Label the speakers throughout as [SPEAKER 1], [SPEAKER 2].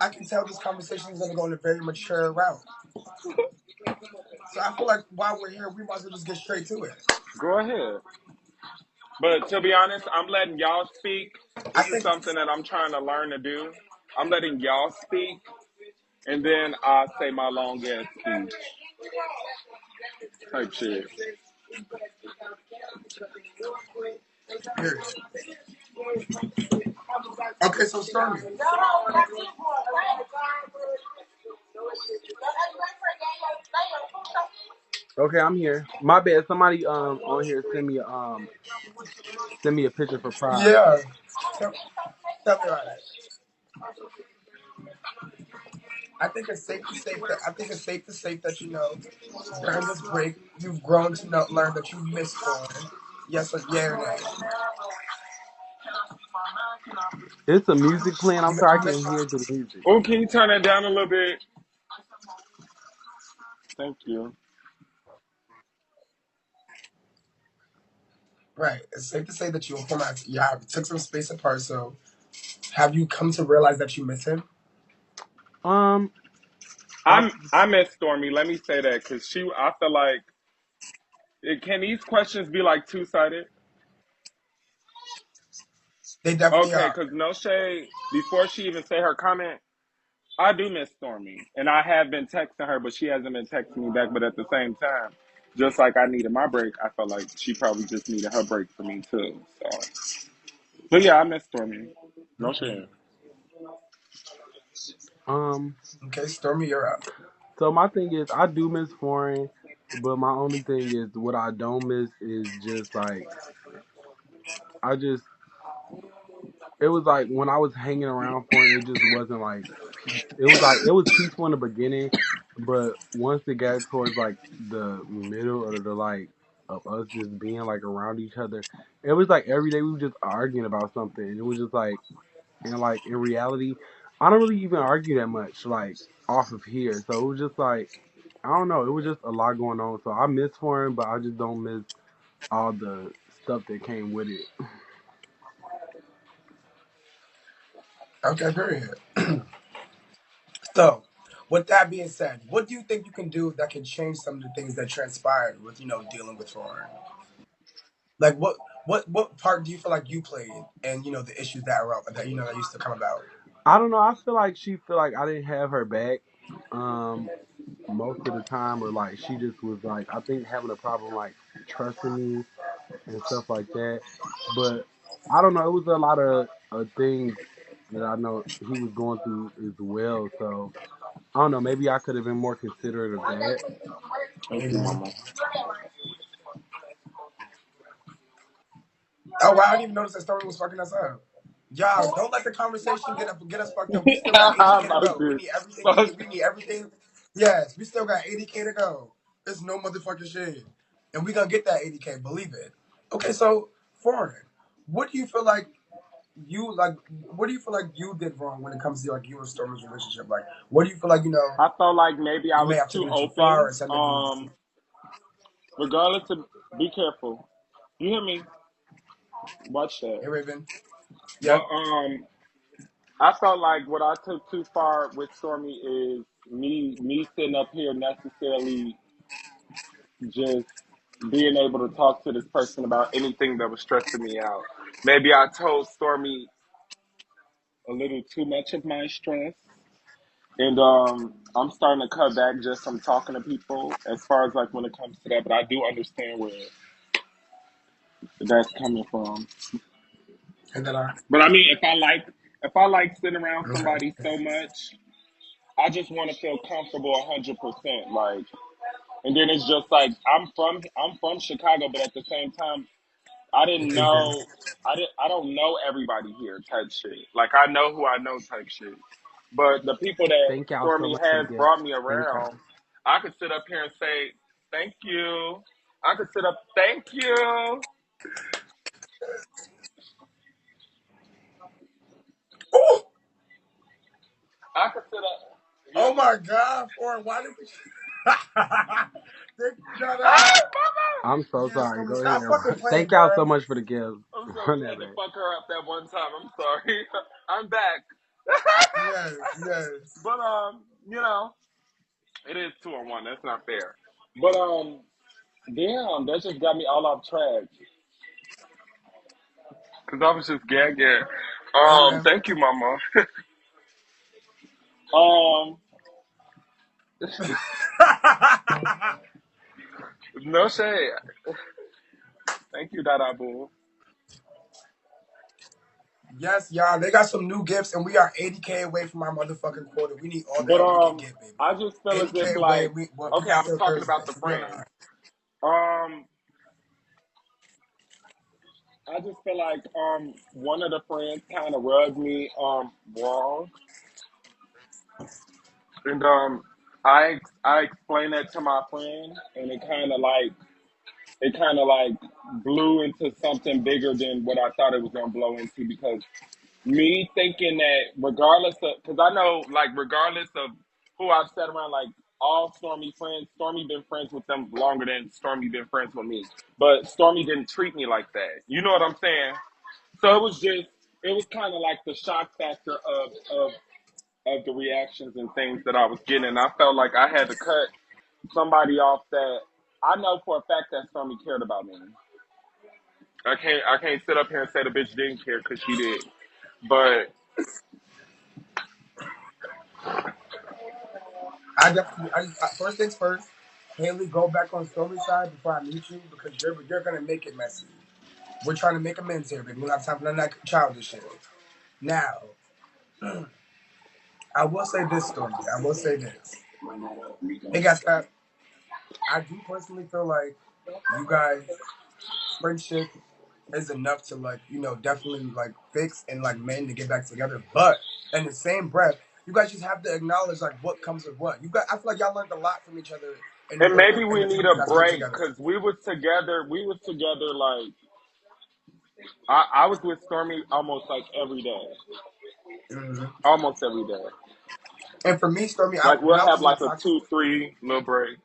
[SPEAKER 1] I can tell this conversation is going to go in a very mature route. So I feel like while we're here, we might as well just get straight to it.
[SPEAKER 2] Go ahead. But to be honest, I'm letting y'all speak.
[SPEAKER 1] I
[SPEAKER 2] This is
[SPEAKER 1] think,
[SPEAKER 2] something that I'm trying to learn to do. I'm letting y'all speak, and then I'll say my long ass speech type shit.
[SPEAKER 1] period. Okay, so Stormy.
[SPEAKER 3] Okay, I'm here. My bad. Somebody on here send me a picture for Pride.
[SPEAKER 1] Yeah. Tell, tell me about it. I think it's safe to say that during this break you've grown to learn that you miss foreign. Yes or yeah or nay.
[SPEAKER 3] It's a music playing. I'm sorry I
[SPEAKER 1] You miss
[SPEAKER 3] can't hear the music.
[SPEAKER 2] Oh, can you turn it down a little bit? Thank you.
[SPEAKER 1] right. It's safe to say that you have took some space apart. So have you come to realize that you miss him?
[SPEAKER 3] Um, I
[SPEAKER 2] I miss Stormy. Let me say that because I feel like can these questions be like two sided?
[SPEAKER 1] They definitely
[SPEAKER 2] Okay,
[SPEAKER 1] are.
[SPEAKER 2] because no shade. Before she even say her comment, I do miss Stormy, and I have been texting her, but she hasn't been texting me back. But at the same time, just like I needed my break, I felt like she probably just needed her break for me too. So, but yeah, I miss Stormy. No
[SPEAKER 1] Mm-mm.
[SPEAKER 2] shade.
[SPEAKER 3] um.
[SPEAKER 1] Okay, Stormy, you're up.
[SPEAKER 3] So my thing is, I do miss foreign, but my only thing is, what I don't miss is just like I just. It was like when I was hanging around foreign, it just wasn't like peace. It was like it was peaceful in the beginning, but once it got towards like the middle or the like of us just being like around each other, it was like every day we were just arguing about something. And it was just like, and like in reality, I don't really even argue that much like off of here. So it was just like, I don't know, it was just a lot going on. So I miss foreign, but I just don't miss all the stuff that came with it.
[SPEAKER 1] Okay, period. So, with that being said, what do you think you can do that can change some of the things that transpired with dealing with foreign? Like what part do you feel like you played and the issues that used to come about?
[SPEAKER 3] I don't know. I feel like she feel like I didn't have her back most of the time, or like she just was like, I think having a problem like trusting me and stuff like that. But I don't know. It was a lot of things that I know he was going through as well. So I don't know. Maybe I could have been more considerate of that.
[SPEAKER 2] Thank you,
[SPEAKER 1] Mhm.
[SPEAKER 2] Mama.
[SPEAKER 1] Oh wow, I didn't even notice that Stormy was fucking us up. Y'all, don't let the conversation get us fucked up. We still got 80K to
[SPEAKER 2] I'm
[SPEAKER 1] go. We
[SPEAKER 2] just
[SPEAKER 1] need everything
[SPEAKER 2] so
[SPEAKER 1] we need everything. Yes, we still got 80K to go. It's no motherfucking shit. And we gonna get that 80K, believe it. Okay, so foreign. What do you feel like what do you feel like you did wrong when it comes to like you and Storm's relationship? Like what do you feel like,
[SPEAKER 2] I felt like maybe I
[SPEAKER 1] you may
[SPEAKER 2] was
[SPEAKER 1] have
[SPEAKER 2] too
[SPEAKER 1] taken it too far
[SPEAKER 2] open.
[SPEAKER 1] or said maybe
[SPEAKER 2] Regardless of, be careful. You hear me? Watch that.
[SPEAKER 1] Hey Raven.
[SPEAKER 2] But
[SPEAKER 1] Yep.
[SPEAKER 2] I felt like what I took too far with Stormy is me sitting up here necessarily just being able to talk to this person about anything that was stressing me out. Maybe I told Stormy a little too much of my stress. And I'm starting to cut back just from talking to people as far as like when it comes to that, but I do understand where that's coming from.
[SPEAKER 1] And then I
[SPEAKER 2] But I mean, if I like sitting around somebody
[SPEAKER 1] okay.
[SPEAKER 2] so much, I just want to feel comfortable 100%. Like, and then it's just like I'm from Chicago, but at the same time, I didn't
[SPEAKER 1] Raven.
[SPEAKER 2] know I don't know everybody here type shit. Like I know who I know type shit. But the people that
[SPEAKER 3] Thank y'all so
[SPEAKER 2] Stormy
[SPEAKER 3] much for the
[SPEAKER 2] has
[SPEAKER 3] gift.
[SPEAKER 2] brought me
[SPEAKER 3] Thank
[SPEAKER 2] around,
[SPEAKER 3] y'all.
[SPEAKER 2] I could sit up here and say thank you. I could sit up thank you.
[SPEAKER 1] Ooh!
[SPEAKER 2] I could sit up. You
[SPEAKER 1] Oh
[SPEAKER 2] hear me?
[SPEAKER 1] my God, Foreign, why did we shut
[SPEAKER 2] Ah,
[SPEAKER 1] up?
[SPEAKER 2] mama!
[SPEAKER 3] I'm so
[SPEAKER 1] Yeah,
[SPEAKER 3] sorry.
[SPEAKER 1] Stormy,
[SPEAKER 3] Go
[SPEAKER 1] stop
[SPEAKER 3] ahead.
[SPEAKER 1] fucking playing,
[SPEAKER 3] Thank y'all so
[SPEAKER 1] girl.
[SPEAKER 3] much for the gift.
[SPEAKER 2] I'm sorry,
[SPEAKER 3] Run
[SPEAKER 2] we
[SPEAKER 3] that
[SPEAKER 2] had to
[SPEAKER 3] back.
[SPEAKER 2] fuck her up that one time. I'm sorry. I'm back.
[SPEAKER 1] Yes, yes.
[SPEAKER 2] But you know, it is 2-on-1. That's not fair. But damn, that just got me all off track. Cause I was just gagging.
[SPEAKER 1] Amen.
[SPEAKER 2] Thank you, Mama. Um, no shade. Thank you, Dada Boo.
[SPEAKER 1] Yes, y'all. They got some new gifts, and we are 80K away from our motherfucking quota. We need all the
[SPEAKER 2] But
[SPEAKER 1] help we can get, baby.
[SPEAKER 2] I just feel as
[SPEAKER 1] 80K
[SPEAKER 2] if
[SPEAKER 1] away.
[SPEAKER 2] like,
[SPEAKER 1] We
[SPEAKER 2] okay,
[SPEAKER 1] got
[SPEAKER 2] I was
[SPEAKER 1] till
[SPEAKER 2] talking
[SPEAKER 1] Thursday,
[SPEAKER 2] about the
[SPEAKER 1] so we on
[SPEAKER 2] friends.
[SPEAKER 1] our.
[SPEAKER 2] Um, I just feel like one of the friends kind of rubbed me wrong, and I explained that to my friend, and it kind of like blew into something bigger than what I thought it was gonna blow into because me thinking that regardless of, because I know like regardless of who I've sat around, like all Stormy friends, Stormy been friends with them longer than Stormy been friends with me, but Stormy didn't treat me like that. You know what I'm saying? So it was kind of like the shock factor of the reactions and things that I was getting. I felt like I had to cut somebody off that I know for a fact that Stormy cared about me. I can't sit up here and say the bitch didn't care because she did. But
[SPEAKER 1] I definitely. First things first. Haley, go back on Stormy side before I meet you because you're gonna make it messy. We're trying to make amends here, baby. We don't have time for none of that childish shit. Now, I will say this, Stormy. I will say this. Hey, guys, I do personally feel like you guys friendship is enough to like definitely like fix and like mend to get back together. But in the same breath, you guys just have to acknowledge like what comes with what. You got. I feel like y'all learned a lot from each other
[SPEAKER 2] and maybe
[SPEAKER 1] in
[SPEAKER 2] we
[SPEAKER 1] the
[SPEAKER 2] need
[SPEAKER 1] time you
[SPEAKER 2] a
[SPEAKER 1] guys been
[SPEAKER 2] break
[SPEAKER 1] together.
[SPEAKER 2] because we was together. We was together like I was with Stormy almost like every day,
[SPEAKER 1] Hmm.
[SPEAKER 2] almost every day.
[SPEAKER 1] And for me, Stormy,
[SPEAKER 2] Like
[SPEAKER 1] when
[SPEAKER 2] we'll
[SPEAKER 1] I was
[SPEAKER 2] have
[SPEAKER 1] in a
[SPEAKER 2] like a
[SPEAKER 1] toxic,
[SPEAKER 2] 2-3 little break,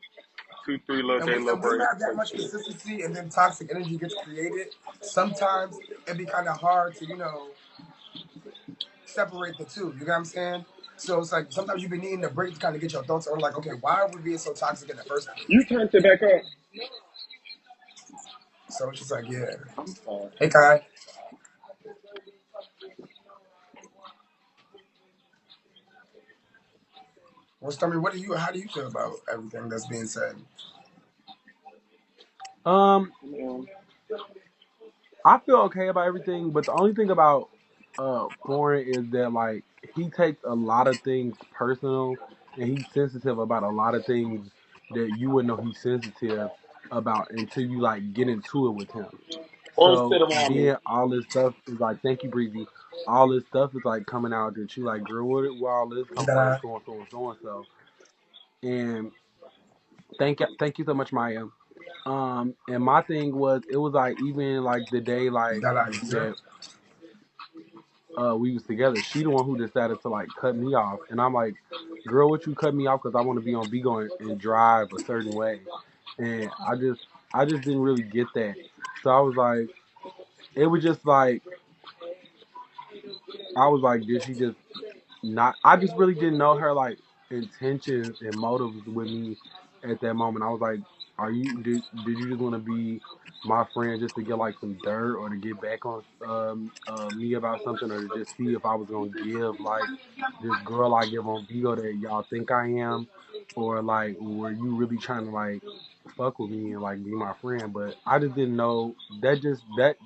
[SPEAKER 2] 2-3 little
[SPEAKER 1] and
[SPEAKER 2] day little
[SPEAKER 1] we don't
[SPEAKER 2] break
[SPEAKER 1] have that
[SPEAKER 2] type
[SPEAKER 1] much
[SPEAKER 2] shit.
[SPEAKER 1] consistency, and then toxic energy gets created. Sometimes it'd be kind of hard to separate the two. You know what I'm saying? So it's like sometimes you've been needing a break to kind of get your thoughts on like, okay, why are we being so toxic in the first
[SPEAKER 2] You
[SPEAKER 1] place?
[SPEAKER 2] turned it back up.
[SPEAKER 1] So it's just like, yeah.
[SPEAKER 2] I'm sorry.
[SPEAKER 1] Hey, Kai. Well, Stormy, how do you feel about everything that's being said?
[SPEAKER 3] Um,
[SPEAKER 2] Yeah.
[SPEAKER 3] I feel okay about everything, but the only thing about foreign is that like he takes a lot of things personal and he's sensitive about a lot of things that you wouldn't know he's sensitive about until you like get into it with him.
[SPEAKER 2] Or sit
[SPEAKER 3] So
[SPEAKER 2] around me.
[SPEAKER 3] then all this stuff is like, thank you, Breezy. All this stuff is like coming out that you like, girl, where all this come from?
[SPEAKER 1] That
[SPEAKER 3] So and so and so and so. And thank you so much, Maya. And my thing was, it was like even like the day like
[SPEAKER 1] I
[SPEAKER 3] that we was together, she the one who decided to like cut me off, and I'm like, girl, what you cut me off because I want to be on Bigo and drive a certain way, and I just didn't really get that, so I was like, it was just like I was like, did she just not? I just really didn't know her like intentions and motives with me at that moment. I was like, are you did you just want to be my friend just to get like some dirt or to get back on me about something or to just see if I was gonna give like this girl I give on Vigo that y'all think I am, or like were you really trying to like fuck with me and like be my friend? But I just didn't know that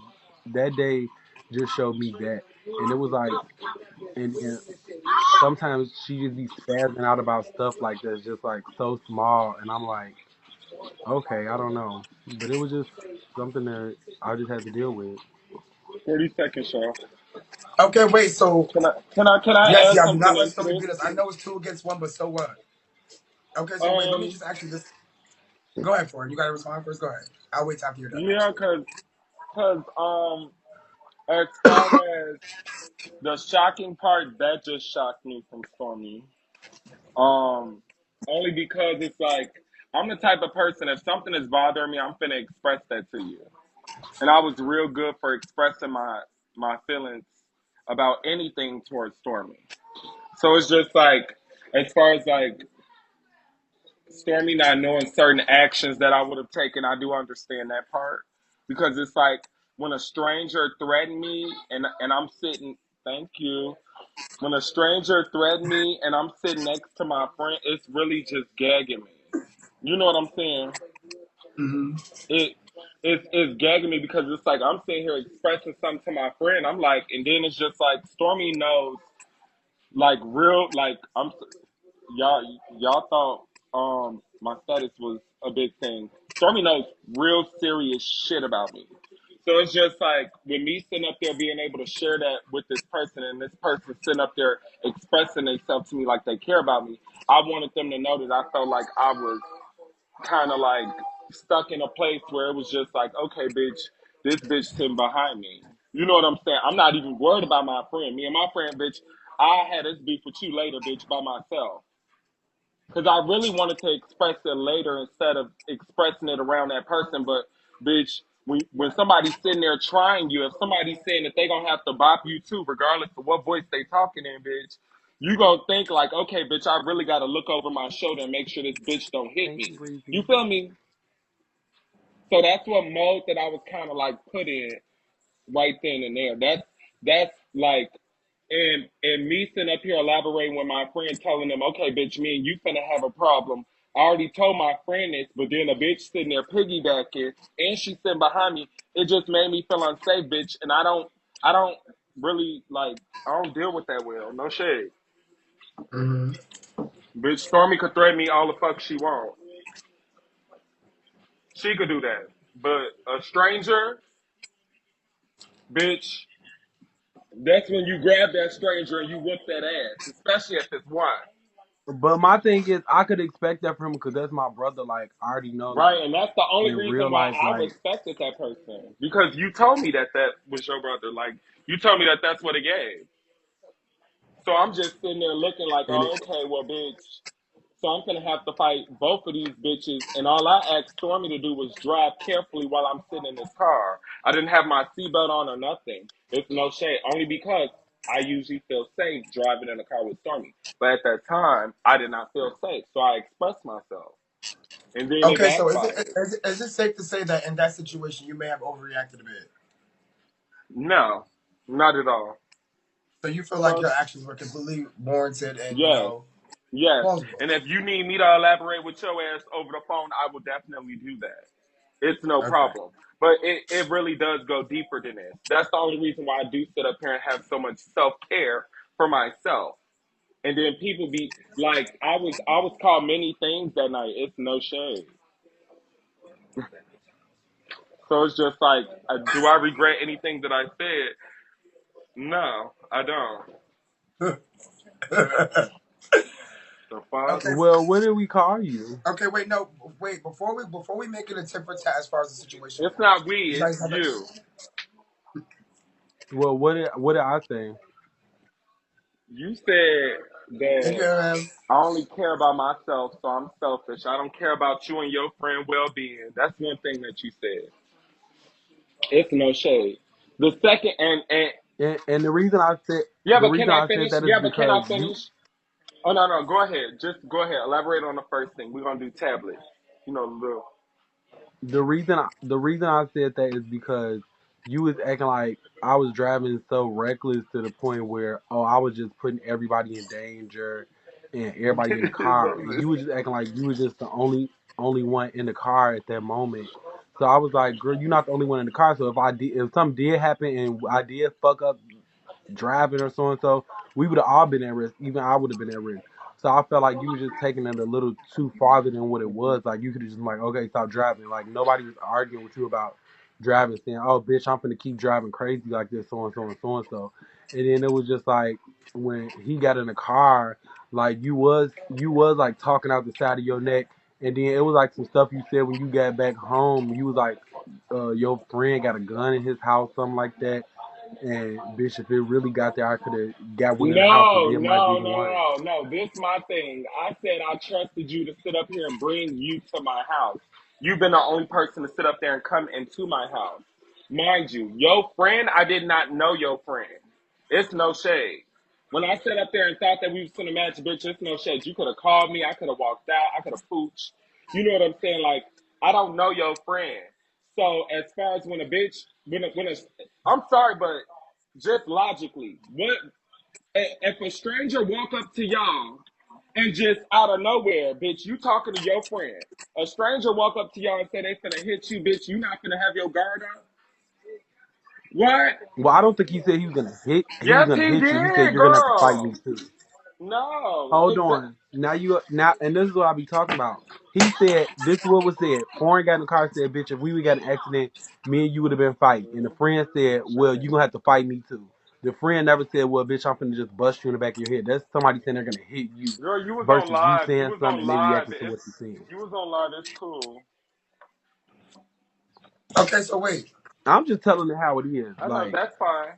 [SPEAKER 3] that day just showed me that, and it was like and sometimes she just be spazzing out about stuff like that's just like so small, and I'm like, okay, I don't know, but it was just something that I just had to deal with.
[SPEAKER 2] 30 seconds, Shaw.
[SPEAKER 1] Okay, wait. So
[SPEAKER 2] Can I
[SPEAKER 1] yes,
[SPEAKER 2] add
[SPEAKER 1] y'all do not
[SPEAKER 2] something
[SPEAKER 1] let
[SPEAKER 2] into
[SPEAKER 1] Stormy
[SPEAKER 2] this?
[SPEAKER 1] beat us. I know it's two against one, but so what? Okay, so wait. Let me
[SPEAKER 2] Um,
[SPEAKER 1] just ask you this. Go ahead for it. You got to respond first. Go ahead. I'll wait till after you're done.
[SPEAKER 2] yeah,
[SPEAKER 1] Actually.
[SPEAKER 2] cause as far as the shocking part, that just shocked me from Stormy. Um, Only because it's like I'm the type of person, if something is bothering me, I'm finna express that to you. And I was real good for expressing my feelings about anything towards Stormy. So it's just like, as far as like Stormy not knowing certain actions that I would have taken, I do understand that part because it's like when a stranger threatened me and I'm sitting. Thank you. When a stranger threatened me and I'm sitting next to my friend, it's really just gagging me. You know what I'm saying?
[SPEAKER 1] Hmm.
[SPEAKER 2] It it's gagging me because it's like I'm sitting here expressing something to my friend. I'm like, and then it's just like Stormy knows, like real, like y'all thought my status was a big thing. Stormy knows real serious shit about me. So it's just like with me sitting up there being able to share that with this person and this person sitting up there expressing themselves to me like they care about me. I wanted them to know that I felt like I was kind of like stuck in a place where it was just like, okay, bitch, this bitch sitting behind me. You know what I'm saying? I'm not even worried about my friend. Me and my friend, bitch, I had this beef with you later, bitch, by myself. Because I really wanted to express it later instead of expressing it around that person. But, bitch, when somebody's sitting there trying you, if somebody's saying that they going to have to bop you too, regardless of what voice they talking in, bitch, you going to think like, okay, bitch, I really got to look over my shoulder and make sure this bitch don't hit
[SPEAKER 3] Thank you,
[SPEAKER 2] me. You
[SPEAKER 3] Breezy.
[SPEAKER 2] feel me? So that's what mode that I was kind of like put in right then and there. That's like, and me sitting up here elaborating with my friend, telling them, okay, bitch, me and you finna have a problem. I already told my friend this, but then a bitch sitting there piggybacking, and she's sitting behind me. It just made me feel unsafe, bitch. And I don't really like, I don't deal with that well. No shade,
[SPEAKER 1] Hmm.
[SPEAKER 2] bitch. Stormy could threaten me all the fuck she want. She could do that, but a stranger, bitch. That's when you grab that stranger and you whip that ass, especially if it's one.
[SPEAKER 3] But my thing is, I could expect that from him because that's my brother. Like, I already know,
[SPEAKER 2] Right,
[SPEAKER 3] like,
[SPEAKER 2] and that's the only
[SPEAKER 3] in
[SPEAKER 2] reason
[SPEAKER 3] real
[SPEAKER 2] why
[SPEAKER 3] life,
[SPEAKER 2] I
[SPEAKER 3] like,
[SPEAKER 2] respected that person because you told me that that was your brother. Like you told me that that's what it gave. So I'm just sitting there looking like,
[SPEAKER 3] and it,
[SPEAKER 2] oh, okay, well, bitch. So I'm gonna have to fight both of these bitches, and all I asked Stormy to do was drive carefully while I'm sitting in this car. I didn't have my seatbelt on or nothing. It's no shade, only because I usually feel safe driving in a car with Stormy. But at that time, I did not feel safe, so I expressed myself, and then it
[SPEAKER 1] Okay, so is it,
[SPEAKER 2] backfired.
[SPEAKER 1] is it safe to say that in that situation you may have overreacted a bit?
[SPEAKER 2] No, not at all.
[SPEAKER 1] So you feel like
[SPEAKER 2] So
[SPEAKER 1] your actions were completely warranted and
[SPEAKER 2] yes, yes.
[SPEAKER 1] plausible.
[SPEAKER 2] And if you need me to elaborate with your ass over the phone, I will definitely do that. It's no
[SPEAKER 1] Okay.
[SPEAKER 2] problem. But it really does go deeper than this. That's the only reason why I do sit up here and have so much self care for myself. And then people be like, I was called many things that night. It's no shade. So it's just like, do I regret anything that I said? No, I don't. The fuck?
[SPEAKER 1] Okay.
[SPEAKER 3] well, what did we call you?
[SPEAKER 1] Okay. Wait. No. Wait. Before we make it a tip for tat as far as the situation
[SPEAKER 2] It's
[SPEAKER 1] goes,
[SPEAKER 2] not we,
[SPEAKER 1] you
[SPEAKER 2] it's
[SPEAKER 1] guys have a.
[SPEAKER 2] you.
[SPEAKER 3] Well, what did I say?
[SPEAKER 2] You said
[SPEAKER 1] Thank you,
[SPEAKER 2] that
[SPEAKER 1] ma'am.
[SPEAKER 2] I only care about myself, so I'm selfish. I don't care about you and your friend well being. That's one thing that you said. It's no shade. The second and
[SPEAKER 3] And the reason I said
[SPEAKER 2] yeah,
[SPEAKER 3] the
[SPEAKER 2] but can
[SPEAKER 3] reason
[SPEAKER 2] I
[SPEAKER 3] I said
[SPEAKER 2] finish?
[SPEAKER 3] that is
[SPEAKER 2] Yeah, but can I
[SPEAKER 3] because you
[SPEAKER 2] finish? Oh no, go ahead. Just go ahead. Elaborate on the first thing. We're gonna do tablet. You know, little.
[SPEAKER 3] the reason I said that is because you was acting like I was driving so reckless to the point where I was just putting everybody in danger and everybody in the car, and you was just acting like you was just the only one in the car at that moment. So I was like, girl, you're not the only one in the car. So if something did happen and I did fuck up driving or so and so, we would have all been at risk. Even I would have been at risk. So I felt like you were just taking it a little too farther than what it was. Like you could have just been like, okay, stop driving. Like nobody was arguing with you about driving, saying, oh, bitch, I'm gonna keep driving crazy like this, so and so and so and so. And then it was just like when he got in the car, like you was like talking out the side of your neck, and then it was like some stuff you said when you got back home. You was like, your friend got a gun in his house, something like that. And bitch, if it really got there, I could have got one in the house, and
[SPEAKER 2] No,
[SPEAKER 3] then might be
[SPEAKER 2] no,
[SPEAKER 3] the
[SPEAKER 2] no,
[SPEAKER 3] one.
[SPEAKER 2] no, no. This my thing. I said I trusted you to sit up here and bring you to my house. You've been the only person to sit up there and come into my house. Mind you, your friend, I did not know your friend. It's no shade. When I sat up there and thought that we was gonna match, bitch, it's no shade. You could have called me. I could have walked out. I could have pooched. You know what I'm saying? Like, I don't know your friend. So as far as when a bitch, I'm sorry, but just logically, if a stranger walk up to y'all and just out of nowhere, bitch, you talking to your friend, a stranger walk up to y'all and say they finna hit you, bitch, you not finna have your guard up? What?
[SPEAKER 3] Well, I don't think he said he was gonna hit. He was
[SPEAKER 2] Yes,
[SPEAKER 3] gonna
[SPEAKER 2] he
[SPEAKER 3] hit you. He said
[SPEAKER 2] did,
[SPEAKER 3] you're gonna have to fight me
[SPEAKER 2] girl.
[SPEAKER 3] too.
[SPEAKER 2] No,
[SPEAKER 3] Hold
[SPEAKER 2] exactly.
[SPEAKER 3] on. Now, and this is what I be talking about. He said this is what was said. Foreign got in the car and said, "Bitch, if we would got in an accident, me and you would have been fighting." And the friend said, "Well, you gonna have to fight me too." The friend never said, "Well, bitch, I'm finna just bust you in the back of your head." That's somebody saying they're gonna hit you
[SPEAKER 2] Girl, you was on
[SPEAKER 3] versus you
[SPEAKER 2] live. You
[SPEAKER 3] saying
[SPEAKER 2] was
[SPEAKER 3] something
[SPEAKER 2] on
[SPEAKER 3] and they
[SPEAKER 2] live.
[SPEAKER 3] reacting to what you're saying.
[SPEAKER 2] You was on live. It's cool.
[SPEAKER 1] Okay, so wait.
[SPEAKER 3] I'm just telling it how it is,
[SPEAKER 2] I know
[SPEAKER 3] like,
[SPEAKER 2] that's fine.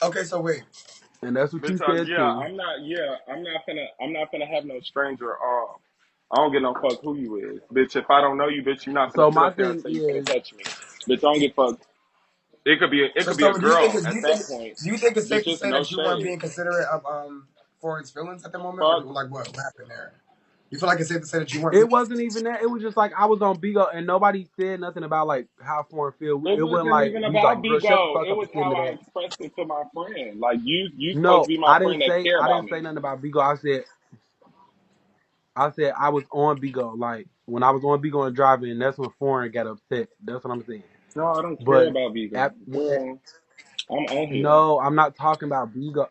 [SPEAKER 1] Okay, so wait.
[SPEAKER 3] and that's what
[SPEAKER 2] Bitch,
[SPEAKER 3] you said
[SPEAKER 2] yeah,
[SPEAKER 3] too.
[SPEAKER 2] I'm not finna have no stranger. I don't give no fuck who you is, bitch. If I don't know you, bitch, you not finna
[SPEAKER 3] So
[SPEAKER 2] sit
[SPEAKER 3] my
[SPEAKER 2] up there and
[SPEAKER 3] thing
[SPEAKER 2] say you finna
[SPEAKER 3] is,
[SPEAKER 2] touch me, bitch. I don't give a fuck. It
[SPEAKER 1] So
[SPEAKER 2] could be a
[SPEAKER 1] Stormy, do you think
[SPEAKER 2] girl
[SPEAKER 1] it's, do
[SPEAKER 2] at
[SPEAKER 1] you think
[SPEAKER 2] that point,
[SPEAKER 1] do you think it's safe
[SPEAKER 2] bitch.
[SPEAKER 1] to
[SPEAKER 2] It's
[SPEAKER 1] say
[SPEAKER 2] no
[SPEAKER 1] that you weren't
[SPEAKER 2] shade.
[SPEAKER 1] being considerate of Foreign's feelings at the moment, or
[SPEAKER 2] Fuck.
[SPEAKER 1] like what happened there? You feel like it's safe to say that you weren't
[SPEAKER 3] it
[SPEAKER 1] being
[SPEAKER 3] wasn't even that. It was just like I was on Bigo and nobody said nothing about like how foreign feel.
[SPEAKER 2] It
[SPEAKER 3] It wasn't
[SPEAKER 2] wasn't
[SPEAKER 3] like
[SPEAKER 2] even
[SPEAKER 3] we was
[SPEAKER 2] about
[SPEAKER 3] like, girl, shut the
[SPEAKER 2] Bigo.
[SPEAKER 3] fuck
[SPEAKER 2] It
[SPEAKER 3] up
[SPEAKER 2] was
[SPEAKER 3] and sit in
[SPEAKER 2] how
[SPEAKER 3] the
[SPEAKER 2] I
[SPEAKER 3] back.
[SPEAKER 2] expressed it to my friend. Like you supposed to
[SPEAKER 3] No,
[SPEAKER 2] be my friend that care
[SPEAKER 3] I
[SPEAKER 2] about
[SPEAKER 3] didn't say
[SPEAKER 2] me.
[SPEAKER 3] nothing about Bigo. I said I was on Bigo. Like when I was on Bigo and driving, that's when foreign got upset. That's what I'm saying.
[SPEAKER 2] No, I don't care
[SPEAKER 3] But
[SPEAKER 2] about Bigo.
[SPEAKER 3] at,
[SPEAKER 2] Girl, I'm on here.
[SPEAKER 3] no, I'm not talking about Bigo.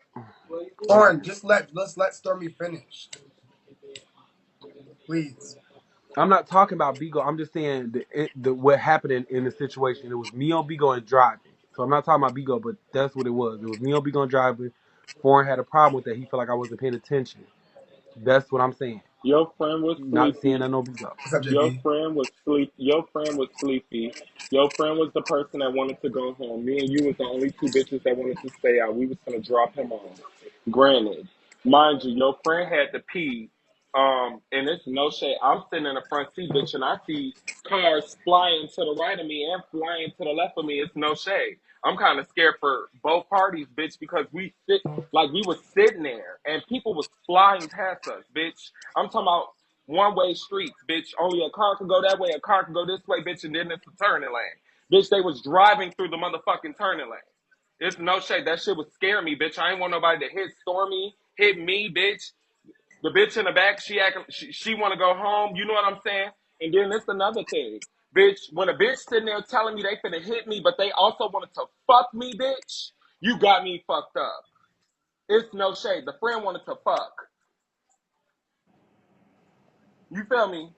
[SPEAKER 1] Foreign.
[SPEAKER 3] Okay.
[SPEAKER 1] Just let's let Stormy finish, please.
[SPEAKER 3] I'm not talking about Bigo. I'm just saying what happened in the situation. It was me on Bigo and driving. So I'm not talking about Bigo, but that's what it was. It was me on Bigo and driving. Foreign had a problem with that. He felt like I wasn't paying attention. That's what I'm saying.
[SPEAKER 2] Your friend was
[SPEAKER 3] Not saying
[SPEAKER 2] sleepy.
[SPEAKER 3] that no Bigo.
[SPEAKER 1] What's up,
[SPEAKER 2] Your
[SPEAKER 1] JB?
[SPEAKER 2] friend was sleep. Your friend was sleepy. Your friend was the person that wanted to go home. Me and you was the only two bitches that wanted to stay out. We was gonna drop him off. Granted, mind you, your friend had to pee. And it's no shade. I'm sitting in the front seat, bitch, and I see cars flying to the right of me and flying to the left of me. It's no shade. I'm kind of scared for both parties, bitch, because we was sitting there and people was flying past us, bitch. I'm talking about one way streets, bitch. Only a car can go that way, a car can go this way, bitch, and then it's a turning lane. Bitch, they was driving through the motherfucking turning lane. It's no shade. That shit was scaring me, bitch. I ain't want nobody to hit Stormy, hit me, bitch. The bitch in the back, she want to go home. You know what I'm saying? And then it's another thing, bitch. When a bitch sitting there telling me they finna hit me, but they also wanted to fuck me, bitch. You got me fucked up. It's no shade. The friend wanted to fuck. You feel me?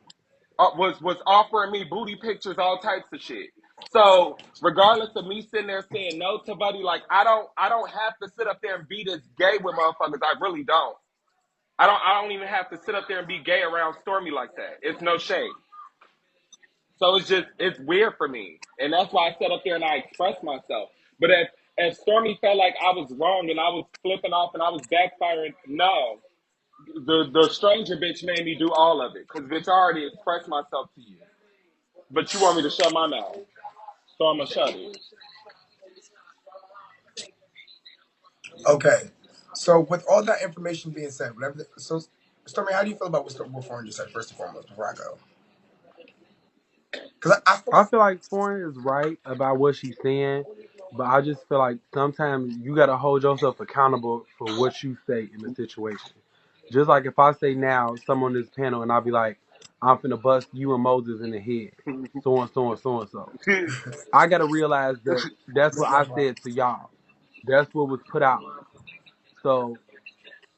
[SPEAKER 2] Was offering me booty pictures, all types of shit. So regardless of me sitting there saying no to Buddy, like I don't have to sit up there and be this gay with motherfuckers. I really don't. I don't even have to sit up there and be gay around Stormy like that. It's no shade. So it's weird for me. And that's why I sat up there and I expressed myself. But if Stormy felt like I was wrong and I was flipping off and I was backfiring, no. The stranger bitch made me do all of it. Cause bitch I already expressed myself to you. But you want me to shut my mouth. So I'm gonna shut it.
[SPEAKER 1] Okay. So with all that information being said, whatever. So Stormy, how do you feel about what Foreign just said first and foremost before I go? Because I feel
[SPEAKER 3] I
[SPEAKER 1] like
[SPEAKER 3] feel like foreign is right about what she's saying, but I just feel like sometimes you gotta hold yourself accountable for what you say in the situation. Just like if I say now, someone on this panel, and I'll be like, I'm finna bust you and Moses in the head, so and so and so and so. I gotta realize that that's what I said to y'all. That's what was put out. So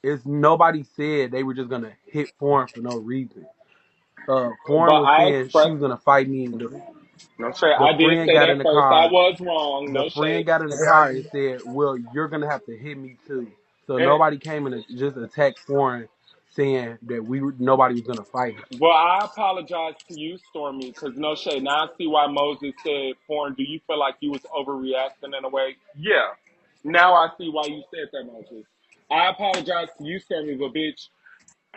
[SPEAKER 3] it's nobody said they were just gonna hit foreign for no reason.
[SPEAKER 2] But
[SPEAKER 3] Foreign was
[SPEAKER 2] I
[SPEAKER 3] saying she
[SPEAKER 2] expressed
[SPEAKER 3] was gonna fight me.
[SPEAKER 2] no shade.
[SPEAKER 3] The
[SPEAKER 2] I did
[SPEAKER 3] friend
[SPEAKER 2] say
[SPEAKER 3] got in
[SPEAKER 2] that
[SPEAKER 3] the
[SPEAKER 2] first. I
[SPEAKER 3] car.
[SPEAKER 2] was wrong.
[SPEAKER 3] The
[SPEAKER 2] No
[SPEAKER 3] friend
[SPEAKER 2] shade.
[SPEAKER 3] got in the
[SPEAKER 1] hey,
[SPEAKER 3] car and
[SPEAKER 1] Ivy.
[SPEAKER 3] said, "Well, you're gonna have to hit me too." So
[SPEAKER 2] And,
[SPEAKER 3] nobody came and just attacked foreign, saying that nobody was gonna fight her.
[SPEAKER 2] well, I apologize to you, Stormy, because no shade. Now I see why Moses said, "Porn, do you feel like you was overreacting in a way?" Yeah. Now I see why you said that, Moses. I apologize to you, Stormy, but bitch,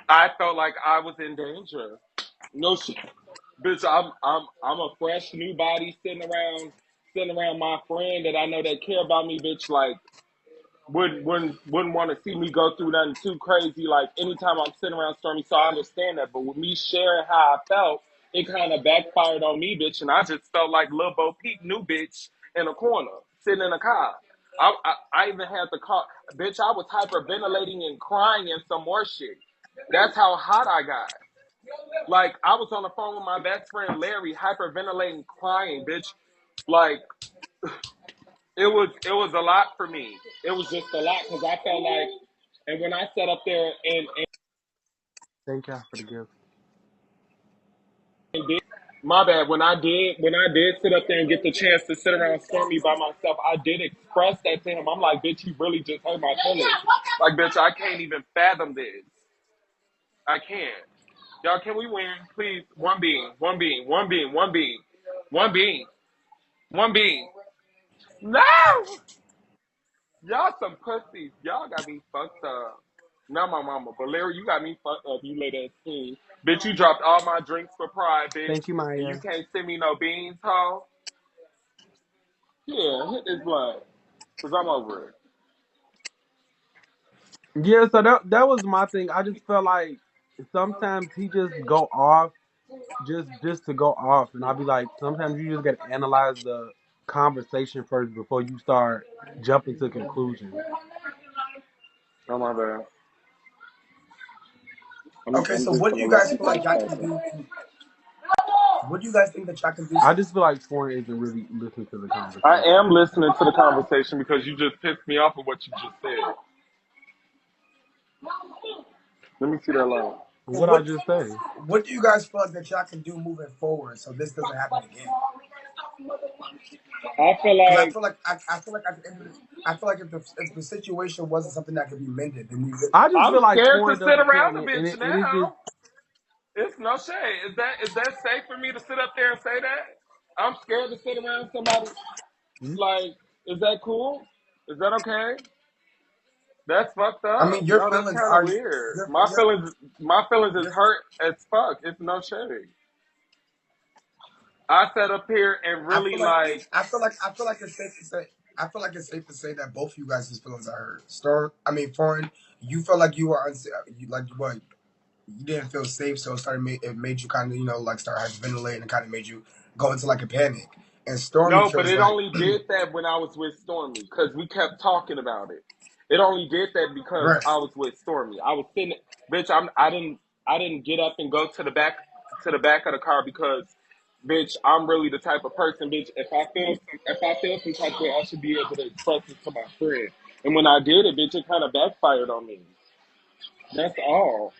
[SPEAKER 2] I felt like I was in danger. No shit, bitch. I'm a fresh new body sitting around my friend that I know that care about me, bitch. Like wouldn't want to see me go through nothing too crazy. Like anytime I'm sitting around Stormy, so I understand that. But with me sharing how I felt, it kind of backfired on me, bitch, and I just felt like Lil Bo Peep, new bitch, in a corner, sitting in a car. I even had the car, bitch. I was hyperventilating and crying and some more shit. That's how hot I got. Like I was on the phone with my best friend Larry, hyperventilating, crying, bitch. Like it was a lot for me. It was just a lot because I felt like, and when I sat up there
[SPEAKER 3] Thank y'all for the gift.
[SPEAKER 2] and did my bad, when I did sit up there and get the chance to sit around Stormy by myself, I did express that to him. I'm like, bitch, you really just hurt my feelings. Like, bitch, I can't even fathom this. I can't. Y'all, can we win? Please, one being, one being, one being, one being, one being, one being. No! Y'all some pussies. Y'all got me fucked up. Not my mama, but Larry, you got me fucked up. You late ass teen. Bitch, you dropped all my drinks for pride, bitch.
[SPEAKER 3] Thank you,
[SPEAKER 2] And you
[SPEAKER 3] Maya.
[SPEAKER 2] can't send me no beans, hoe. Yeah, hit this blunt. Cause I'm over it.
[SPEAKER 3] Yeah, so that was my thing. I just felt like sometimes he just go off just to go off, and I'll be like, sometimes you just gotta analyze the conversation first before you start jumping to conclusions.
[SPEAKER 2] Oh my bad.
[SPEAKER 1] Okay,
[SPEAKER 2] I'm
[SPEAKER 1] so
[SPEAKER 2] just
[SPEAKER 1] what do
[SPEAKER 2] gonna
[SPEAKER 1] you
[SPEAKER 2] let
[SPEAKER 1] guys
[SPEAKER 2] you
[SPEAKER 1] feel like
[SPEAKER 2] finish
[SPEAKER 1] y'all can
[SPEAKER 2] talking.
[SPEAKER 1] do to? What do you guys think that y'all can do?
[SPEAKER 3] I just feel like Foreign isn't really listening to the
[SPEAKER 2] I
[SPEAKER 3] conversation.
[SPEAKER 2] am listening to the conversation because you just pissed me off with what you just said. Let me see that line.
[SPEAKER 3] What I
[SPEAKER 1] What
[SPEAKER 3] just say?
[SPEAKER 1] What do you guys feel like that y'all can do moving forward so this doesn't happen again?
[SPEAKER 2] I feel
[SPEAKER 1] Because I
[SPEAKER 2] like
[SPEAKER 1] feel like I feel like at the end of the, I feel like if the situation wasn't something that could be mended, then we would.
[SPEAKER 3] I just
[SPEAKER 2] I'm
[SPEAKER 3] feel like
[SPEAKER 2] scared to
[SPEAKER 3] Foreign
[SPEAKER 2] sit
[SPEAKER 3] doesn't care,
[SPEAKER 2] around
[SPEAKER 3] and
[SPEAKER 2] the
[SPEAKER 3] and
[SPEAKER 2] bitch
[SPEAKER 3] it, and it just
[SPEAKER 2] now. It's no shade. Is that safe for me to sit up there and say that? I'm scared to sit around somebody. Like, is that cool? Is that okay? That's fucked
[SPEAKER 1] I mean,
[SPEAKER 2] up.
[SPEAKER 1] your
[SPEAKER 2] No, that's
[SPEAKER 1] feelings
[SPEAKER 2] kind of
[SPEAKER 1] are
[SPEAKER 2] weird.
[SPEAKER 1] your
[SPEAKER 2] My feelings is
[SPEAKER 1] your.
[SPEAKER 2] hurt as fuck. It's no shade. I sat up here and
[SPEAKER 1] I
[SPEAKER 2] really
[SPEAKER 1] feel like
[SPEAKER 2] like,
[SPEAKER 1] I feel like it's safe to say. I feel like it's safe to say that both of you guys' feelings are hurt. Storm, I mean, foreign. You felt like you were you like what you didn't feel safe, so it made you kind of like start hyperventilating and kind of made you go into like a panic. And Stormy
[SPEAKER 2] no, but
[SPEAKER 1] feels
[SPEAKER 2] it
[SPEAKER 1] like
[SPEAKER 2] only did that when I was with Stormy because we kept talking about it. It only did that because
[SPEAKER 1] right.
[SPEAKER 2] I was with Stormy. I was sitting, bitch. I didn't get up and go to the back of the car because, bitch, I'm really the type of person, bitch. If I feel some type of way, I should be able to express it to my friend. And when I did it, bitch, it kind of backfired on me. That's all,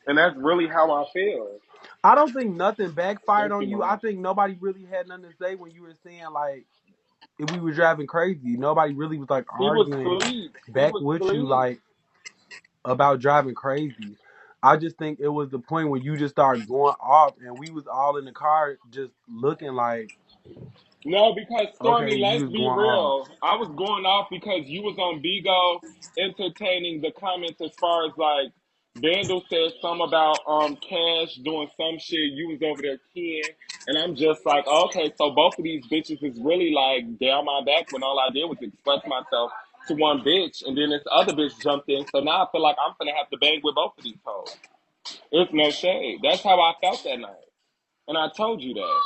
[SPEAKER 2] and that's really how I feel.
[SPEAKER 3] I don't think nothing backfired
[SPEAKER 2] Thank
[SPEAKER 3] on
[SPEAKER 2] you,
[SPEAKER 3] you. I
[SPEAKER 2] mom.
[SPEAKER 3] think nobody really had nothing to say when you were saying like if we were driving crazy. Nobody really was like
[SPEAKER 2] He was
[SPEAKER 3] arguing
[SPEAKER 2] pleased. He
[SPEAKER 3] back
[SPEAKER 2] was
[SPEAKER 3] with you
[SPEAKER 2] pleased.
[SPEAKER 3] like about driving crazy. I just think it was the point where you just started going off and we was all in the car just looking like,
[SPEAKER 2] No, because
[SPEAKER 3] okay,
[SPEAKER 2] Stormy,
[SPEAKER 3] you
[SPEAKER 2] let's
[SPEAKER 3] was
[SPEAKER 2] be
[SPEAKER 3] going off.
[SPEAKER 2] real. I was going off because you was on Bigo entertaining the comments as far as like Vandal said something about Cash doing some shit. You was over there keying, and I'm just like, okay, so both of these bitches is really like down my back when all I did was express myself to one bitch, and then this other bitch jumped in. So now I feel like I'm gonna have to bang with both of these hoes. It's no shade. That's how I felt that night, and I told you that.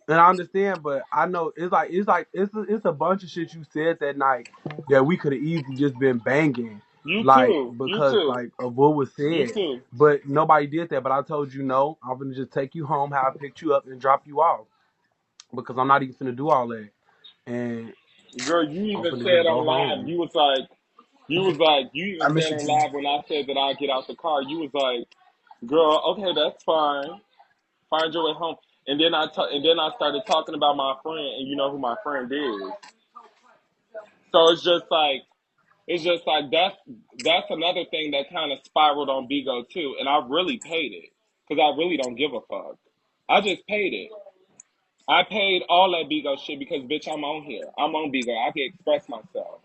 [SPEAKER 3] And I understand, but I know it's a bunch of shit you said that night that we could have easily just been banging,
[SPEAKER 2] You
[SPEAKER 3] like
[SPEAKER 2] too. You
[SPEAKER 3] because
[SPEAKER 2] too.
[SPEAKER 3] like of what was
[SPEAKER 2] You
[SPEAKER 3] said.
[SPEAKER 2] too.
[SPEAKER 3] But nobody did that. But I told you no, I'm gonna just take you home, how I picked you up and drop you off because I'm not even gonna do all that, and
[SPEAKER 2] Girl, you
[SPEAKER 3] I'm
[SPEAKER 2] even
[SPEAKER 3] gonna just
[SPEAKER 2] said
[SPEAKER 3] go
[SPEAKER 2] on live,
[SPEAKER 3] home.
[SPEAKER 2] you even
[SPEAKER 1] I miss
[SPEAKER 2] said
[SPEAKER 1] you
[SPEAKER 2] on
[SPEAKER 1] too.
[SPEAKER 2] live when I said that I get out the car, you was like, girl, okay, that's fine. Find your way home. And then I started talking about my friend, and you know who my friend is. So it's just like that's another thing that kind of spiraled on Bigo too, and I really paid it because I really don't give a fuck. I just paid it. I paid all that Bigo shit because bitch, I'm on here. I'm on Bigo. I can express myself.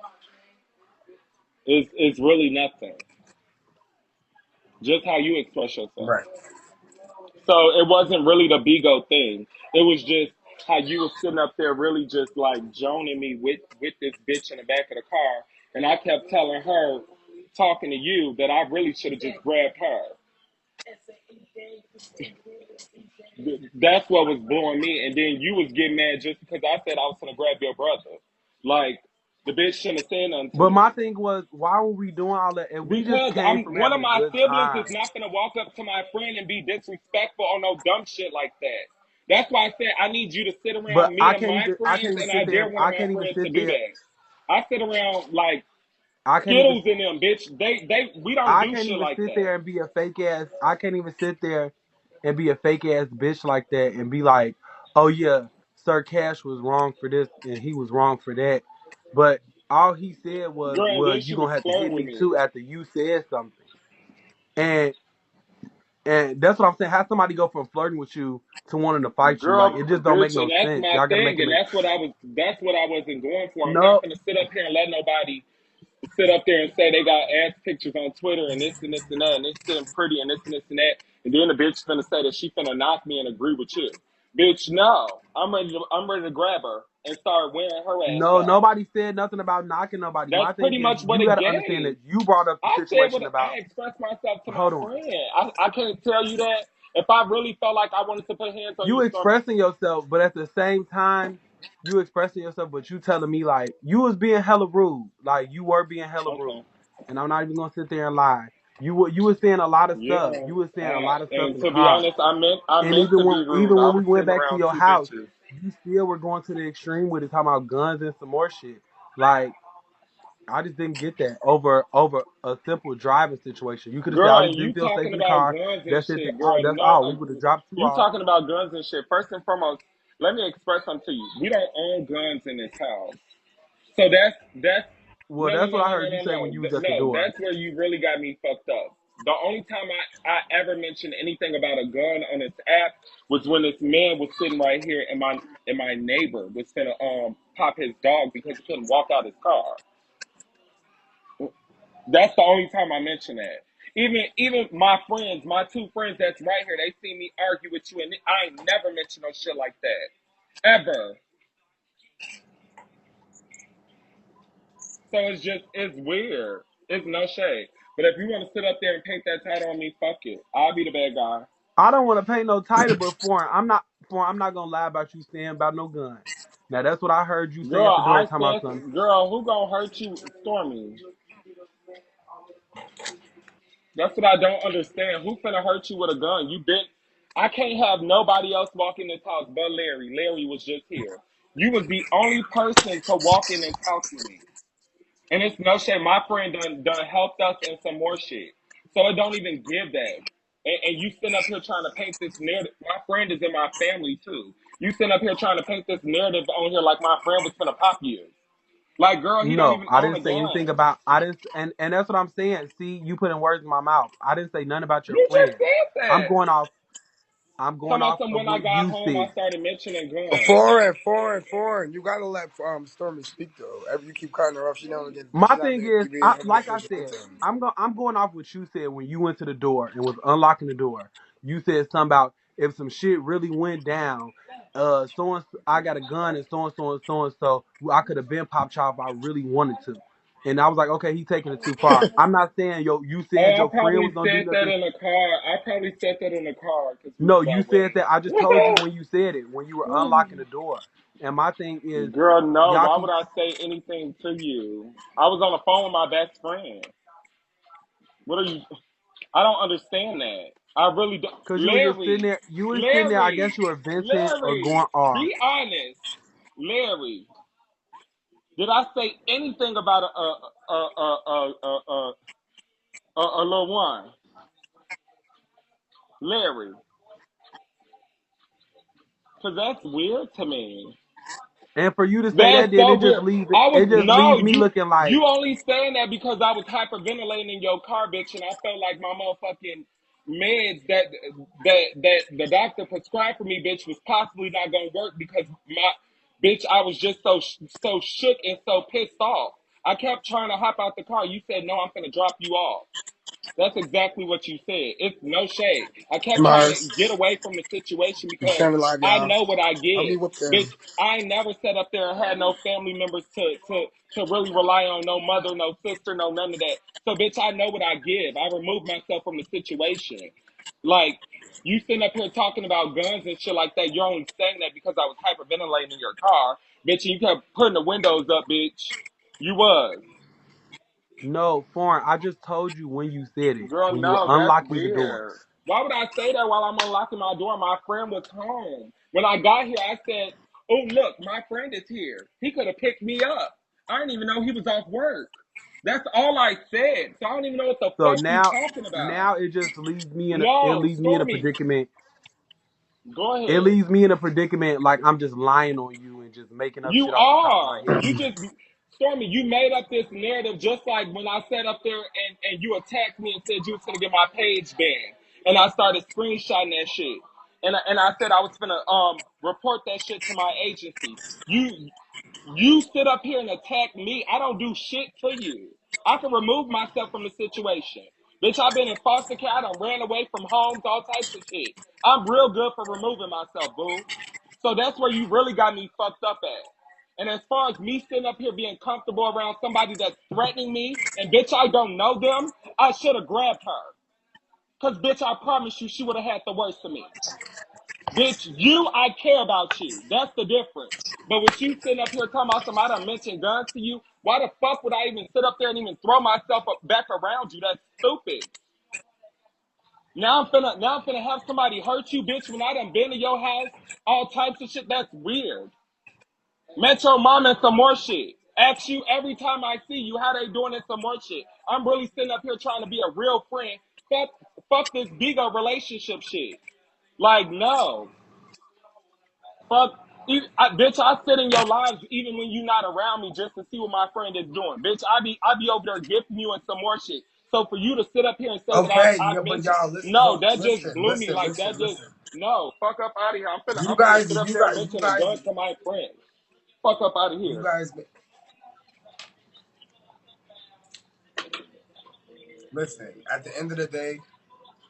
[SPEAKER 2] It's really nothing. Just how you express yourself.
[SPEAKER 1] Right.
[SPEAKER 2] So it wasn't really the Bigo thing. It was just how you was sitting up there really just like joning me with this bitch in the back of the car, and I kept telling her, talking to you, that I really should have just grabbed her. That's what was blowing me, and then you was getting mad just because I said I was gonna grab your brother. Like the bitch shouldn't have said nothing to
[SPEAKER 3] But my
[SPEAKER 2] me.
[SPEAKER 3] thing was, why were we doing all that? If we just
[SPEAKER 2] Because
[SPEAKER 3] came
[SPEAKER 2] I'm
[SPEAKER 3] from
[SPEAKER 2] one
[SPEAKER 3] having
[SPEAKER 2] of
[SPEAKER 3] a
[SPEAKER 2] my
[SPEAKER 3] good
[SPEAKER 2] siblings is
[SPEAKER 3] time.
[SPEAKER 2] not gonna walk up to my friend and be disrespectful on no dumb shit like that. That's why I said I need you to sit
[SPEAKER 3] But
[SPEAKER 2] around me and my
[SPEAKER 3] I can't
[SPEAKER 2] friends,
[SPEAKER 3] even
[SPEAKER 2] and I
[SPEAKER 3] sit there.
[SPEAKER 2] dare one of
[SPEAKER 3] I
[SPEAKER 2] my
[SPEAKER 3] can't even
[SPEAKER 2] friends to
[SPEAKER 3] sit
[SPEAKER 2] do
[SPEAKER 3] there.
[SPEAKER 2] that. I sit around like
[SPEAKER 3] I can't even.
[SPEAKER 2] Skittles in them, bitch. We don't
[SPEAKER 3] I
[SPEAKER 2] do
[SPEAKER 3] can't
[SPEAKER 2] shit
[SPEAKER 3] even
[SPEAKER 2] like
[SPEAKER 3] sit
[SPEAKER 2] that.
[SPEAKER 3] there and be a fake ass. I can't even sit there and be a fake ass bitch like that and be like, oh yeah, Sir Cash was wrong for this and he was wrong for that. But all he said was,
[SPEAKER 2] Girl, and
[SPEAKER 3] well,
[SPEAKER 2] then
[SPEAKER 3] you
[SPEAKER 2] she was
[SPEAKER 3] gonna have to hit
[SPEAKER 2] flirting with
[SPEAKER 3] me
[SPEAKER 2] me.
[SPEAKER 3] too after you said something. And that's what I'm saying. How somebody go from flirting with you to wanting to fight you? Like
[SPEAKER 2] Girl,
[SPEAKER 3] it just don't make
[SPEAKER 2] bitch, and
[SPEAKER 3] no
[SPEAKER 2] that's
[SPEAKER 3] sense.
[SPEAKER 2] my
[SPEAKER 3] Y'all gotta make
[SPEAKER 2] thing,
[SPEAKER 3] it
[SPEAKER 2] and
[SPEAKER 3] make.
[SPEAKER 2] that's what I wasn't going for. I'm not
[SPEAKER 3] No,
[SPEAKER 2] gonna sit up here and let nobody sit up there and say they got ass pictures on Twitter and this and that and they sitting pretty and this and that, and then the bitch finna say that she finna knock me and agree with you. Bitch, no. I'm ready to grab her and start wearing her ass
[SPEAKER 3] no,
[SPEAKER 2] out.
[SPEAKER 3] nobody said nothing about knocking nobody.
[SPEAKER 2] That's
[SPEAKER 3] My thing
[SPEAKER 2] pretty
[SPEAKER 3] is,
[SPEAKER 2] much what
[SPEAKER 3] you
[SPEAKER 2] it
[SPEAKER 3] gotta understand that
[SPEAKER 2] gave.
[SPEAKER 3] you brought up the
[SPEAKER 2] I said what
[SPEAKER 3] situation
[SPEAKER 2] I
[SPEAKER 3] about.
[SPEAKER 2] expressed myself to my
[SPEAKER 3] Hold on.
[SPEAKER 2] friend. I can't tell you that. If I really felt like I wanted to put hands on
[SPEAKER 3] You
[SPEAKER 2] you, Stormy.
[SPEAKER 3] expressing yourself, but at the same time, you expressing yourself, but you telling me like you was being hella rude. Like you were being hella rude.
[SPEAKER 2] Okay.
[SPEAKER 3] And I'm not even gonna sit there and lie. You were saying a lot of stuff.
[SPEAKER 2] Yeah.
[SPEAKER 3] You were saying a lot of stuff
[SPEAKER 2] And
[SPEAKER 3] in the
[SPEAKER 2] to be
[SPEAKER 3] car.
[SPEAKER 2] honest, I
[SPEAKER 3] And
[SPEAKER 2] meant to be rude.
[SPEAKER 3] even
[SPEAKER 2] I
[SPEAKER 3] when we
[SPEAKER 2] was
[SPEAKER 3] went
[SPEAKER 2] sitting
[SPEAKER 3] back to
[SPEAKER 2] around
[SPEAKER 3] your
[SPEAKER 2] two
[SPEAKER 3] house,
[SPEAKER 2] bitches.
[SPEAKER 3] you still were going to the extreme with it, talking about guns and some more shit. Like I just didn't get that over a simple driving situation. You could have said,
[SPEAKER 2] Girl,
[SPEAKER 3] "I
[SPEAKER 2] and
[SPEAKER 3] just didn't
[SPEAKER 2] you
[SPEAKER 3] feel safe
[SPEAKER 2] talking
[SPEAKER 3] in the
[SPEAKER 2] about
[SPEAKER 3] car."
[SPEAKER 2] guns and
[SPEAKER 3] That's it.
[SPEAKER 2] shit, girl.
[SPEAKER 3] That's
[SPEAKER 2] No,
[SPEAKER 3] all. We would have dropped two
[SPEAKER 2] you
[SPEAKER 3] off.
[SPEAKER 2] talking about guns and shit. First and foremost, let me express something to you. We don't own guns in this house. So that's
[SPEAKER 3] Well, that's what I heard you say when you was at the
[SPEAKER 2] no.
[SPEAKER 3] door.
[SPEAKER 2] That's where you really got me fucked up. The only time I ever mentioned anything about a gun on this app was when this man was sitting right here, and my neighbor was gonna pop his dog because he couldn't walk out his car. That's the only time I mention that. Even my friends, my two friends that's right here, they see me argue with you, and I ain't never mentioned no shit like that ever. So it's weird. It's no shade. But if you want to sit up there and paint that title on me, fuck it. I'll be the bad guy.
[SPEAKER 3] I don't want to paint no title, but I'm not gonna lie about you saying about no gun. Now that's what I heard you say
[SPEAKER 2] Girl,
[SPEAKER 3] at the door
[SPEAKER 2] I
[SPEAKER 3] talking about
[SPEAKER 2] said,
[SPEAKER 3] something.
[SPEAKER 2] girl, who gonna hurt you, Stormy? That's what I don't understand. Who finna hurt you with a gun? I can't have nobody else walk in this house but Larry. Larry was just here. You was the only person to walk in and talk to me. And it's no shame. My friend done helped us in some more shit. So it don't even give that. And you sitting up here trying to paint this narrative. My friend is in my family too. You sitting up here trying to paint this narrative on here like my friend was finna pop you. Like, girl, he don't
[SPEAKER 3] No,
[SPEAKER 2] even
[SPEAKER 3] I
[SPEAKER 2] own
[SPEAKER 3] didn't
[SPEAKER 2] a
[SPEAKER 3] say anything
[SPEAKER 2] gun.
[SPEAKER 3] about. I didn't, and that's what I'm saying. See, you putting words in my mouth. I didn't say nothing about your
[SPEAKER 2] You just
[SPEAKER 3] friend.
[SPEAKER 2] said
[SPEAKER 3] I'm
[SPEAKER 2] that.
[SPEAKER 3] going off. I'm going
[SPEAKER 2] Talking about
[SPEAKER 3] off
[SPEAKER 2] some
[SPEAKER 3] of
[SPEAKER 2] when I
[SPEAKER 3] what
[SPEAKER 2] got
[SPEAKER 3] you
[SPEAKER 2] home, I
[SPEAKER 3] said.
[SPEAKER 2] started mentioning guns.
[SPEAKER 1] Foreign. You gotta let Stormy speak though. Every you keep cutting her off,
[SPEAKER 3] My
[SPEAKER 1] she's not
[SPEAKER 3] thing is,
[SPEAKER 1] being able to
[SPEAKER 3] like I
[SPEAKER 1] finish
[SPEAKER 3] said,
[SPEAKER 1] sentence.
[SPEAKER 3] I'm going off what you said when you went to the door and was unlocking the door. You said something about if some shit really went down, so and I got a gun and so and so and so and so. I could have been pop chop if I really wanted to. And I was like, okay, he taking it too far. I'm not saying you said
[SPEAKER 2] Oh, I
[SPEAKER 3] your friend was
[SPEAKER 2] probably
[SPEAKER 3] gonna do
[SPEAKER 2] said that
[SPEAKER 3] nothing.
[SPEAKER 2] in the car. I probably said that in the car because we
[SPEAKER 3] No,
[SPEAKER 2] was
[SPEAKER 3] you
[SPEAKER 2] out
[SPEAKER 3] said that. I just told you
[SPEAKER 2] waiting.
[SPEAKER 3] when you said it when you were unlocking the door. And my thing is,
[SPEAKER 2] Girl, no.
[SPEAKER 3] y'all
[SPEAKER 2] Why
[SPEAKER 3] keep
[SPEAKER 2] would I say anything to you? I was on the phone with my best friend. What are you? I don't understand that. I really don't.
[SPEAKER 3] because you were just sitting
[SPEAKER 2] Larry,
[SPEAKER 3] there. You were sitting there. I
[SPEAKER 2] Larry,
[SPEAKER 3] guess you were venting or
[SPEAKER 2] Larry.
[SPEAKER 3] going off.
[SPEAKER 2] Be honest, Larry. Did I say anything about a little one, Larry? Because that's weird to me.
[SPEAKER 3] And for you to say that,
[SPEAKER 2] That's
[SPEAKER 3] then
[SPEAKER 2] so weird.
[SPEAKER 3] it just
[SPEAKER 2] No,
[SPEAKER 3] leaves me looking like,
[SPEAKER 2] you only saying that because I was hyperventilating in your car, bitch, and I felt like my motherfucking meds that the doctor prescribed for me, bitch, was possibly not gonna work because my bitch, I was just so shook and so pissed off. I kept trying to hop out the car. You said no, I'm gonna drop you off. That's exactly what you said. It's no shade. I kept trying to
[SPEAKER 1] Mars,
[SPEAKER 2] get away from the situation
[SPEAKER 1] you
[SPEAKER 2] because
[SPEAKER 1] can't rely,
[SPEAKER 2] I
[SPEAKER 1] y'all.
[SPEAKER 2] know what I
[SPEAKER 1] Help me
[SPEAKER 2] give.
[SPEAKER 1] whoop them.
[SPEAKER 2] Bitch, I ain't never sat up there and had no family members to really rely on, no mother, no sister, no none of that. So bitch, I know what I give. I removed myself from the situation. Like, you sitting up here talking about guns and shit like that, you're only saying that because I was hyperventilating in your car. Bitch, and you kept putting the windows up, bitch. You was.
[SPEAKER 3] No, foreign. I just told you when you said it.
[SPEAKER 2] Girl,
[SPEAKER 3] When you were
[SPEAKER 2] no, that's
[SPEAKER 3] unlocking the door.
[SPEAKER 2] weird. Why would I say that while I'm unlocking my door? My friend was home. When I got here, I said, "Oh, look, my friend is here. He could have picked me up. I didn't even know he was off work." That's all I said. So I don't even know what the
[SPEAKER 3] So
[SPEAKER 2] fuck you
[SPEAKER 3] now,
[SPEAKER 2] talking
[SPEAKER 3] now
[SPEAKER 2] about.
[SPEAKER 3] it just leaves me in a, it
[SPEAKER 2] No,
[SPEAKER 3] leaves me in a
[SPEAKER 2] Stormy,
[SPEAKER 3] predicament.
[SPEAKER 2] go
[SPEAKER 3] It
[SPEAKER 2] ahead.
[SPEAKER 3] leaves me in a predicament like I'm just lying on you and just making up
[SPEAKER 2] You
[SPEAKER 3] shit off the top of my
[SPEAKER 2] are.
[SPEAKER 3] head.
[SPEAKER 2] You just, Stormy, you made up this narrative just like when I sat up there and you attacked me and said you was going to get my page banned. And I started screenshotting that shit. And I said I was going to report that shit to my agency. You sit up here and attack me. I don't do shit to you. I can remove myself from the situation. Bitch, I've been in foster care. I done ran away from homes, all types of shit. I'm real good for removing myself, boo. So that's where you really got me fucked up at. And as far as me sitting up here being comfortable around somebody that's threatening me, and bitch, I don't know them, I should have grabbed her. Cause bitch, I promise you, she would have had the worst of me. Bitch, I care about you. That's the difference. But with you sitting up here talking about somebody done mentioned guns to you, why the fuck would I even sit up there and even throw myself up back around you? That's stupid. Now I'm finna have somebody hurt you, bitch, when I done been to your house, all types of shit. That's weird. Met your mom and some more shit. Ask you every time I see you how they doing and some more shit. I'm really sitting up here trying to be a real friend. Fuck, fuck this bigger relationship shit. Like, no. Fuck, bitch, I sit in your lives even when you not around me just to see what my friend is doing. Bitch, I be over there gifting you and some more shit. So for you to sit up here and say that
[SPEAKER 1] Okay,
[SPEAKER 2] I've
[SPEAKER 1] but
[SPEAKER 2] mentioned,
[SPEAKER 1] y'all listen,
[SPEAKER 2] no,
[SPEAKER 1] but
[SPEAKER 2] that just
[SPEAKER 1] listen,
[SPEAKER 2] blew me.
[SPEAKER 1] listen,
[SPEAKER 2] Like
[SPEAKER 1] listen,
[SPEAKER 2] that just
[SPEAKER 1] listen.
[SPEAKER 2] no. Fuck up out of here.
[SPEAKER 1] You
[SPEAKER 2] I'm finna sit
[SPEAKER 1] guys,
[SPEAKER 2] up
[SPEAKER 1] you
[SPEAKER 2] there and
[SPEAKER 1] guys, you
[SPEAKER 2] mention a
[SPEAKER 1] guys,
[SPEAKER 2] gun to my friend. Fuck up out of
[SPEAKER 1] you
[SPEAKER 2] here.
[SPEAKER 1] guys. Listen. At the end of the day,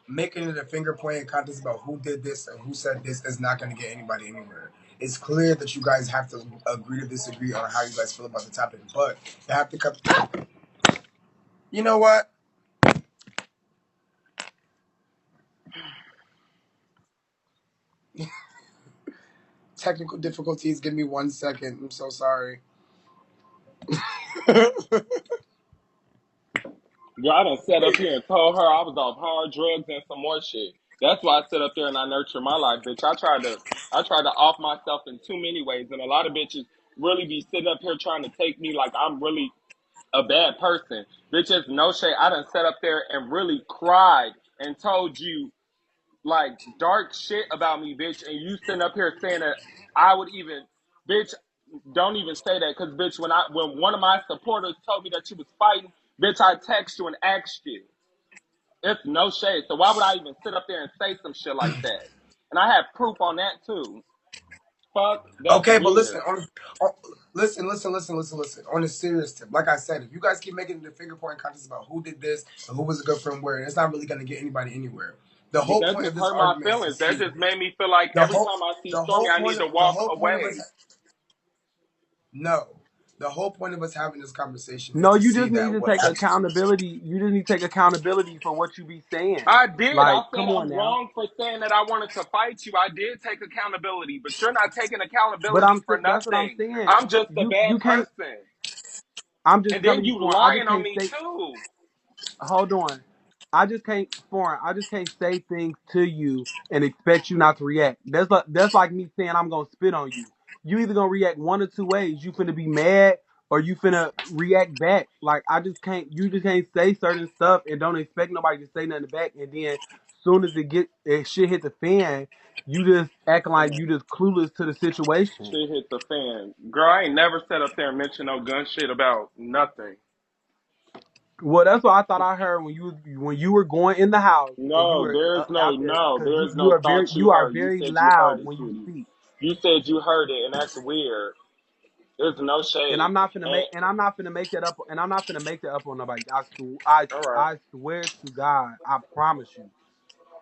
[SPEAKER 1] making it a finger pointing contest about who did this and who said this is not going to get anybody anywhere. It's clear that you guys have to agree to disagree on how you guys feel about the topic, but you have to come. You know what? Technical difficulties. Give me 1 second. I'm so sorry.
[SPEAKER 2] Girl, I done sat up here and told her I was off hard drugs and some more shit. That's why I sit up there and I nurture my life, bitch. I tried to off myself in too many ways, and a lot of bitches really be sitting up here trying to take me like I'm really a bad person. Bitches, no shade. I done sat up there and really cried and told you like dark shit about me, bitch, and you sitting up here saying that I would even, bitch, don't even say that, cause bitch, when one of my supporters told me that you was fighting, bitch, I text you and asked you. It's no shade. So why would I even sit up there and say some shit like that? And I have proof on that too. Fuck, that's
[SPEAKER 1] Okay, but listen,
[SPEAKER 2] weird.
[SPEAKER 1] listen. On a serious tip, like I said, if you guys keep making the finger pointing contest about who did this and who was a good friend where, it's not really going to get anybody anywhere. The
[SPEAKER 2] But
[SPEAKER 1] whole
[SPEAKER 2] that
[SPEAKER 1] point of
[SPEAKER 2] just
[SPEAKER 1] this
[SPEAKER 2] hurt my
[SPEAKER 1] argument is to
[SPEAKER 2] feelings. That
[SPEAKER 1] see
[SPEAKER 2] just made me feel like
[SPEAKER 1] the
[SPEAKER 2] every
[SPEAKER 1] whole
[SPEAKER 2] time I see
[SPEAKER 1] the
[SPEAKER 2] Stormy,
[SPEAKER 1] whole
[SPEAKER 2] I need
[SPEAKER 1] point
[SPEAKER 2] to
[SPEAKER 1] the
[SPEAKER 2] walk
[SPEAKER 1] whole point of us.
[SPEAKER 2] away.
[SPEAKER 1] No, the whole point of us having this conversation is
[SPEAKER 3] No,
[SPEAKER 1] to
[SPEAKER 3] you
[SPEAKER 1] see
[SPEAKER 3] just need
[SPEAKER 1] that
[SPEAKER 3] to
[SPEAKER 1] what
[SPEAKER 3] take
[SPEAKER 1] actually.
[SPEAKER 3] accountability. You just need to take accountability for what you be saying.
[SPEAKER 2] I did. I
[SPEAKER 3] Like,
[SPEAKER 2] said
[SPEAKER 3] come on
[SPEAKER 2] I'm
[SPEAKER 3] now.
[SPEAKER 2] wrong for saying that I wanted to fight you. I did take accountability, but you're not taking
[SPEAKER 3] But
[SPEAKER 2] accountability for
[SPEAKER 3] that's what I'm
[SPEAKER 2] nothing.
[SPEAKER 3] saying.
[SPEAKER 2] I'm just a
[SPEAKER 3] You
[SPEAKER 2] bad
[SPEAKER 3] can't.
[SPEAKER 2] person.
[SPEAKER 3] I'm just
[SPEAKER 2] And then
[SPEAKER 3] telling you,
[SPEAKER 2] you
[SPEAKER 3] for I just
[SPEAKER 2] lying on
[SPEAKER 3] can't
[SPEAKER 2] me
[SPEAKER 3] say.
[SPEAKER 2] too.
[SPEAKER 3] Hold on. I just can't say things to you and expect you not to react. That's like me saying I'm gonna spit on you. You either gonna react one or two ways. You finna be mad or you finna react back. Like I just can't. You just can't say certain stuff and don't expect nobody to say nothing back. And then soon as shit hit the fan, you just acting like you just clueless to the situation.
[SPEAKER 2] Shit hit the fan. Girl, I ain't never sat up there and mentioned no gun shit about nothing.
[SPEAKER 3] Well, that's what I thought I heard when you were going in the house and you
[SPEAKER 2] No,
[SPEAKER 3] were
[SPEAKER 2] there's
[SPEAKER 3] out there because
[SPEAKER 2] there's
[SPEAKER 3] you
[SPEAKER 2] no
[SPEAKER 3] are
[SPEAKER 2] thought you
[SPEAKER 3] you are
[SPEAKER 2] heard. You
[SPEAKER 3] very
[SPEAKER 2] said you heard
[SPEAKER 3] loud
[SPEAKER 2] it,
[SPEAKER 3] when you
[SPEAKER 2] sweetie.
[SPEAKER 3] speak.
[SPEAKER 2] You said you heard it, and that's weird. There's no
[SPEAKER 3] And
[SPEAKER 2] shade.
[SPEAKER 3] I'm not finna
[SPEAKER 2] And,
[SPEAKER 3] make and I'm not finna make that up and I'm not finna make that up on nobody.
[SPEAKER 2] all right,
[SPEAKER 3] I swear to God, I promise you,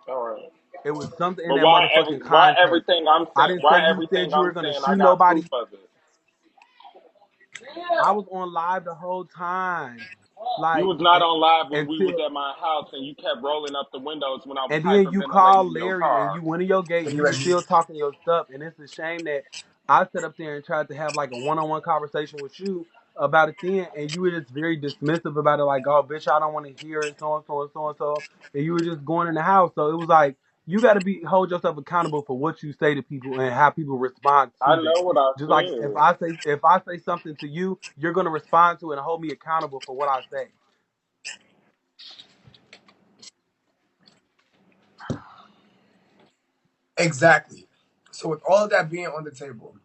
[SPEAKER 2] all right.
[SPEAKER 3] it was something in
[SPEAKER 2] But
[SPEAKER 3] that motherfucking
[SPEAKER 2] why
[SPEAKER 3] contract.
[SPEAKER 2] everything I'm
[SPEAKER 3] I
[SPEAKER 2] saying
[SPEAKER 3] didn't say
[SPEAKER 2] why
[SPEAKER 3] you
[SPEAKER 2] everything
[SPEAKER 3] said you were
[SPEAKER 2] I'm
[SPEAKER 3] gonna
[SPEAKER 2] saying I
[SPEAKER 3] shoot
[SPEAKER 2] got proof
[SPEAKER 3] nobody.
[SPEAKER 2] of it.
[SPEAKER 3] I was on live the whole time,
[SPEAKER 2] You
[SPEAKER 3] like
[SPEAKER 2] was not on live when we was
[SPEAKER 3] until
[SPEAKER 2] at my house and you kept rolling up the windows when I was
[SPEAKER 3] and then you
[SPEAKER 2] hyperventilating
[SPEAKER 3] call
[SPEAKER 2] in your
[SPEAKER 3] Larry and
[SPEAKER 2] car.
[SPEAKER 3] you went in your gate
[SPEAKER 1] Can
[SPEAKER 3] and
[SPEAKER 1] you
[SPEAKER 3] you was
[SPEAKER 1] ready?
[SPEAKER 3] still talking your stuff. And it's a shame that I sat up there and tried to have like a one-on-one conversation with you about it then, and you were just very dismissive about it, like, oh bitch, I don't want to hear it, so and so and so and so, and you were just going in the house. So it was like you got to be hold yourself accountable for what you say to people and how people respond
[SPEAKER 2] I
[SPEAKER 3] to that.
[SPEAKER 2] know what I
[SPEAKER 3] Just like
[SPEAKER 2] said.
[SPEAKER 3] if I say something to you, you're gonna respond to it and hold me accountable for what I say.
[SPEAKER 1] Exactly. So with all of that being on the table,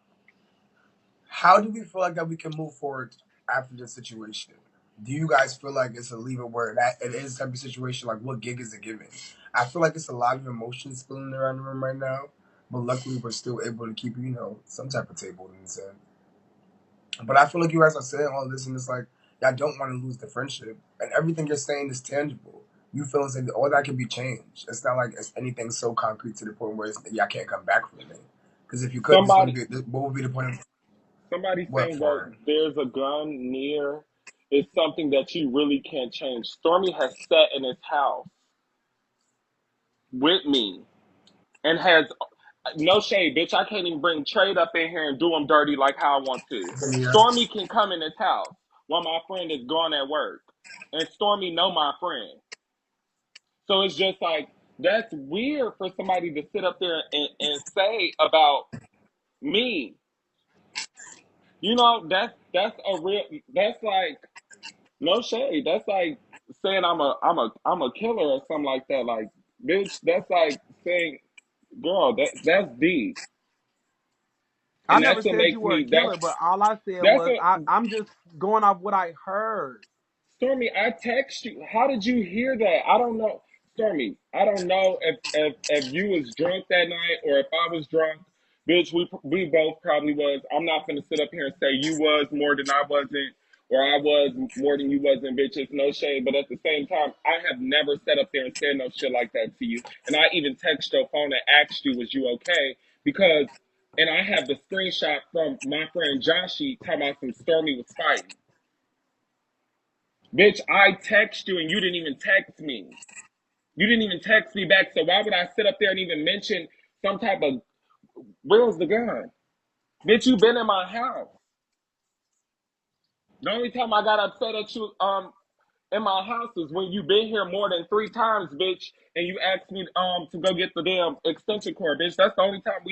[SPEAKER 1] how do we feel like that we can move forward after this situation? Do you guys feel like it's a leave it where that it is type of situation? Like, what gig is it giving? I feel like it's a lot of emotions spilling around the room right now, but luckily we're still able to keep some type of table in the end. But I feel like you guys are saying all this, and it's like y'all don't want to lose the friendship, and everything you're saying is tangible. You feel as if all that can be changed. It's not like it's anything so concrete to the point where y'all can't come back from it. Because if you could,
[SPEAKER 2] Somebody
[SPEAKER 1] what would be the point of
[SPEAKER 2] somebody
[SPEAKER 1] what
[SPEAKER 2] saying that
[SPEAKER 1] for?
[SPEAKER 2] there's a gun near is something that you really can't change. Stormy has sat in his house with me and has no shade, bitch. I can't even bring trade up in here and do him dirty like how I want to.
[SPEAKER 1] Yeah.
[SPEAKER 2] Stormy can come in his house while my friend is gone at work, and Stormy know my friend. So it's just like that's weird for somebody to sit up there and say about me. You know, that's a real that's like no shade. That's like saying I'm a killer or something like that. Like, bitch, that's like saying, girl, that's deep.
[SPEAKER 3] I
[SPEAKER 2] And
[SPEAKER 3] never
[SPEAKER 2] that's what
[SPEAKER 3] said you
[SPEAKER 2] makes
[SPEAKER 3] were a
[SPEAKER 2] me
[SPEAKER 3] killer, but all I said
[SPEAKER 2] that's
[SPEAKER 3] was
[SPEAKER 2] what
[SPEAKER 3] I'm just going off what I heard.
[SPEAKER 2] Stormy, I text you. How did you hear that? I don't know. Stormy, I don't know if you was drunk that night or if I was drunk. Bitch, we both probably was. I'm not gonna sit up here and say you was more than I wasn't, or I was more than you wasn't, bitch. It's no shade. But at the same time, I have never sat up there and said no shit like that to you. And I even text your phone and asked you, was you okay? Because and I have the screenshot from my friend Joshy talking about some Stormy was fighting. Bitch, I text you and you didn't even text me. You didn't even text me back. So why would I sit up there and even mention some type of where's the gun? Bitch, you been in my house. The only time I got upset at you in my house is when you been here more than 3 times, bitch, and you asked me to go get the damn extension cord, bitch. That's the only time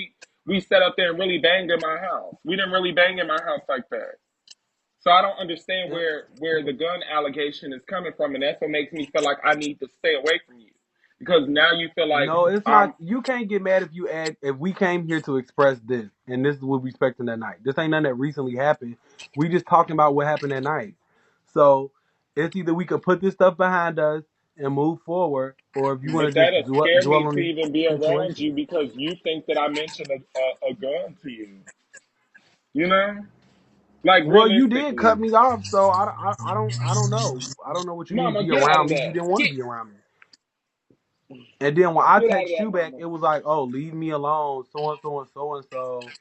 [SPEAKER 2] we sat up there and really banged in my house. We didn't really bang in my house like that. So I don't understand
[SPEAKER 3] And
[SPEAKER 2] where the gun allegation is coming from, and that's what makes me feel like I need to stay away from you because now you feel like
[SPEAKER 3] no, it's not.
[SPEAKER 2] I'm
[SPEAKER 3] You can't get mad if we came here to express this, and this is what we expecting that night. This ain't nothing that recently happened. We just talking about what happened that night. So it's either we could put this stuff behind us and move forward, or if you
[SPEAKER 2] but
[SPEAKER 3] want to just
[SPEAKER 2] that'll scare
[SPEAKER 3] dwell
[SPEAKER 2] me
[SPEAKER 3] on
[SPEAKER 2] to
[SPEAKER 3] the
[SPEAKER 2] even be around
[SPEAKER 3] situation.
[SPEAKER 2] you because you think that I mentioned a gun to you. You know, like
[SPEAKER 3] Well, you did cut
[SPEAKER 2] realistically,
[SPEAKER 3] me off, so I don't know. I don't know what you mean
[SPEAKER 2] Mama,
[SPEAKER 3] be
[SPEAKER 2] get out
[SPEAKER 3] around
[SPEAKER 2] of
[SPEAKER 3] me. You
[SPEAKER 2] that.
[SPEAKER 3] didn't want to be around me. And then when I
[SPEAKER 2] Get out of
[SPEAKER 3] text
[SPEAKER 2] that,
[SPEAKER 3] you back,
[SPEAKER 2] Mama.
[SPEAKER 3] it was like, oh, leave me alone, so and so and so and so.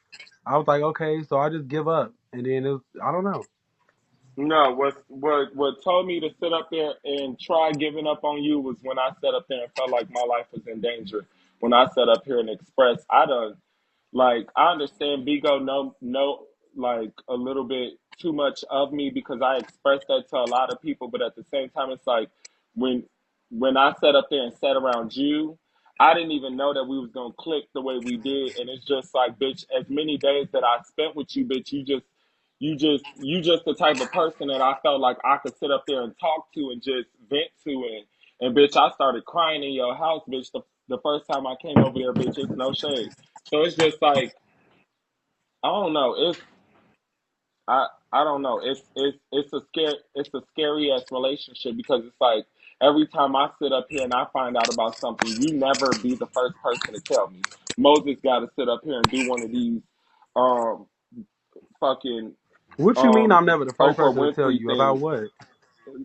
[SPEAKER 3] I was like, okay, so I just give up. And then it was, I don't know.
[SPEAKER 2] No, what told me to sit up there and try giving up on you was when I sat up there and felt like my life was in danger. When I sat up here and expressed, I done like I understand Bigo know like a little bit too much of me because I expressed that to a lot of people, but at the same time, it's like when when I sat up there and sat around you, I didn't even know that we was gonna click the way we did, and it's just like, bitch, as many days that I spent with you, bitch, you just the type of person that I felt like I could sit up there and talk to and just vent to, and bitch, I started crying in your house, bitch, the first time I came over there, bitch. It's no shade. So it's just like I don't know. I don't know. It's a scary ass relationship because it's like every time I sit up here and I find out about something, you never be the first person to tell me. Moses got to sit up here and do one of these um fucking
[SPEAKER 3] What you mean I'm never the first
[SPEAKER 2] Oprah
[SPEAKER 3] person to tell
[SPEAKER 2] Winfrey
[SPEAKER 3] you about
[SPEAKER 2] thing.
[SPEAKER 3] what?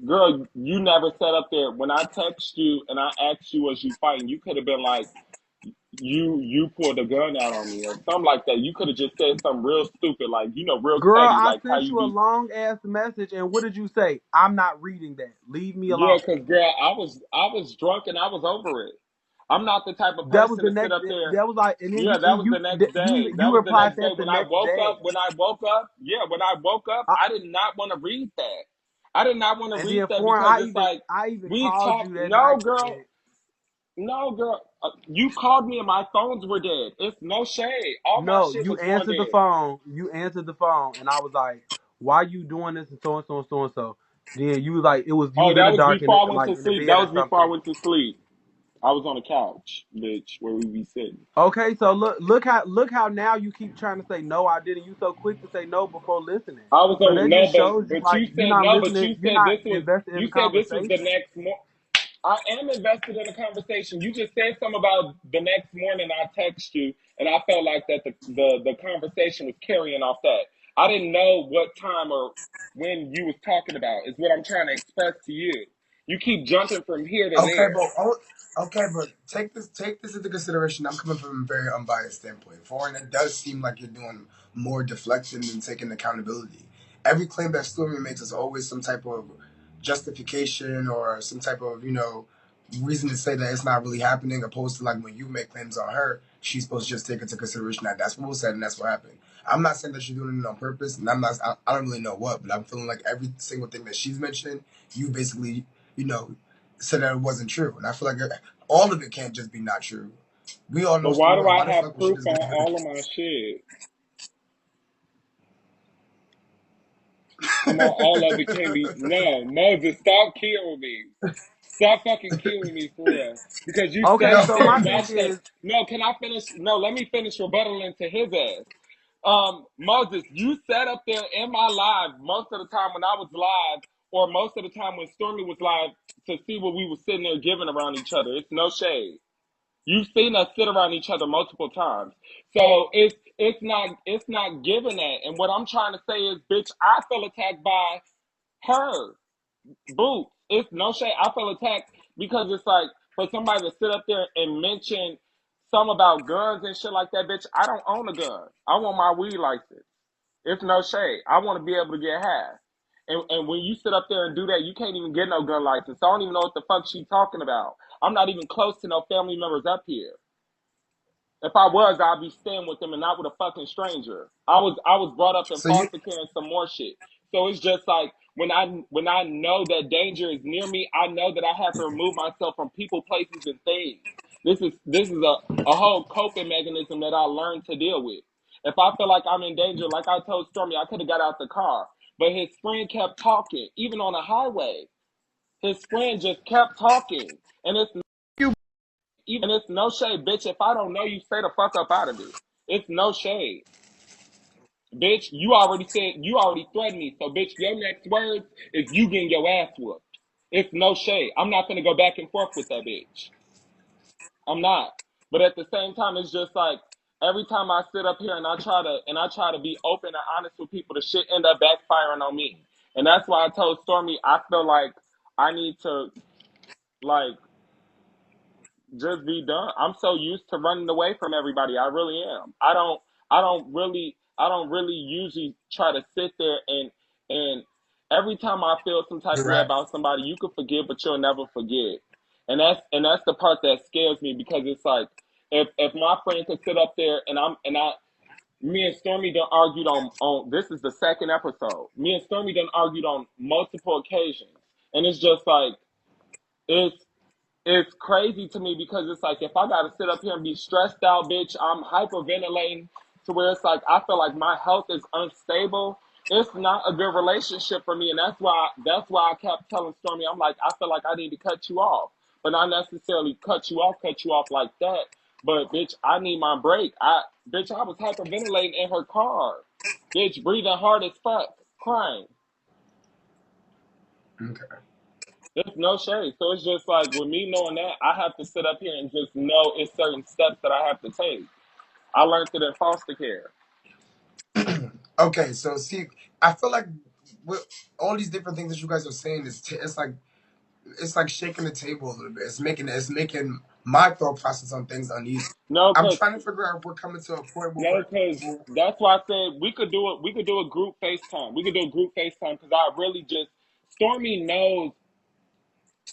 [SPEAKER 2] Girl, you never sat up there when I text you and I asked you, was you fighting? You could have been like, you pulled a gun out on me or something like that. You could have just said something real stupid, like, real
[SPEAKER 3] Girl,
[SPEAKER 2] petty,
[SPEAKER 3] I
[SPEAKER 2] like how
[SPEAKER 3] sent
[SPEAKER 2] you
[SPEAKER 3] you a
[SPEAKER 2] be.
[SPEAKER 3] long ass message, and what did you say? I'm not reading that. Leave me
[SPEAKER 2] Yeah,
[SPEAKER 3] alone.
[SPEAKER 2] cause girl, I was drunk and I was over it. I'm not the type of
[SPEAKER 3] That was
[SPEAKER 2] person
[SPEAKER 3] the
[SPEAKER 2] to sit
[SPEAKER 3] next.
[SPEAKER 2] up there.
[SPEAKER 3] That was like, and then
[SPEAKER 2] Yeah, that was the
[SPEAKER 3] you
[SPEAKER 2] next day.
[SPEAKER 3] you
[SPEAKER 2] That was the
[SPEAKER 3] replied
[SPEAKER 2] next day.
[SPEAKER 3] that the next day.
[SPEAKER 2] When I woke up, yeah, when I woke up,
[SPEAKER 3] I,
[SPEAKER 2] I did not want to read that. I did not want to
[SPEAKER 3] and
[SPEAKER 2] read
[SPEAKER 3] then
[SPEAKER 2] that
[SPEAKER 3] foreign,
[SPEAKER 2] because it's like
[SPEAKER 3] I even
[SPEAKER 2] we
[SPEAKER 3] called you
[SPEAKER 2] talked.
[SPEAKER 3] that night. And,
[SPEAKER 2] No, girl. You called me and my phones were dead. It's no shade. All my
[SPEAKER 3] no,
[SPEAKER 2] shit
[SPEAKER 3] you
[SPEAKER 2] was going
[SPEAKER 3] answered the
[SPEAKER 2] dead.
[SPEAKER 3] phone. You answered the phone, and I was like, "Why you doing this?" And so and so and so and so. Then you was like, "It was you
[SPEAKER 2] Oh,
[SPEAKER 3] was in
[SPEAKER 2] that
[SPEAKER 3] the
[SPEAKER 2] was
[SPEAKER 3] dark and
[SPEAKER 2] before I went
[SPEAKER 3] like
[SPEAKER 2] to
[SPEAKER 3] in the
[SPEAKER 2] sleep. That
[SPEAKER 3] bed or
[SPEAKER 2] was before I
[SPEAKER 3] something."
[SPEAKER 2] went to sleep. I was on the couch, bitch, where we be sitting.
[SPEAKER 3] Okay, so look how now you keep trying to say no, I didn't. You so quick to say no before listening.
[SPEAKER 2] I was
[SPEAKER 3] So
[SPEAKER 2] on
[SPEAKER 3] that
[SPEAKER 2] no,
[SPEAKER 3] just shows you
[SPEAKER 2] but
[SPEAKER 3] like
[SPEAKER 2] you
[SPEAKER 3] you're
[SPEAKER 2] said
[SPEAKER 3] not
[SPEAKER 2] no, but
[SPEAKER 3] listening.
[SPEAKER 2] you
[SPEAKER 3] You're
[SPEAKER 2] said
[SPEAKER 3] not
[SPEAKER 2] this was
[SPEAKER 3] invested in
[SPEAKER 2] you
[SPEAKER 3] the
[SPEAKER 2] said this was the
[SPEAKER 3] conversation.
[SPEAKER 2] next morning. I am invested in the conversation. You just said something about the next morning. I text you, and I felt like that the conversation was carrying off that. I didn't know what time or when you was talking about. Is what I'm trying to express to you. You keep jumping from here to
[SPEAKER 1] Okay,
[SPEAKER 2] there.
[SPEAKER 1] but okay, but take this into consideration. I'm coming from a very unbiased standpoint. Foreign, it does seem like you're doing more deflection than taking accountability. Every claim that Stormy makes is always some type of justification or some type of reason to say that it's not really happening, opposed to like when you make claims on her, she's supposed to just take into consideration that that's what was said and that's what happened. I'm not saying that she's doing it on purpose, and I don't really know what, but I'm feeling like every single thing that she's mentioned, you basically you know said that it wasn't true, and I feel like all of it can't just be not true. We all know
[SPEAKER 2] But why
[SPEAKER 1] Stormy.
[SPEAKER 2] do I
[SPEAKER 1] Why the
[SPEAKER 2] have
[SPEAKER 1] fuck was she
[SPEAKER 2] proof
[SPEAKER 1] just
[SPEAKER 2] on
[SPEAKER 1] gonna give
[SPEAKER 2] all of my shit? Come on, all of it can be. No, Moses, stop killing me. Stop fucking killing me for real. Because you sat
[SPEAKER 3] Okay,
[SPEAKER 2] up
[SPEAKER 3] so
[SPEAKER 2] there
[SPEAKER 3] my
[SPEAKER 2] and
[SPEAKER 3] thing
[SPEAKER 2] matched us.
[SPEAKER 3] is,
[SPEAKER 2] No, can I finish? No, let me finish rebuttaling to his ass. Moses, you sat up there in my live most of the time when I was live, or most of the time when Stormy was live, to see what we were sitting there giving around each other. It's no shade. You've seen us sit around each other multiple times. So it's not giving that. And what I'm trying to say is, bitch, I feel attacked by her. Boots. It's no shade. I feel attacked because it's like for somebody to sit up there and mention some about guns and shit like that, bitch. I don't own a gun. I want my weed license. It's no shade. I want to be able to get half. And when you sit up there and do that, you can't even get no gun license. I don't even know what the fuck she talking about. I'm not even close to no family members up here. If I was, I'd be staying with them and not with a fucking stranger. I was brought up in
[SPEAKER 1] so you
[SPEAKER 2] foster care and some more shit. So it's just like when I know that danger is near me, I know that I have to remove myself from people, places, and things. This is a whole coping mechanism that I learned to deal with. If I feel like I'm in danger, like I told Stormy, I could have got out the car. But his friend kept talking, even on the highway. His friend just kept talking. And it's no shade, bitch. If I don't know you, stay the fuck up out of it. It's no shade. Bitch, you already threatened me. So, bitch, your next words is you getting your ass whooped. It's no shade. I'm not gonna go back and forth with that bitch. I'm not. But at the same time, it's just like every time I sit up here and I try to be open and honest with people, the shit end up backfiring on me. And that's why I told Stormy I feel like I need to like just be done. I'm so used to running away from everybody. I really am. I don't really usually try to sit there and every time I feel some type of
[SPEAKER 1] you're
[SPEAKER 2] way
[SPEAKER 1] right.
[SPEAKER 2] about somebody, you can forgive, but you'll never forget. And that's the part that scares me because it's like if my friend could sit up there and me and Stormy done argued on this is the second episode. Me and Stormy done argued on multiple occasions. And it's just like it's it's crazy to me because it's like if I gotta sit up here and be stressed out, bitch, I'm hyperventilating to where it's like I feel like my health is unstable. It's not a good relationship for me, and that's why I kept telling Stormy, I'm like, I feel like I need to cut you off, but not necessarily cut you off like that. But bitch, I need my break. I was hyperventilating in her car, bitch, breathing hard as fuck, crying.
[SPEAKER 1] Okay.
[SPEAKER 2] There's no shade. So it's just like with me knowing that, I have to sit up here and just know it's certain steps that I have to take. I learned it in foster care.
[SPEAKER 1] Okay, so see, I feel like with all these different things that you guys are saying, it's like shaking the table a little bit. It's making my thought process on things uneasy.
[SPEAKER 2] No,
[SPEAKER 1] I'm
[SPEAKER 2] cause
[SPEAKER 1] trying to figure out if we're coming to a point where
[SPEAKER 2] no, cause
[SPEAKER 1] we're
[SPEAKER 2] that's why I said we could do it. We could do a group FaceTime. We could do a group FaceTime because I really just Stormy knows.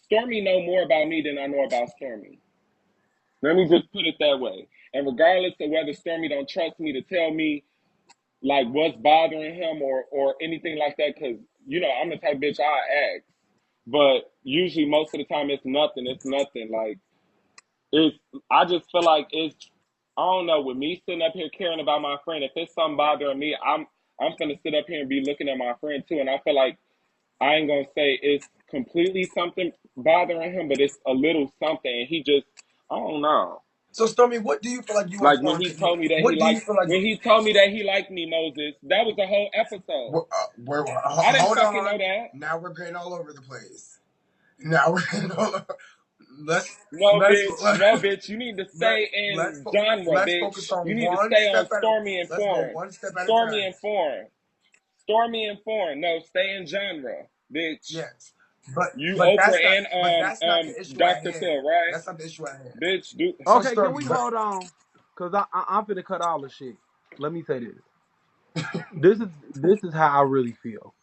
[SPEAKER 2] Stormy know more about me than I know about Stormy. Let me just put it that way. And regardless of whether Stormy don't trust me to tell me like what's bothering him or anything like that, because I'm the type of bitch I ask. But usually most of the time it's nothing. It's nothing. Like it's I just feel like it's I don't know, with me sitting up here caring about my friend, if it's something bothering me, I'm finna sit up here and be looking at my friend too. And I feel like I ain't gonna say it's completely something bothering him, but it's a little something. And he just I don't know.
[SPEAKER 1] so Stormy. What do you feel like you and
[SPEAKER 2] Like when
[SPEAKER 1] Foreign
[SPEAKER 2] he
[SPEAKER 1] could do?
[SPEAKER 2] told me that
[SPEAKER 1] What do you feel like?
[SPEAKER 2] when he told me that he liked me, Moses, that was the whole episode. I didn't
[SPEAKER 1] Hold
[SPEAKER 2] fucking know
[SPEAKER 1] on.
[SPEAKER 2] that.
[SPEAKER 1] Now we're getting all over the place. Now we're getting all over. Let's
[SPEAKER 2] No,
[SPEAKER 1] let's
[SPEAKER 2] bitch. No, bitch. You need to
[SPEAKER 1] let
[SPEAKER 2] stay
[SPEAKER 1] let's
[SPEAKER 2] in genre,
[SPEAKER 1] let's focus
[SPEAKER 2] bitch. You
[SPEAKER 1] on
[SPEAKER 2] need to
[SPEAKER 1] one
[SPEAKER 2] stay on
[SPEAKER 1] step at a.
[SPEAKER 2] Stormy and
[SPEAKER 1] Let's go
[SPEAKER 2] Foreign.
[SPEAKER 1] one step at a
[SPEAKER 2] Stormy
[SPEAKER 1] time.
[SPEAKER 2] and Foreign. Stormy and Foreign. No, stay in genre, bitch.
[SPEAKER 1] Yes, but
[SPEAKER 2] You
[SPEAKER 1] but
[SPEAKER 2] Oprah
[SPEAKER 1] that's not
[SPEAKER 2] and
[SPEAKER 1] but that's not the issue at
[SPEAKER 2] Dr.
[SPEAKER 1] hand.
[SPEAKER 2] Phil, right?
[SPEAKER 1] That's not the issue at hand.
[SPEAKER 2] Bitch, do
[SPEAKER 1] So
[SPEAKER 3] Okay, can
[SPEAKER 1] Stormy,
[SPEAKER 3] we
[SPEAKER 1] but
[SPEAKER 3] hold on? Cause I'm finna cut all the shit. Let me say this. This is how I really feel.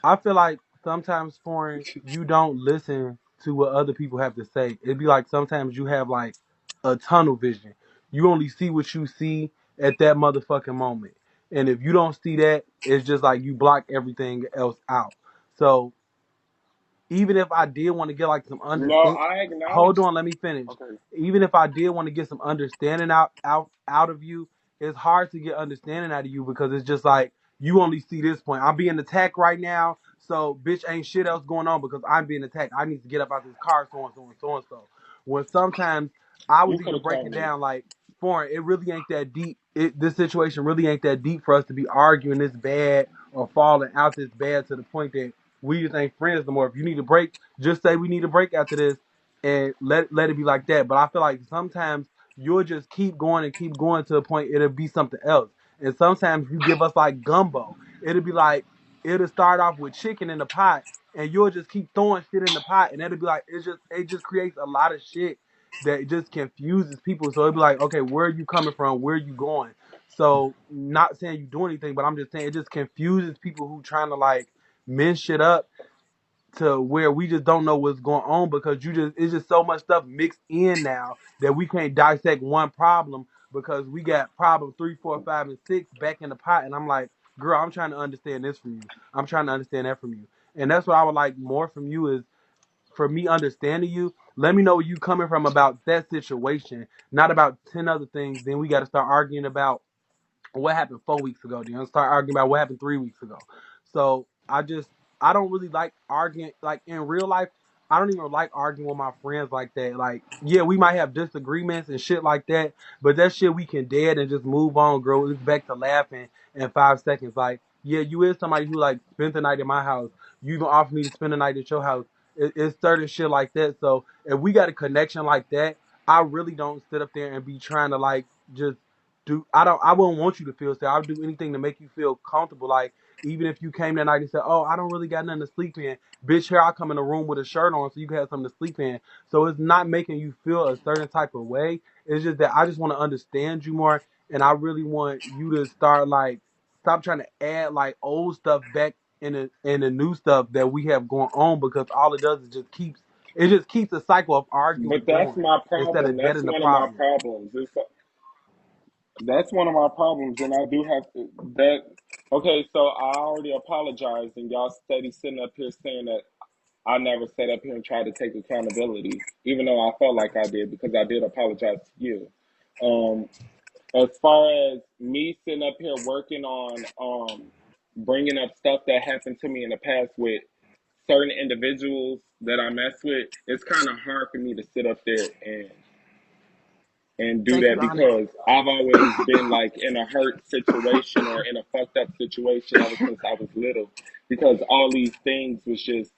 [SPEAKER 3] I feel like sometimes foreign you don't listen to what other people have to say. It'd be like sometimes you have like a tunnel vision. You only see what you see at that motherfucking moment. And if you don't see that, it's just like you block everything else out. So even if I did want to get like some
[SPEAKER 2] no,
[SPEAKER 3] understand,
[SPEAKER 2] I
[SPEAKER 3] hold
[SPEAKER 2] acknowledge.
[SPEAKER 3] on, let me finish.
[SPEAKER 2] Okay.
[SPEAKER 3] Even if I did want to get some understanding out of you, it's hard to get understanding out of you because it's just like you only see this point. I'm being attacked right now, so bitch ain't shit else going on because I'm being attacked. I need to get up out this car, so and so and so and so. When sometimes I
[SPEAKER 2] You
[SPEAKER 3] was
[SPEAKER 2] could
[SPEAKER 3] even
[SPEAKER 2] have called
[SPEAKER 3] breaking
[SPEAKER 2] me.
[SPEAKER 3] down like, foreign, it really ain't that deep. This situation really ain't that deep for us to be arguing this bad or falling out this bad to the point that we just ain't friends no more. If you need a break, just say we need a break after this and let it be like that. But I feel like sometimes you'll just keep going to a point it'll be something else. And sometimes you give us like gumbo. It'll be like it'll start off with chicken in the pot and you'll just keep throwing shit in the pot and it'll be like it just creates a lot of shit that just confuses people. So it'll be like, okay, where are you coming from? Where are you going? So not saying you do anything, but I'm just saying it just confuses people who trying to like men shit up to where we just don't know what's going on because it's just so much stuff mixed in now that we can't dissect one problem because we got problem 3, 4, 5, and 6 back in the pot and I'm like, girl, I'm trying to understand this from you. I'm trying to understand that from you. And that's what I would like more from you is for me understanding you, let me know where you coming from about that situation, not about 10 other things. Then we got to start arguing about what happened 4 weeks ago. Then start arguing about what happened 3 weeks ago. So I don't really like arguing like in real life. I don't even like arguing with my friends like that. Like, yeah, we might have disagreements and shit like that, but that shit we can dead and just move on, girl. It's back to laughing in 5 seconds. Like, yeah, you is somebody who like spent the night at my house. You gonna offer me to spend the night at your house. It's certain shit like that. So if we got a connection like that, I really don't sit up there and be trying to like just I wouldn't want you to feel sad. I would do anything to make you feel comfortable. Like even if you came that night and said, "Oh, I don't really got nothing to sleep in," bitch, here I come in the room with a shirt on so you can have something to sleep in. So it's not making you feel a certain type of way. It's just that I just want to understand you more, and I really want you to start like stop trying to add like old stuff back in the new stuff that we have going on because all it does is just keeps the cycle of arguing
[SPEAKER 2] But that's
[SPEAKER 3] going
[SPEAKER 2] my
[SPEAKER 3] instead
[SPEAKER 2] problem.
[SPEAKER 3] of dead
[SPEAKER 2] That's
[SPEAKER 3] in the
[SPEAKER 2] one of my
[SPEAKER 3] problem.
[SPEAKER 2] problems. That's one of my problems, and I do have to, that. Okay, so I already apologized, and y'all steady sitting up here saying that I never sat up here and tried to take accountability, even though I felt like I did because I did apologize to you. Um, as far as me sitting up here working on bringing up stuff that happened to me in the past with certain individuals that I mess with, it's kind of hard for me to sit up there and do
[SPEAKER 3] Thank
[SPEAKER 2] that
[SPEAKER 3] you, Onyx.
[SPEAKER 2] because I've always been like in a hurt situation or in a fucked up situation ever since I was little because all these things was just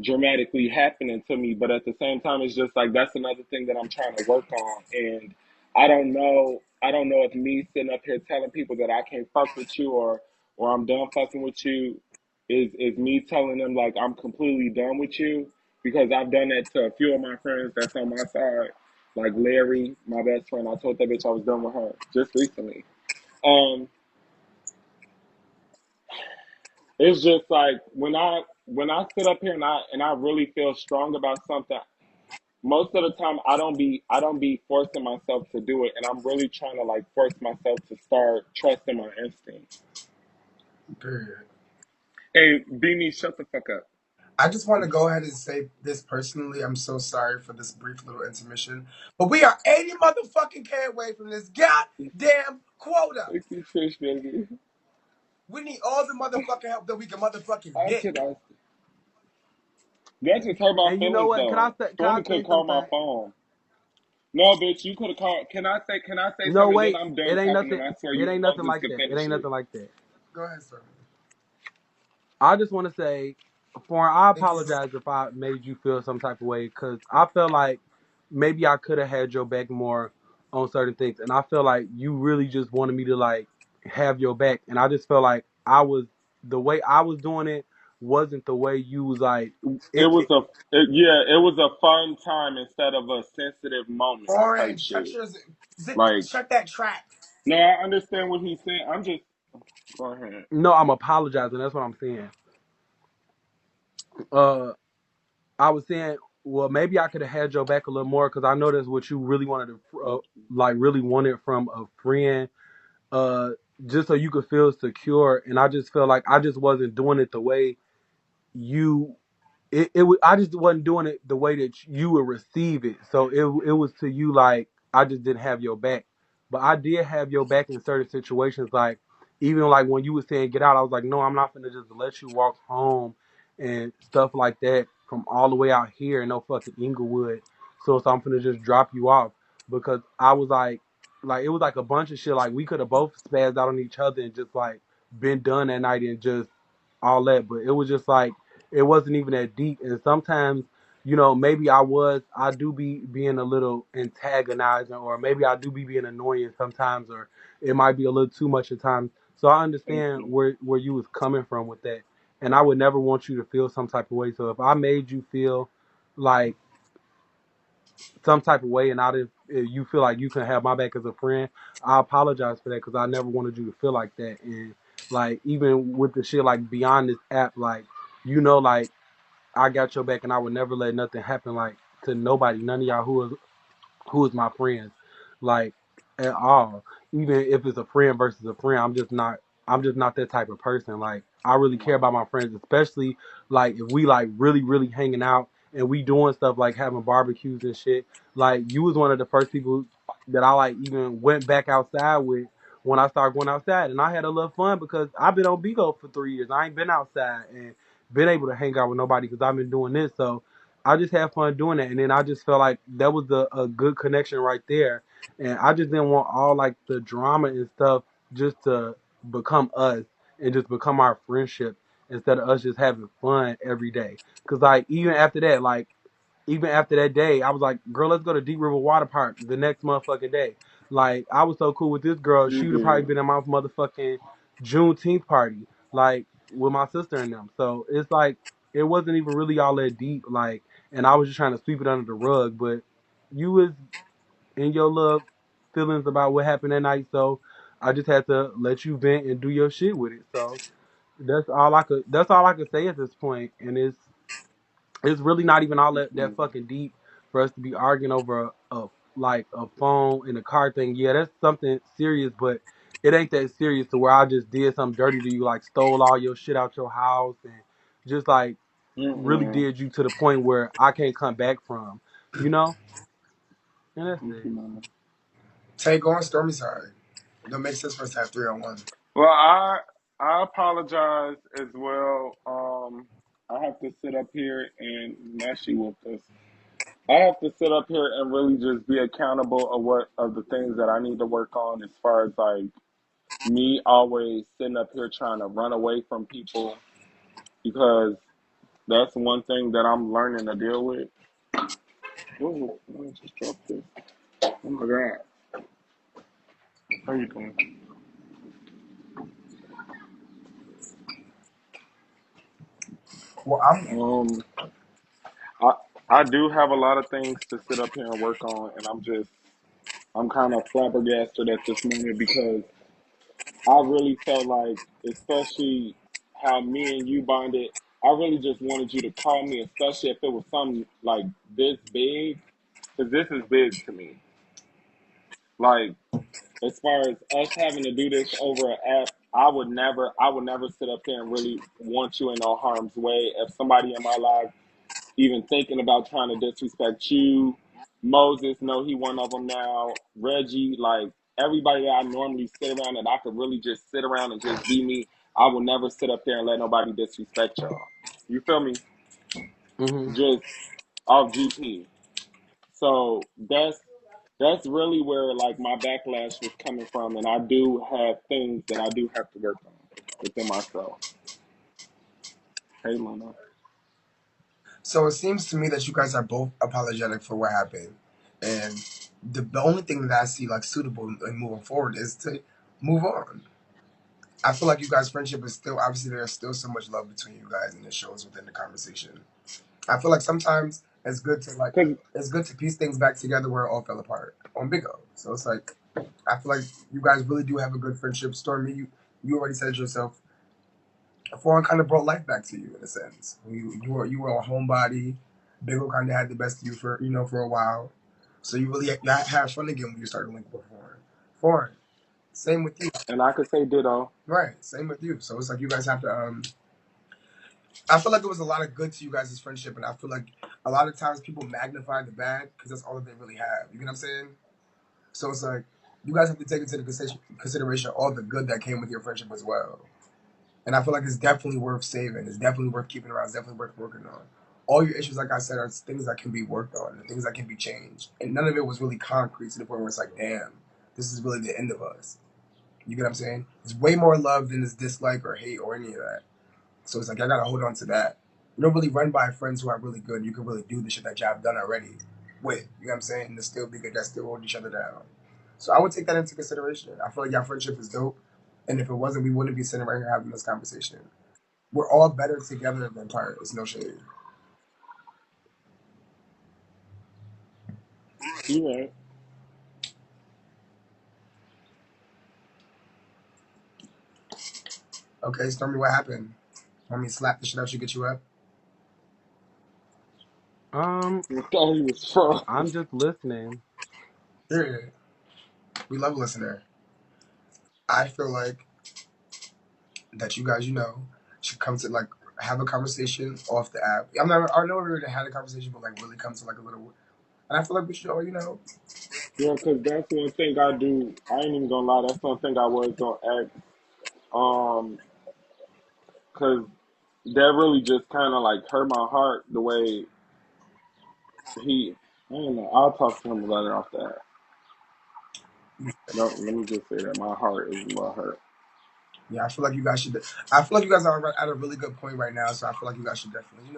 [SPEAKER 2] dramatically happening to me. But at the same time, it's just like that's another thing that I'm trying to work on. And I don't know. I don't know if me sitting up here telling people that I can't fuck with you or I'm done fucking with you is me telling them like I'm completely done with you because I've done that to a few of my friends that's on my side, like Larry, my best friend. I told that bitch I was done with her just recently. Um, it's just like when I sit up here and I really feel strong about something. Most of the time I don't be forcing myself to do it, and I'm really trying to like force myself to start trusting my instincts.
[SPEAKER 1] Period.
[SPEAKER 2] Hey, Beanie, shut the fuck up.
[SPEAKER 1] I just want to go ahead and say this personally. I'm so sorry for this brief little intermission, but we are 80 motherfucking K away from this goddamn quota.
[SPEAKER 2] Make me fish, baby.
[SPEAKER 1] We need all the motherfucking help that we can motherfucking
[SPEAKER 2] I
[SPEAKER 1] get.
[SPEAKER 2] cannot. That just hurt my
[SPEAKER 3] And you know
[SPEAKER 2] feelings
[SPEAKER 3] what?
[SPEAKER 2] though.
[SPEAKER 3] Can I
[SPEAKER 2] Stormy could
[SPEAKER 3] say
[SPEAKER 2] call my
[SPEAKER 3] something?
[SPEAKER 2] phone. No, bitch, you could have called. Can I say
[SPEAKER 3] No,
[SPEAKER 2] something? Then
[SPEAKER 3] wait.
[SPEAKER 2] I'm done
[SPEAKER 3] It ain't
[SPEAKER 2] talking,
[SPEAKER 3] nothing.
[SPEAKER 2] and I swear
[SPEAKER 3] It
[SPEAKER 2] you
[SPEAKER 3] ain't nothing
[SPEAKER 2] Moses
[SPEAKER 3] like
[SPEAKER 2] could
[SPEAKER 3] that. It
[SPEAKER 2] finish
[SPEAKER 3] ain't
[SPEAKER 2] it.
[SPEAKER 3] nothing like that.
[SPEAKER 1] Go ahead, sir.
[SPEAKER 3] I just want to say, I
[SPEAKER 1] Thank you.
[SPEAKER 3] apologize if I made you feel some type of way because I felt like maybe I could have had your back more on certain things, and I feel like you really just wanted me to like have your back, and I just felt like the way I was doing it wasn't the way you was like
[SPEAKER 2] It
[SPEAKER 3] it.
[SPEAKER 2] was it was a fun time instead of a sensitive moment type
[SPEAKER 1] Orange, shut
[SPEAKER 2] shit.
[SPEAKER 1] your
[SPEAKER 2] Like,
[SPEAKER 1] shut that trap.
[SPEAKER 2] no, I understand what he's saying. I'm just go ahead.
[SPEAKER 3] No, I'm apologizing. That's what I'm saying. Uh, I was saying, well, maybe I could have had your back a little more because I know that's what you really wanted to,
[SPEAKER 2] Thank you.
[SPEAKER 3] like, really wanted from a friend, uh, just so you could feel secure. And I just felt like I just wasn't doing it the way you I just wasn't doing it the way that you would receive it. So it was to you like I just didn't have your back. But I did have your back in certain situations. Like even like when you were saying get out, I was like, no, I'm not gonna just let you walk home and stuff like that from all the way out here in no fucking Inglewood. So I'm gonna just drop you off because I was like it was like a bunch of shit. Like we could have both spazzed out on each other and just like been done that night and just all that. But it was just like it wasn't even that deep. And sometimes, maybe I do be being a little antagonizing, or maybe I do be being annoying sometimes, or it might be a little too much at times. So I
[SPEAKER 2] Thank
[SPEAKER 3] understand
[SPEAKER 2] you.
[SPEAKER 3] where you was coming from with that. And I would never want you to feel some type of way. So if I made you feel like some type of way and if you feel like you can have my back as a friend, I apologize for that because I never wanted you to feel like that. And like even with the shit like beyond this app, like like I got your back, and I would never let nothing happen like to nobody, none of y'all who is my friends, like at all. Even if it's a friend versus a friend, I'm just not that type of person. Like I really care about my friends, especially like if we like really really hanging out and we doing stuff like having barbecues and shit. Like you was one of the first people that I like even went back outside with when I started going outside, and I had a little fun because I've been on Bigo for 3 years. I ain't been outside and been able to hang out with nobody because I've been doing this. So I just had fun doing that, and then I just felt like that was a good connection right there, and I just didn't want all like the drama and stuff just to become us and just become our friendship instead of us just having fun every day. Cause like even after that day, I was like, girl, let's go to Deep River Water Park the next motherfucking day. Like, I was so cool with this girl.
[SPEAKER 2] You
[SPEAKER 3] She would have probably
[SPEAKER 2] did.
[SPEAKER 3] been at my motherfucking Juneteenth party, like, with my sister and them. So it's like, it wasn't even really all that deep. Like, and I was just trying to sweep it under the rug. But you was in your little feelings about what happened that night. So I just had to let you vent and do your shit with it. So that's all I could say at this point. And it's really not even all that
[SPEAKER 2] Mm-mm.
[SPEAKER 3] fucking deep for us to be arguing over like a phone and a car thing. Yeah, that's something serious, but it ain't that serious to where I just did something dirty to you, like stole all your shit out your house and just like really
[SPEAKER 2] Mm-mm.
[SPEAKER 3] did you to the point where I can't come back from, you know? And that's
[SPEAKER 2] Thank you,
[SPEAKER 3] it.
[SPEAKER 2] mama.
[SPEAKER 1] Take on Stormy side. Don't make sense for us to have 3-on-1.
[SPEAKER 2] Well, I apologize as well. I have to sit up here and now she whooped us. I have to sit up here and really just be accountable of the things that I need to work on as far as like me always sitting up here trying to run away from people because that's one thing that I'm learning to deal with. Ooh, I just dropped this. Oh my god. How you doing?
[SPEAKER 1] Well, I'm
[SPEAKER 2] Um, I I do have a lot of things to sit up here and work on, and I'm kind of flabbergasted at this moment because I really felt like, especially how me and you bonded, I really just wanted you to call me, especially if it was something like this big, because this is big to me. Like, as far as us having to do this over an app, I would never sit up there and really want you in no harm's way. If somebody in my life even thinking about trying to disrespect you, Moses, know he one of them now. Reggie, like everybody that I normally sit around and I could really just sit around and just be me. I will never sit up there and let nobody disrespect y'all. You feel me?
[SPEAKER 3] Hmm.
[SPEAKER 2] Just off GP. So that's really where like my backlash was coming from, and I do have things that I do have to work on within myself. Hey, Luna.
[SPEAKER 1] so it seems to me that you guys are both apologetic for what happened, and the only thing that I see like suitable in moving forward is to move on. I feel like you guys' friendship is still obviously there's still so much love between you guys, and it shows within the conversation. I feel like sometimes
[SPEAKER 2] Cause
[SPEAKER 1] it's good to piece things back together where it all fell apart on Big O. So it's like I feel like you guys really do have a good friendship. Stormy, you already said it yourself. Foreign kind of brought life back to you in a sense. You were a homebody. Big O kind of had the best of you for for a while. So you really had fun again when you started linking with Foreign. Foreign, same with you.
[SPEAKER 2] and I could say ditto.
[SPEAKER 1] Right, same with you. So it's like you guys have to. I feel like it was a lot of good to you guys' friendship, and I feel like a lot of times people magnify the bad because that's all that they really have. You get what I'm saying? So it's like you guys have to take into the consideration all the good that came with your friendship as well. And I feel like it's definitely worth saving. It's definitely worth keeping around. It's definitely worth working on. All your issues, like I said, are things that can be worked on and things that can be changed. And none of it was really concrete to the point where it's like, damn, this is really the end of us. You get what I'm saying? It's way more love than this dislike or hate or any of that. So it's like I gotta hold on to that. You don't really run by friends who are really good. You can really do the shit that y'all have done already with. You know what I'm saying? And still be good. That still hold each other down. So I would take that into consideration. I feel like y'all friendship is dope. And if it wasn't, we wouldn't be sitting right here having this conversation. We're all better together than apart. It's no shade.
[SPEAKER 2] You right.
[SPEAKER 1] Okay, Stormy, what happened? Want me to slap the shit out you, get you up?
[SPEAKER 3] Um,
[SPEAKER 2] I thought he was from.
[SPEAKER 3] I'm just listening.
[SPEAKER 1] Period. We love listener. I feel like that you guys, should come to like have a conversation off the app. I know we already had a conversation, but like really come to like a little. And I feel like we should all,
[SPEAKER 2] Yeah, because that's one thing I do. I ain't even gonna lie. That's one thing I was gonna ask. Um, because that really just kind of like hurt my heart the way he. I don't know. I'll talk to him about it off that. No, let me just say that my heart is a little hurt.
[SPEAKER 1] yeah, I feel like you guys should. I feel like you guys are at a really good point right now, so I feel like you guys should definitely,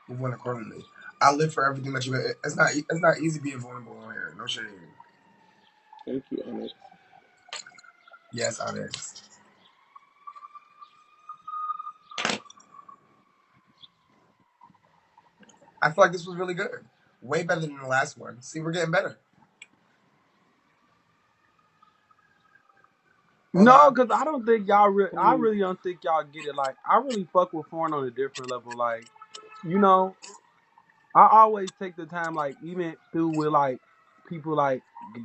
[SPEAKER 1] move on accordingly. I live for everything that you. It's not easy being vulnerable on here. No shade.
[SPEAKER 2] Thank you, Ernest.
[SPEAKER 1] Yes, Onyx. I feel like this was really good. Way better than the last one. See, we're getting better.
[SPEAKER 3] No,
[SPEAKER 1] Hola.
[SPEAKER 3] cause I don't think y'all.
[SPEAKER 2] I
[SPEAKER 3] I
[SPEAKER 2] mean,
[SPEAKER 3] really don't think y'all get it. Like, I really fuck with foreign on a different level. Like, you know, I always take the time, like even through with like people like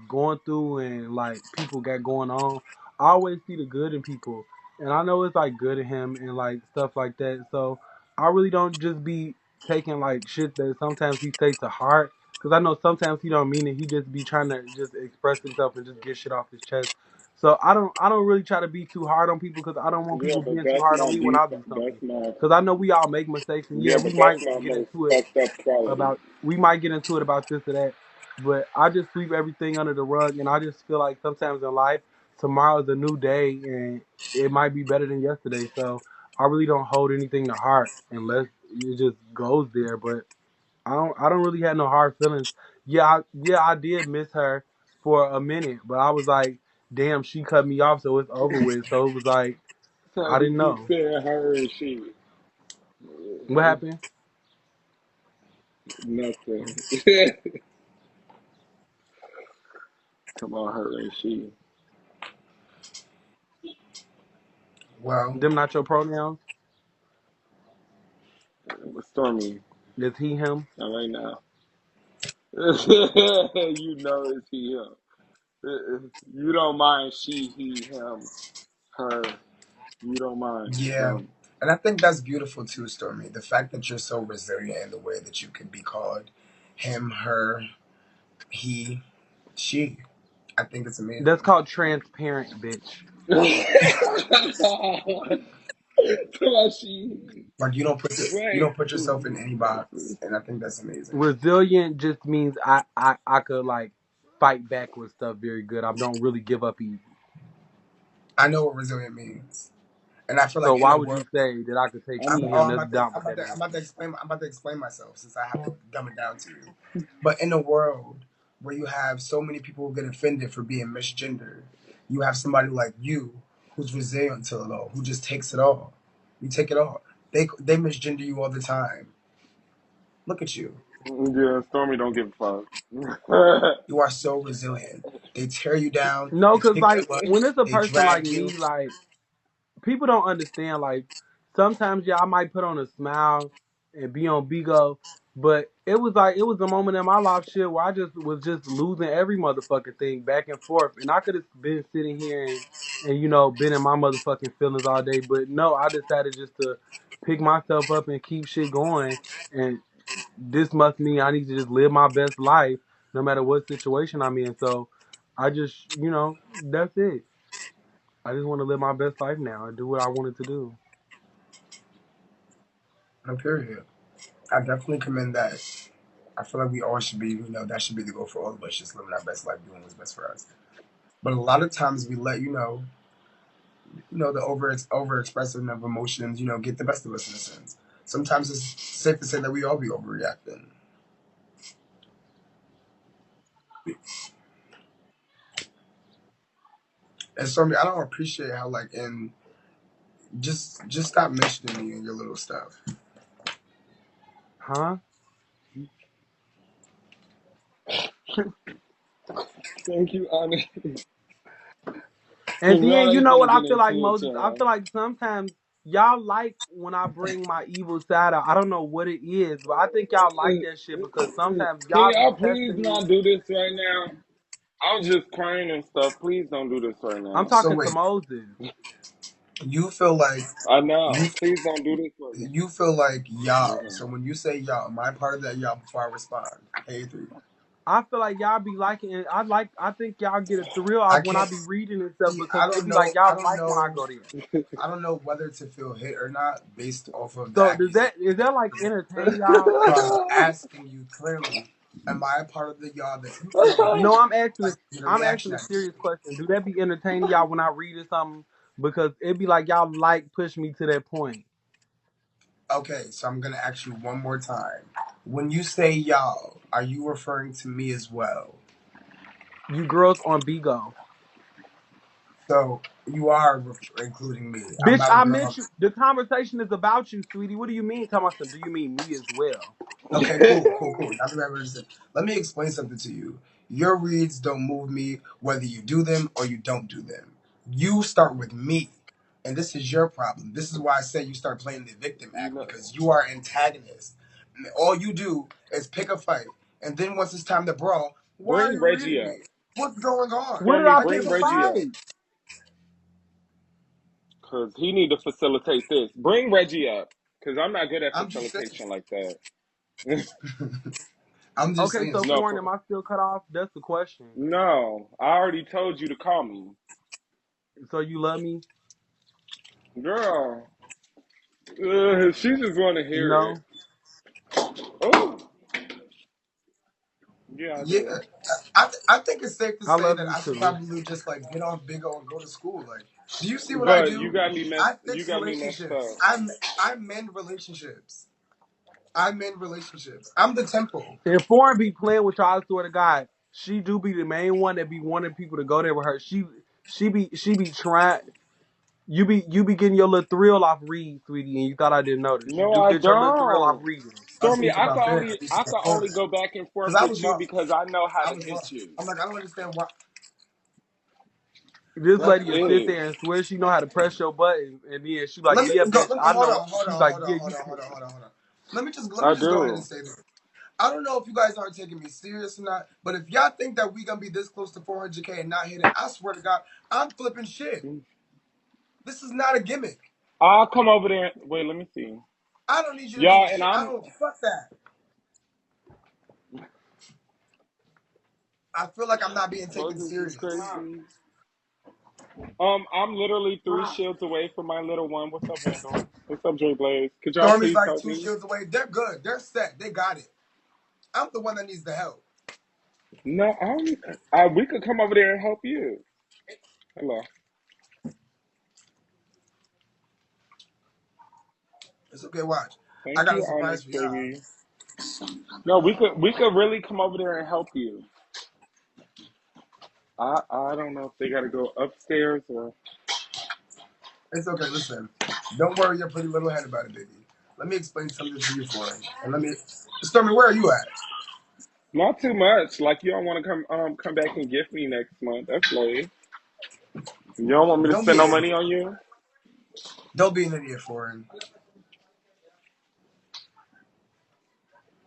[SPEAKER 3] going through and like people got going on. I always see the good in people, and I know it's like good in him and like stuff like that. So I really don't just be taking like shit that sometimes he take to heart, because I know sometimes he don't mean it. He just be trying to just express himself and just get shit off his chest. So I don't really try to be too hard on people because I don't want
[SPEAKER 2] yeah,
[SPEAKER 3] people
[SPEAKER 2] but
[SPEAKER 3] being too
[SPEAKER 2] that's
[SPEAKER 3] hard on
[SPEAKER 2] my
[SPEAKER 3] me when I do
[SPEAKER 2] that's
[SPEAKER 3] something.
[SPEAKER 2] my
[SPEAKER 3] Because I know we all make mistakes, and yeah,
[SPEAKER 2] yeah,
[SPEAKER 3] we
[SPEAKER 2] but that's
[SPEAKER 3] might
[SPEAKER 2] my
[SPEAKER 3] get
[SPEAKER 2] most
[SPEAKER 3] into it
[SPEAKER 2] fucked up quality.
[SPEAKER 3] about we might get into it about this or that, but I just sweep everything under the rug, and I just feel like sometimes in life, tomorrow's a new day, and it might be better than yesterday. So I really don't hold anything to heart unless it just goes there. But I don't really have no hard feelings. Yeah, I did miss her for a minute, but I was like, damn, she cut me off, so it's over with. So it was like,
[SPEAKER 2] So
[SPEAKER 3] I
[SPEAKER 2] you
[SPEAKER 3] didn't
[SPEAKER 2] keep
[SPEAKER 3] know.
[SPEAKER 2] saying her and she.
[SPEAKER 3] What happened?
[SPEAKER 2] Nothing. Come on, her and she.
[SPEAKER 1] Well,
[SPEAKER 3] Them not your pronouns?
[SPEAKER 2] Stormy.
[SPEAKER 3] Is he, him?
[SPEAKER 2] Not right now. You know it's he, him. You don't mind she, he, him, her. You don't mind.
[SPEAKER 1] yeah.
[SPEAKER 2] Stormy.
[SPEAKER 1] And I think that's beautiful too, Stormy. The fact that you're so resilient in the way that you can be called him, her, he, she. I think it's
[SPEAKER 3] That's
[SPEAKER 1] amazing.
[SPEAKER 3] called transparent, bitch.
[SPEAKER 2] Come on, she.
[SPEAKER 1] Like you
[SPEAKER 2] Wait.
[SPEAKER 1] don't put yourself in any box, and I think that's amazing.
[SPEAKER 3] Resilient just means I could like fight back with stuff very good. I don't really give up easy.
[SPEAKER 1] I know what resilient means, and I feel
[SPEAKER 3] So
[SPEAKER 1] like in
[SPEAKER 3] why
[SPEAKER 1] a
[SPEAKER 3] would you
[SPEAKER 1] world,
[SPEAKER 3] say that I could take
[SPEAKER 2] I'm
[SPEAKER 3] he,
[SPEAKER 1] oh,
[SPEAKER 3] him? That's not what that
[SPEAKER 1] I'm
[SPEAKER 3] means.
[SPEAKER 1] about to explain, I'm about to explain myself since I have to dumb it down to you. But in a world where you have so many people who get offended for being misgendered, you have somebody like you who's resilient to it all, who just takes it all. You take it all. They misgender you all the time. Look at you.
[SPEAKER 2] yeah, Stormy don't give a fuck.
[SPEAKER 1] You are so resilient. They tear you down.
[SPEAKER 3] No,
[SPEAKER 1] They
[SPEAKER 3] cause
[SPEAKER 1] kick
[SPEAKER 3] like
[SPEAKER 1] your butt.
[SPEAKER 3] when it's a
[SPEAKER 1] They
[SPEAKER 3] person like
[SPEAKER 1] drag you.
[SPEAKER 3] me, like people don't understand. Like sometimes, yeah, I might put on a smile and be on Bigo, but it was like it was a moment in my life shit where I just was just losing every motherfucking thing back and forth, and I could have been sitting here and been in my motherfucking feelings all day, but no, I decided just to pick myself up and keep shit going, and this must mean I need to just live my best life no matter what situation I'm in. So I just that's it. I just want to live my best life now and do what I wanted to do.
[SPEAKER 1] No period. I definitely commend that. I feel like we all should be, that should be the goal for all of us, just living our best life, doing what's best for us. But a lot of times we let, the over expressive of emotions, get the best of us in a sense. Sometimes it's safe to say that we all be overreacting. And so I don't appreciate how like in just stop mentioning me and your little stuff.
[SPEAKER 3] Huh?
[SPEAKER 2] Thank you, honey.
[SPEAKER 3] And
[SPEAKER 2] Now
[SPEAKER 3] then you
[SPEAKER 2] they
[SPEAKER 3] know what
[SPEAKER 2] finna
[SPEAKER 3] I
[SPEAKER 2] get
[SPEAKER 3] feel like
[SPEAKER 2] into it,
[SPEAKER 3] Moses? I
[SPEAKER 2] y'all.
[SPEAKER 3] feel like sometimes y'all like when I bring my evil side out. I don't know what it is, but I think y'all like that shit because sometimes
[SPEAKER 2] Can
[SPEAKER 3] y'all be
[SPEAKER 2] y'all please
[SPEAKER 3] testing me.
[SPEAKER 2] not do this right now? I'm just crying and stuff. Please don't do this right
[SPEAKER 3] I'm
[SPEAKER 2] now.
[SPEAKER 1] So
[SPEAKER 3] talking to
[SPEAKER 1] wait,
[SPEAKER 3] Moses.
[SPEAKER 1] you feel like
[SPEAKER 2] I know.
[SPEAKER 1] you
[SPEAKER 2] Please don't do this right now.
[SPEAKER 1] you feel like y'all.
[SPEAKER 2] Okay.
[SPEAKER 1] So when you say y'all, am I part of that y'all before I respond? Hey three.
[SPEAKER 3] I feel like y'all be liking it. I think y'all get a thrill
[SPEAKER 1] I
[SPEAKER 3] out when I
[SPEAKER 1] can't
[SPEAKER 3] be reading and stuff
[SPEAKER 1] see.
[SPEAKER 3] because it be like
[SPEAKER 1] I
[SPEAKER 3] y'all
[SPEAKER 1] don't
[SPEAKER 3] like when I
[SPEAKER 1] know.
[SPEAKER 3] go there.
[SPEAKER 1] I don't know whether to feel hit or not based off of the
[SPEAKER 3] So does
[SPEAKER 1] accusation.
[SPEAKER 3] that is that like entertaining y'all?
[SPEAKER 1] So I'm asking you clearly, am I a part of the y'all that you feel like
[SPEAKER 3] No, I'm asking
[SPEAKER 1] like get a
[SPEAKER 3] I'm
[SPEAKER 1] reaction
[SPEAKER 3] asking a
[SPEAKER 1] out of
[SPEAKER 3] serious
[SPEAKER 1] you?
[SPEAKER 3] question. Do that be entertaining y'all when I read or something? Because it be like y'all like push me to that point.
[SPEAKER 1] Okay, so I'm gonna ask you one more time. When you say y'all, are you referring to me as well?
[SPEAKER 3] You girls on Bigo.
[SPEAKER 1] So you are including me. I'm
[SPEAKER 3] Bitch,
[SPEAKER 1] not a
[SPEAKER 3] I
[SPEAKER 1] girl.
[SPEAKER 3] meant you. The conversation is about you, sweetie. What do you mean? Talking about some, do you mean me as well?
[SPEAKER 1] Okay, cool, cool, cool. Not the right word to say. Let me explain something to you. Your reads don't move me whether you do them or you don't do them. You start with me. And this is your problem. This is why I say you start playing the victim
[SPEAKER 2] You
[SPEAKER 1] act
[SPEAKER 2] know,
[SPEAKER 1] because you are antagonist. All you do is pick a fight. And then once it's time to brawl, why are
[SPEAKER 2] bring
[SPEAKER 1] you
[SPEAKER 2] Reggie
[SPEAKER 1] reading
[SPEAKER 2] up.
[SPEAKER 1] me? What's going on?
[SPEAKER 3] What did
[SPEAKER 2] Stormy,
[SPEAKER 3] I
[SPEAKER 1] I
[SPEAKER 3] pick
[SPEAKER 1] can't
[SPEAKER 2] bring
[SPEAKER 3] a
[SPEAKER 2] Reggie
[SPEAKER 1] believe
[SPEAKER 2] up.
[SPEAKER 3] fight?
[SPEAKER 2] Because he need to facilitate this. Bring Reggie up. Because I'm not good at
[SPEAKER 1] I'm just saying.
[SPEAKER 2] facilitation like that.
[SPEAKER 1] I'm just
[SPEAKER 3] Okay,
[SPEAKER 1] saying,
[SPEAKER 3] so
[SPEAKER 2] No,
[SPEAKER 1] Stormy.
[SPEAKER 3] foreign,
[SPEAKER 2] for,
[SPEAKER 3] am I still cut off? That's the question.
[SPEAKER 2] no. I already told you to call me.
[SPEAKER 3] So you love me?
[SPEAKER 2] Girl, she just want to hear it.
[SPEAKER 3] No.
[SPEAKER 2] Oh, yeah, I
[SPEAKER 1] Yeah,
[SPEAKER 2] do.
[SPEAKER 1] I think it's safe to
[SPEAKER 3] I
[SPEAKER 1] say
[SPEAKER 3] love
[SPEAKER 1] that
[SPEAKER 3] you
[SPEAKER 1] I should
[SPEAKER 3] too.
[SPEAKER 1] probably just like get off Big O and go to school. Like, do you see what I
[SPEAKER 2] But
[SPEAKER 1] do? I
[SPEAKER 2] you
[SPEAKER 1] fix
[SPEAKER 2] got me messed
[SPEAKER 1] relationships.
[SPEAKER 2] up.
[SPEAKER 1] I'm mend relationships. I'm in relationships. I'm the temple.
[SPEAKER 3] If foreign be playing with y'all, I swear to God, she do be the main one that be wanting people to go there with her. She be trying. You be getting your little thrill off read, sweetie, and you thought I didn't notice. You
[SPEAKER 2] No,
[SPEAKER 3] do
[SPEAKER 2] I
[SPEAKER 3] get your little thrill off
[SPEAKER 2] don't.
[SPEAKER 3] reading.
[SPEAKER 1] I
[SPEAKER 2] Stormy,
[SPEAKER 1] speak to my fans. I
[SPEAKER 2] I
[SPEAKER 1] speak
[SPEAKER 2] could
[SPEAKER 1] to
[SPEAKER 2] only
[SPEAKER 1] foreign.
[SPEAKER 2] go back and forth
[SPEAKER 1] Because I
[SPEAKER 2] with
[SPEAKER 1] was
[SPEAKER 2] you
[SPEAKER 1] lost.
[SPEAKER 2] because I know how
[SPEAKER 1] I
[SPEAKER 2] to
[SPEAKER 1] was
[SPEAKER 2] get
[SPEAKER 1] lost.
[SPEAKER 2] you.
[SPEAKER 1] I'm like, I don't understand why.
[SPEAKER 3] This
[SPEAKER 2] That's
[SPEAKER 3] lady will sit
[SPEAKER 2] it.
[SPEAKER 3] there and swear she know how to press your buttons, and then she like,
[SPEAKER 1] Let me
[SPEAKER 3] yeah,
[SPEAKER 1] go.
[SPEAKER 3] bitch,
[SPEAKER 1] Let me
[SPEAKER 3] I
[SPEAKER 1] hold
[SPEAKER 3] know.
[SPEAKER 1] on. Hold
[SPEAKER 3] She's
[SPEAKER 1] on.
[SPEAKER 3] like,
[SPEAKER 1] Hold
[SPEAKER 3] yeah,
[SPEAKER 1] on.
[SPEAKER 3] you
[SPEAKER 1] Hold on.
[SPEAKER 3] can.
[SPEAKER 1] Hold on. Hold on. Hold on. Let
[SPEAKER 2] I
[SPEAKER 1] me just go ahead and
[SPEAKER 2] do.
[SPEAKER 1] say this. I don't know if you guys aren't taking me serious or not, but if y'all think that we gonna be this close to 400K and not hit it, I swear to God, I'm flipping shit. This is not a gimmick.
[SPEAKER 2] I'll come over there. Wait, let me see.
[SPEAKER 1] I don't need you to do
[SPEAKER 2] Y'all, and
[SPEAKER 1] shit. I
[SPEAKER 2] I'm
[SPEAKER 1] don't fuck that. I feel like I'm not being taken
[SPEAKER 2] Moses is
[SPEAKER 1] serious.
[SPEAKER 2] crazy. I'm literally 3 shields away from my little one. What's up, Vandal? What's up, Joy Blaze? Could y'all
[SPEAKER 1] Stormy's
[SPEAKER 2] please
[SPEAKER 1] like
[SPEAKER 2] help
[SPEAKER 1] two
[SPEAKER 2] me?
[SPEAKER 1] shields away. They're good. They're set. They got it. I'm the one that needs the help.
[SPEAKER 2] No, I don't. We could come over there and help you. Hello.
[SPEAKER 1] It's okay. Watch. I
[SPEAKER 2] Thank
[SPEAKER 1] got a
[SPEAKER 2] you,
[SPEAKER 1] surprise
[SPEAKER 2] Onyx,
[SPEAKER 1] for y'all.
[SPEAKER 2] baby. No, we could really come over there and help you. I don't know if they gotta go upstairs or
[SPEAKER 1] It's okay. Listen. Don't worry your pretty little head about it, baby. Let me explain something to you for it. And let me. Stormy, where are you at?
[SPEAKER 2] not too much. Like you don't want to come back and gift me next month. That's lame. You don't want me to
[SPEAKER 1] Don't be
[SPEAKER 2] spend
[SPEAKER 1] an
[SPEAKER 2] no money
[SPEAKER 1] idiot.
[SPEAKER 2] on you?
[SPEAKER 1] Don't be an idiot for it.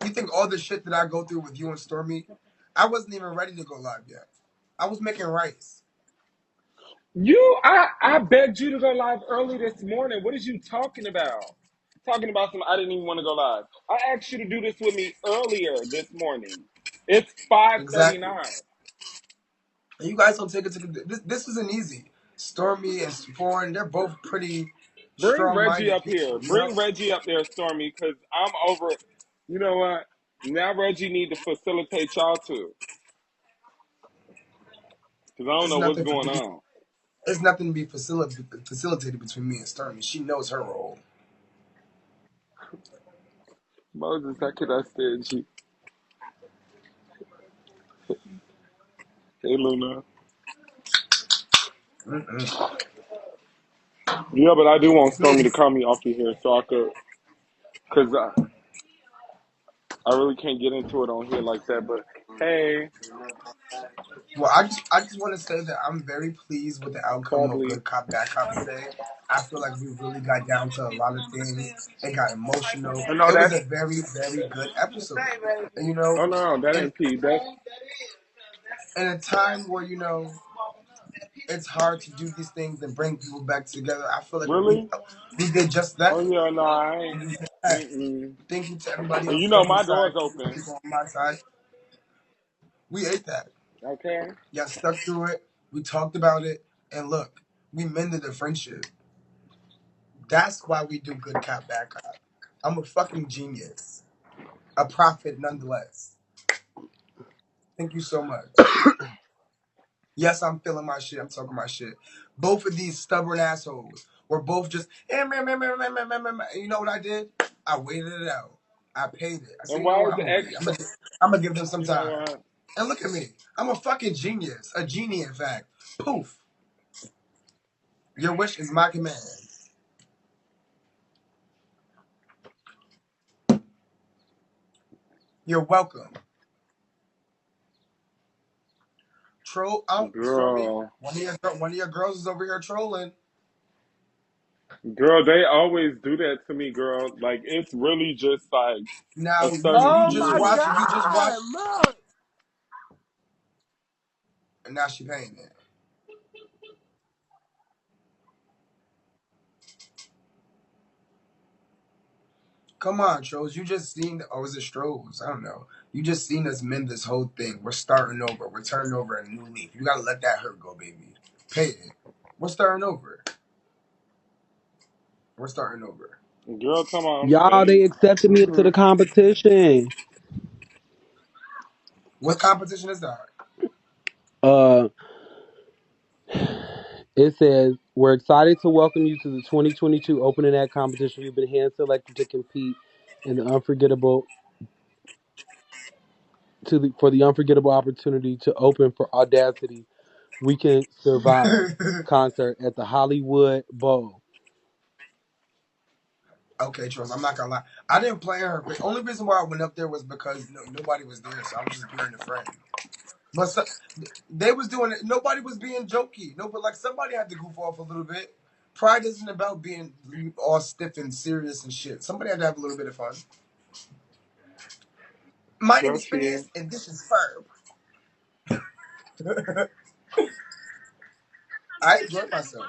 [SPEAKER 1] You think all the shit that I go through with you and Stormy, I wasn't even ready to go live yet. I was making rice.
[SPEAKER 2] I begged you to go live early this morning. What is you talking about? Talking about some I didn't even want to go live. I asked you to do this with me earlier this morning. It's
[SPEAKER 1] Exactly.
[SPEAKER 2] 5:39.
[SPEAKER 1] And you guys don't take it to this isn't easy. Stormy and Foreign, they're both pretty
[SPEAKER 2] Bring Reggie
[SPEAKER 1] strong-minded
[SPEAKER 2] up
[SPEAKER 1] people,
[SPEAKER 2] here.
[SPEAKER 1] you know?
[SPEAKER 2] Bring Reggie up there, Stormy, because I'm over. You know what? Now Reggie need to facilitate y'all too, because I don't
[SPEAKER 1] It's
[SPEAKER 2] know what's
[SPEAKER 1] nothing to
[SPEAKER 2] going
[SPEAKER 1] be
[SPEAKER 2] on.
[SPEAKER 1] it's nothing to be facilitated between me and Stormy. She knows her role.
[SPEAKER 2] Moses, how could I stand you? Hey, Luna.
[SPEAKER 1] Mm-mm.
[SPEAKER 2] Yeah, but I do want Stormy to
[SPEAKER 1] Please.
[SPEAKER 2] call me off of here so I could, because I really can't get into it on here like that. But hey,
[SPEAKER 1] Well, I just want to say that I'm very pleased with the outcome of
[SPEAKER 2] probably.
[SPEAKER 1] Good Cop Bad Cop today. I feel like we really got down to a lot of things. It got emotional.
[SPEAKER 2] Oh no,
[SPEAKER 1] It was
[SPEAKER 2] that's.
[SPEAKER 1] a very very good episode. And you know,
[SPEAKER 2] Oh no, that
[SPEAKER 1] in
[SPEAKER 2] ain't P. That's.
[SPEAKER 1] in a time where it's hard to do these things and bring people back together, I feel like
[SPEAKER 2] Really?
[SPEAKER 1] we did just that.
[SPEAKER 2] Oh yeah, no, I ain't.
[SPEAKER 1] We did just that.
[SPEAKER 2] Mm-mm.
[SPEAKER 1] Thank you to everybody
[SPEAKER 2] And
[SPEAKER 1] on
[SPEAKER 2] you know my
[SPEAKER 1] Stormy's
[SPEAKER 2] door's
[SPEAKER 1] side. Thank you to
[SPEAKER 2] open.
[SPEAKER 1] people on my side. We ate that.
[SPEAKER 2] Okay.
[SPEAKER 1] Y'all stuck through it. We talked about it, and look, we mended the friendship. That's why we do Good Cop Bad Cop. I'm a fucking genius, a prophet nonetheless. Thank you so much. Yes, I'm feeling my shit. I'm talking my shit. Both of these stubborn assholes were both just, you know what I did? I waited it out. I paid it. I said,
[SPEAKER 2] And
[SPEAKER 1] you know
[SPEAKER 2] why
[SPEAKER 1] what?
[SPEAKER 2] is
[SPEAKER 1] I'm
[SPEAKER 2] the
[SPEAKER 1] gonna wait.
[SPEAKER 2] extra?
[SPEAKER 1] I'm gonna give them some
[SPEAKER 2] You know
[SPEAKER 1] time.
[SPEAKER 2] what?
[SPEAKER 1] And look at me. I'm a fucking genius. A genie, in fact. Poof. Your wish is my command. You're welcome. Troll out, Stormy.
[SPEAKER 2] Girl,
[SPEAKER 1] One of your girls is over here trolling.
[SPEAKER 2] girl, they always do that to me, girl. Like it's really just like a
[SPEAKER 1] Now
[SPEAKER 2] certain
[SPEAKER 3] Oh
[SPEAKER 1] you just
[SPEAKER 3] my
[SPEAKER 2] few.
[SPEAKER 1] watch you just watch
[SPEAKER 3] God! Look.
[SPEAKER 1] and now she paying it. Come on, trolls. You just seen or was it Strolls? I don't know. You just seen us mend this whole thing. We're starting over. We're turning over a new leaf. You gotta let that hurt go, baby. Pay it. We're starting over. We're starting over.
[SPEAKER 2] Girl, come on,
[SPEAKER 3] Y'all, they
[SPEAKER 2] they.
[SPEAKER 3] accepted me into
[SPEAKER 2] Hmm.
[SPEAKER 3] the competition.
[SPEAKER 1] What competition is that?
[SPEAKER 3] Uh, it says, we're excited to welcome you to the 2022 Opening Act competition. You've been hand selected to compete in the unforgettable for the unforgettable opportunity to open for Audacity We Can Survive concert at the Hollywood Bowl.
[SPEAKER 1] Okay, Charles, I'm not gonna lie. I didn't plan her. The only reason why I went up there was because nobody was there, so I was just being a friend. But they was doing it. Nobody was being jokey. No, but like somebody had to goof off a little bit. Pride isn't about being all stiff and serious and shit. Somebody had to have a little bit of fun. My name is
[SPEAKER 2] That's
[SPEAKER 1] Phineas,
[SPEAKER 2] true.
[SPEAKER 1] and this is Ferb. I enjoyed myself.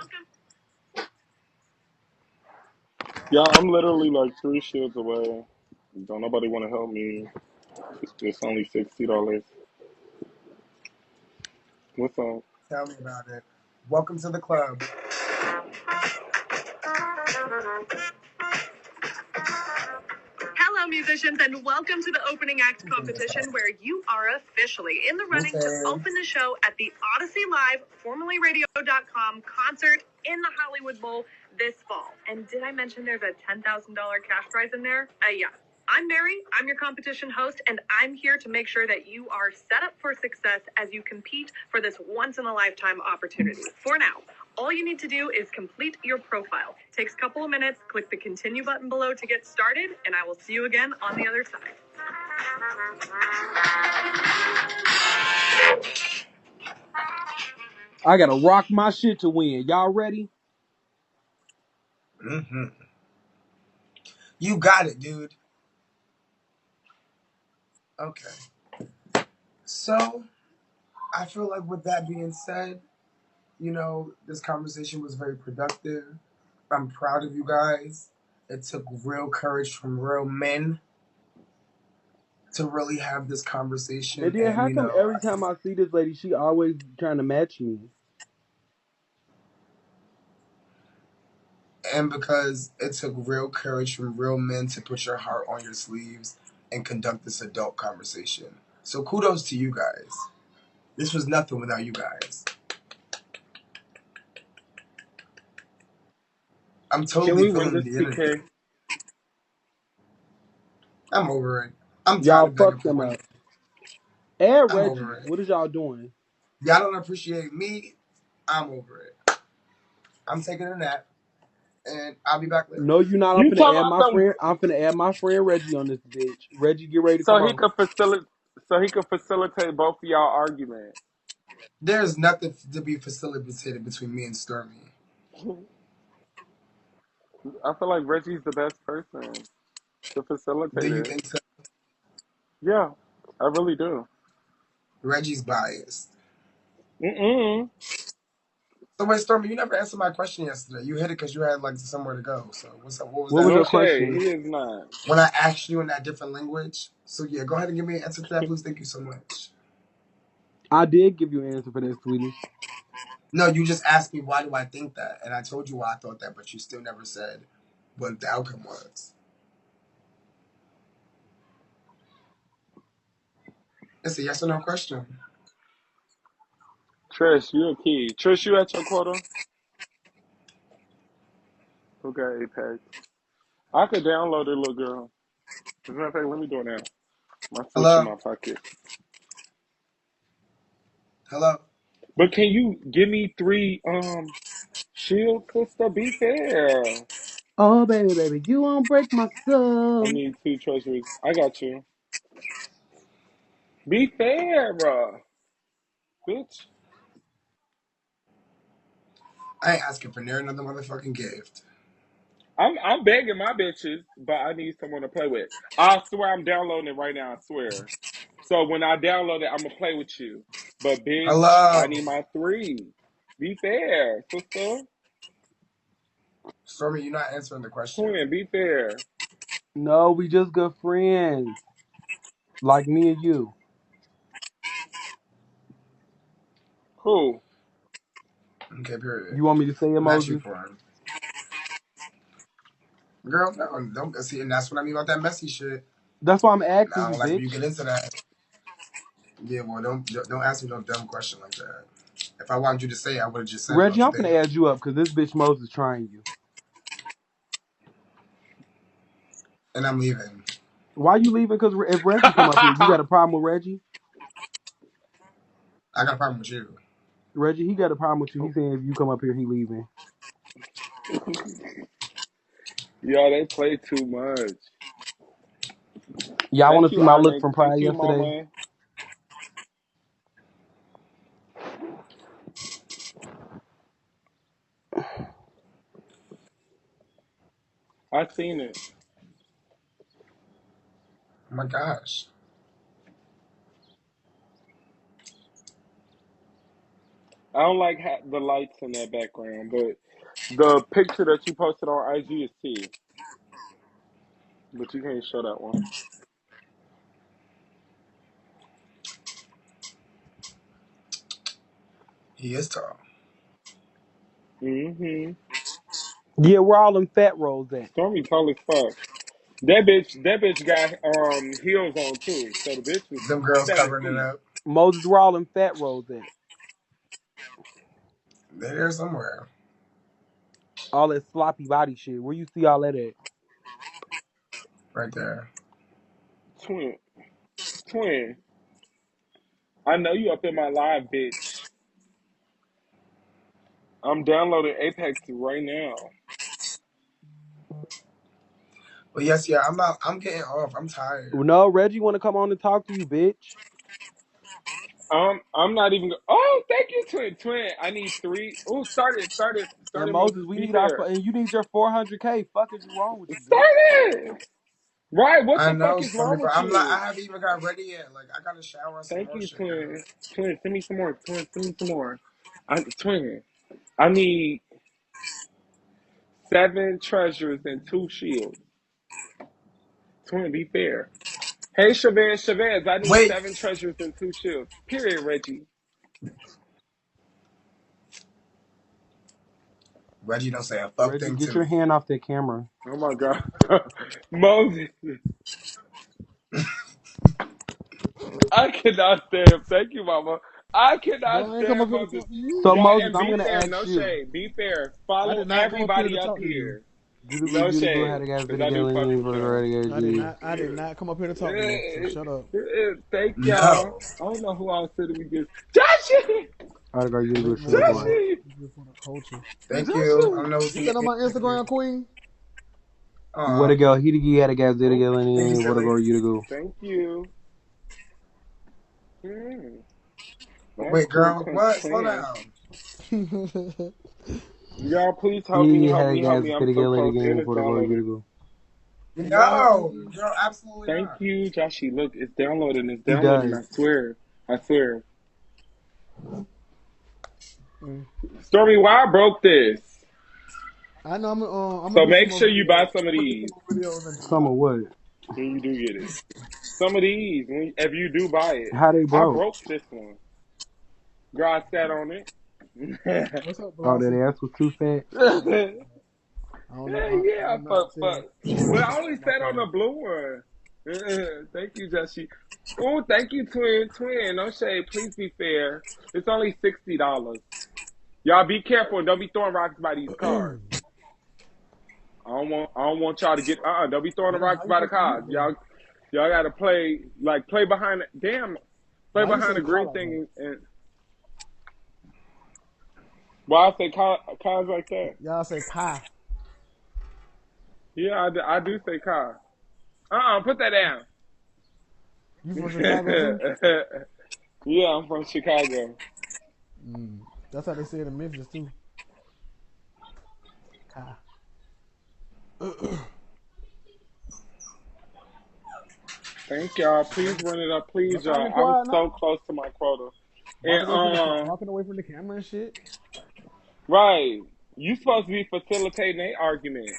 [SPEAKER 2] Yeah, I'm literally like 3 shields away. Don't nobody want to help me. It's only $60. What's up?
[SPEAKER 1] Tell me about it. Welcome to the club.
[SPEAKER 4] Hello, musicians, and welcome to the opening act competition where you are officially in the running to open the show at the Odyssey Live, formerly radio.com concert in the Hollywood Bowl this fall. And did I mention there's a $10,000 cash prize in there? Yeah. I'm Mary, I'm your competition host, and I'm here to make sure that you are set up for success as you compete for this once-in-a-lifetime opportunity. For now, all you need to do is complete your profile. Takes a couple of minutes, click the continue button below to get started, and I will see you again on the other side.
[SPEAKER 3] I gotta rock my shit to win. Y'all ready?
[SPEAKER 1] Mm-hmm. You got it, dude. Okay. So, I feel like with that being said, this conversation was very productive. I'm proud of you guys. It took real courage from real men to really have this conversation.
[SPEAKER 3] And then
[SPEAKER 1] And,
[SPEAKER 3] how come every time I see this lady, she always trying to match me?
[SPEAKER 1] and because it took real courage from real men to put your heart on your sleeves and conduct this adult conversation. So kudos to you guys. This was nothing without you guys. I'm
[SPEAKER 2] Can
[SPEAKER 1] totally
[SPEAKER 2] we win
[SPEAKER 1] feeling
[SPEAKER 2] this
[SPEAKER 1] the energy.
[SPEAKER 2] 2K?
[SPEAKER 1] I'm over it. I'm tired
[SPEAKER 3] Y'all
[SPEAKER 1] of begging
[SPEAKER 3] fuck
[SPEAKER 1] for
[SPEAKER 3] them
[SPEAKER 1] money.
[SPEAKER 3] up. And
[SPEAKER 1] I'm
[SPEAKER 3] Reggie,
[SPEAKER 1] over it.
[SPEAKER 3] what is y'all doing?
[SPEAKER 1] Y'all don't appreciate me. I'm over it. I'm taking a nap, and I'll be back later.
[SPEAKER 3] No, you not. I'm
[SPEAKER 2] You
[SPEAKER 3] finna
[SPEAKER 2] talking
[SPEAKER 3] add
[SPEAKER 2] about
[SPEAKER 3] my
[SPEAKER 2] them
[SPEAKER 3] friend. I'm finna add my friend Reggie on this bitch. Reggie, get ready to
[SPEAKER 2] so
[SPEAKER 3] come
[SPEAKER 2] he
[SPEAKER 3] on.
[SPEAKER 2] could facilitate both of y'all arguments.
[SPEAKER 1] There's nothing to be facilitated between me and Stormy.
[SPEAKER 2] I feel like Reggie's the best person to
[SPEAKER 1] Do
[SPEAKER 2] facilitate
[SPEAKER 1] you
[SPEAKER 2] it.
[SPEAKER 1] think so?
[SPEAKER 2] Yeah, I really do.
[SPEAKER 1] Reggie's biased.
[SPEAKER 2] Mm-mm.
[SPEAKER 1] So wait, Stormy, you never answered my question yesterday. You hit it because you had like somewhere to go. So what's up? What was
[SPEAKER 3] What
[SPEAKER 1] that
[SPEAKER 3] was
[SPEAKER 2] No
[SPEAKER 3] your
[SPEAKER 1] about?
[SPEAKER 2] shade.
[SPEAKER 3] question?
[SPEAKER 2] He is not.
[SPEAKER 1] When I asked you in that different language. So yeah, go ahead and give me an answer to that, please. Thank you so much.
[SPEAKER 3] I did give you an answer for that, sweetie.
[SPEAKER 1] No, you just asked me why do I think that, and I told you why I thought that, but you still never said what the outcome was. It's a yes or no question.
[SPEAKER 2] Trish, you a key. Trish, you at your quota? Who got Apex? I could download it, little girl. As a matter of fact, let me do it now. My Switch in
[SPEAKER 1] Hello?
[SPEAKER 2] my pocket.
[SPEAKER 1] Hello?
[SPEAKER 2] But can you give me 3 shield, sister? Be fair.
[SPEAKER 3] Oh baby, baby, you won't break my
[SPEAKER 2] I
[SPEAKER 3] soul.
[SPEAKER 2] need 2 treasuries. I got you. Be fair, bitch.
[SPEAKER 1] I ain't asking for near another motherfucking gift.
[SPEAKER 2] I'm begging my bitches, but I need someone to play with. I swear I'm downloading it right now. I swear. So when I download it, I'm gonna play with you. But bitch, I
[SPEAKER 1] Hello?
[SPEAKER 2] need my 3. Be fair, sister.
[SPEAKER 1] Stormy, you're not answering the question.
[SPEAKER 2] Twin, be fair.
[SPEAKER 3] No, we just good friends, like me and you.
[SPEAKER 2] Who?
[SPEAKER 1] Okay, period.
[SPEAKER 3] You want me to say
[SPEAKER 1] Not you
[SPEAKER 3] emojis?
[SPEAKER 1] for him. Girl, no, don't see, and that's what I mean about that messy shit.
[SPEAKER 3] That's why I'm
[SPEAKER 1] I
[SPEAKER 3] asking you,
[SPEAKER 1] don't like when you
[SPEAKER 3] bitch.
[SPEAKER 1] get into that. Yeah, well, don't ask me no dumb question like that. If I wanted you to say it, I would have just said it
[SPEAKER 3] Reggie,
[SPEAKER 1] out the
[SPEAKER 3] I'm
[SPEAKER 1] damn.
[SPEAKER 3] finna add you up because this bitch Moses trying you.
[SPEAKER 1] And I'm leaving.
[SPEAKER 3] Why you leaving? Because if Reggie come up here, you got a problem with Reggie?
[SPEAKER 1] I got a problem with you.
[SPEAKER 3] Reggie, he got a problem with you. He saying if you come up here, he leaving.
[SPEAKER 2] Yo, they play too much.
[SPEAKER 3] Y'all want
[SPEAKER 2] Thank
[SPEAKER 3] to
[SPEAKER 2] you,
[SPEAKER 3] see my look
[SPEAKER 2] Onyx.
[SPEAKER 3] from
[SPEAKER 2] Thank
[SPEAKER 3] Pride
[SPEAKER 2] you,
[SPEAKER 3] yesterday?
[SPEAKER 2] Mama. I seen it.
[SPEAKER 1] Oh my gosh.
[SPEAKER 2] I don't like the lights in that background, but the picture that you posted on IG is T. But you can't show that one.
[SPEAKER 1] He is tall.
[SPEAKER 2] Mm-hmm.
[SPEAKER 3] Yeah, where all them fat rolls at?
[SPEAKER 2] Stormy tall as fuck. That bitch got heels on too. So the bitch was
[SPEAKER 1] Them girls
[SPEAKER 2] 7
[SPEAKER 1] covering it
[SPEAKER 2] feet.
[SPEAKER 1] up.
[SPEAKER 3] Moses, where all them fat rolls at?
[SPEAKER 1] They're there somewhere.
[SPEAKER 3] All that sloppy body shit. Where you see all that at?
[SPEAKER 1] Right there.
[SPEAKER 2] Twin. Twin. I know you up in my live, bitch. I'm downloading Apex right now.
[SPEAKER 1] But yes, yeah, I'm getting off. I'm tired.
[SPEAKER 3] No, Reggie want to come on and talk to you, bitch.
[SPEAKER 2] I'm not even. Oh, thank you, Twin. Twin. I need 3. Oh,
[SPEAKER 3] And
[SPEAKER 2] started.
[SPEAKER 3] Moses,
[SPEAKER 2] Moses,
[SPEAKER 3] we
[SPEAKER 2] be
[SPEAKER 3] need our
[SPEAKER 2] fair.
[SPEAKER 3] and you need your 400K. Fuck is wrong with you, bitch?
[SPEAKER 2] Started. Right. What
[SPEAKER 1] I
[SPEAKER 2] the fuck
[SPEAKER 1] know,
[SPEAKER 2] is
[SPEAKER 1] Stormy,
[SPEAKER 2] wrong
[SPEAKER 1] but
[SPEAKER 2] with
[SPEAKER 1] I
[SPEAKER 2] you?
[SPEAKER 1] haven't even got ready yet. Like I gotta shower and some
[SPEAKER 2] Thank
[SPEAKER 1] more
[SPEAKER 2] you,
[SPEAKER 1] shit, girl.
[SPEAKER 2] Twin. Twin, send me some more. Twin, send me some more. Twin. I need 7 treasures and 2 shields. Twin, be fair. Hey, Chavez, I need
[SPEAKER 1] Wait,
[SPEAKER 2] 7 treasures and 2 shields. Period, Reggie.
[SPEAKER 1] Reggie don't say a fuck
[SPEAKER 3] Reggie,
[SPEAKER 1] thing to
[SPEAKER 3] get your
[SPEAKER 1] me.
[SPEAKER 3] hand off that camera.
[SPEAKER 2] Oh my God. Moses. I cannot stand. Thank you, Mama. I cannot
[SPEAKER 5] Bro, I ain't come
[SPEAKER 2] stand
[SPEAKER 5] up here to
[SPEAKER 2] Moses.
[SPEAKER 5] talk to you.
[SPEAKER 3] So
[SPEAKER 2] Right,
[SPEAKER 3] Moses,
[SPEAKER 2] and
[SPEAKER 3] I'm
[SPEAKER 2] be
[SPEAKER 3] gonna
[SPEAKER 2] fair.
[SPEAKER 3] ask
[SPEAKER 2] No
[SPEAKER 3] you.
[SPEAKER 2] shade. Be fair.
[SPEAKER 5] I
[SPEAKER 2] Follow
[SPEAKER 5] did not come up here to
[SPEAKER 2] everybody up
[SPEAKER 5] talk to you.
[SPEAKER 2] here.
[SPEAKER 3] Judugu,
[SPEAKER 2] No
[SPEAKER 3] Judugu, had
[SPEAKER 2] shade.
[SPEAKER 3] a gas
[SPEAKER 2] Because
[SPEAKER 3] video
[SPEAKER 2] I do fuck
[SPEAKER 3] killing
[SPEAKER 2] with them.
[SPEAKER 5] I did
[SPEAKER 3] for
[SPEAKER 5] not. I did not come up here to talk to you. So shut up.
[SPEAKER 2] Thank y'all.
[SPEAKER 1] No.
[SPEAKER 2] I don't know who else sitting with this. Joshie!
[SPEAKER 3] Article
[SPEAKER 5] Big
[SPEAKER 3] Judugu
[SPEAKER 5] boy,
[SPEAKER 3] shit boy.
[SPEAKER 5] bro.
[SPEAKER 2] Joshie!
[SPEAKER 5] You just for the culture.
[SPEAKER 1] Thank you. I
[SPEAKER 2] Joshie!
[SPEAKER 1] don't know who's
[SPEAKER 5] You been on
[SPEAKER 1] eating.
[SPEAKER 5] my
[SPEAKER 1] Thank you.
[SPEAKER 5] Instagram, Queen?
[SPEAKER 3] What a girl, he had a gas video
[SPEAKER 2] Oh,
[SPEAKER 1] Thank you,
[SPEAKER 3] killing what a
[SPEAKER 1] silly.
[SPEAKER 3] girl you to go.
[SPEAKER 2] thank you. Hmm. That's
[SPEAKER 1] Wait,
[SPEAKER 2] cool,
[SPEAKER 1] girl,
[SPEAKER 2] cause
[SPEAKER 1] what? Slow
[SPEAKER 2] twin.
[SPEAKER 1] down.
[SPEAKER 2] Y'all, please help me,
[SPEAKER 3] He
[SPEAKER 2] help
[SPEAKER 3] had a
[SPEAKER 2] me, help
[SPEAKER 3] gas
[SPEAKER 2] me. I'm so
[SPEAKER 3] video
[SPEAKER 2] close and
[SPEAKER 3] again
[SPEAKER 2] it's
[SPEAKER 3] for the girl you
[SPEAKER 2] downloading.
[SPEAKER 3] to go.
[SPEAKER 1] No, girl, absolutely
[SPEAKER 2] Thank
[SPEAKER 1] not.
[SPEAKER 2] you, Joshy. Look, it's downloading. It's
[SPEAKER 3] He
[SPEAKER 2] downloading.
[SPEAKER 3] does.
[SPEAKER 2] I swear. I swear.
[SPEAKER 5] Mm.
[SPEAKER 2] Stormy, why I broke this?
[SPEAKER 5] I know I'm gonna
[SPEAKER 2] So
[SPEAKER 5] get some
[SPEAKER 2] make
[SPEAKER 5] more
[SPEAKER 2] sure you buy
[SPEAKER 5] videos.
[SPEAKER 2] some of
[SPEAKER 5] I'm gonna get some
[SPEAKER 2] these
[SPEAKER 5] more videos and
[SPEAKER 3] Some of
[SPEAKER 5] drop
[SPEAKER 3] what?
[SPEAKER 2] when you do get it. Some of these, if you do buy it.
[SPEAKER 3] How they
[SPEAKER 2] I
[SPEAKER 3] broke?
[SPEAKER 2] broke this one. Girl, I sat on it.
[SPEAKER 5] What's up,
[SPEAKER 3] Oh,
[SPEAKER 5] Velocity?
[SPEAKER 3] that ass was too fat.
[SPEAKER 5] I don't know. I
[SPEAKER 2] Yeah,
[SPEAKER 5] did not tell
[SPEAKER 2] but I
[SPEAKER 5] Joshy
[SPEAKER 2] only
[SPEAKER 5] about
[SPEAKER 2] sat on
[SPEAKER 5] that.
[SPEAKER 2] the blue one. Thank you, Jesse. Oh, thank you, twin. No shade. Please be fair. It's only $60. Y'all be careful and don't be throwing rocks by these cars. I don't want y'all to get don't be throwing the
[SPEAKER 5] Damn,
[SPEAKER 2] rocks
[SPEAKER 5] how you
[SPEAKER 2] by the
[SPEAKER 5] supposed to
[SPEAKER 2] cars.
[SPEAKER 5] use them?
[SPEAKER 2] Y'all gotta play behind the play
[SPEAKER 5] Why you
[SPEAKER 2] behind
[SPEAKER 5] say
[SPEAKER 2] the
[SPEAKER 5] car
[SPEAKER 2] green
[SPEAKER 5] like that?
[SPEAKER 2] thing and why I say cars like that?
[SPEAKER 5] Y'all say pie.
[SPEAKER 2] Yeah, I do say car. Put that down.
[SPEAKER 5] You from Chicago too?
[SPEAKER 2] Yeah, I'm from Chicago.
[SPEAKER 5] Mm. That's how they say it in Memphis too. Pie.
[SPEAKER 2] Thank y'all. Please run it up, please,
[SPEAKER 5] What y'all
[SPEAKER 2] y'all.
[SPEAKER 5] get
[SPEAKER 2] I'm
[SPEAKER 5] quiet
[SPEAKER 2] so
[SPEAKER 5] now?
[SPEAKER 2] close to my quota.
[SPEAKER 5] Walking away from the
[SPEAKER 2] And
[SPEAKER 5] walking away from the camera and shit.
[SPEAKER 2] right, you supposed to be facilitating a argument.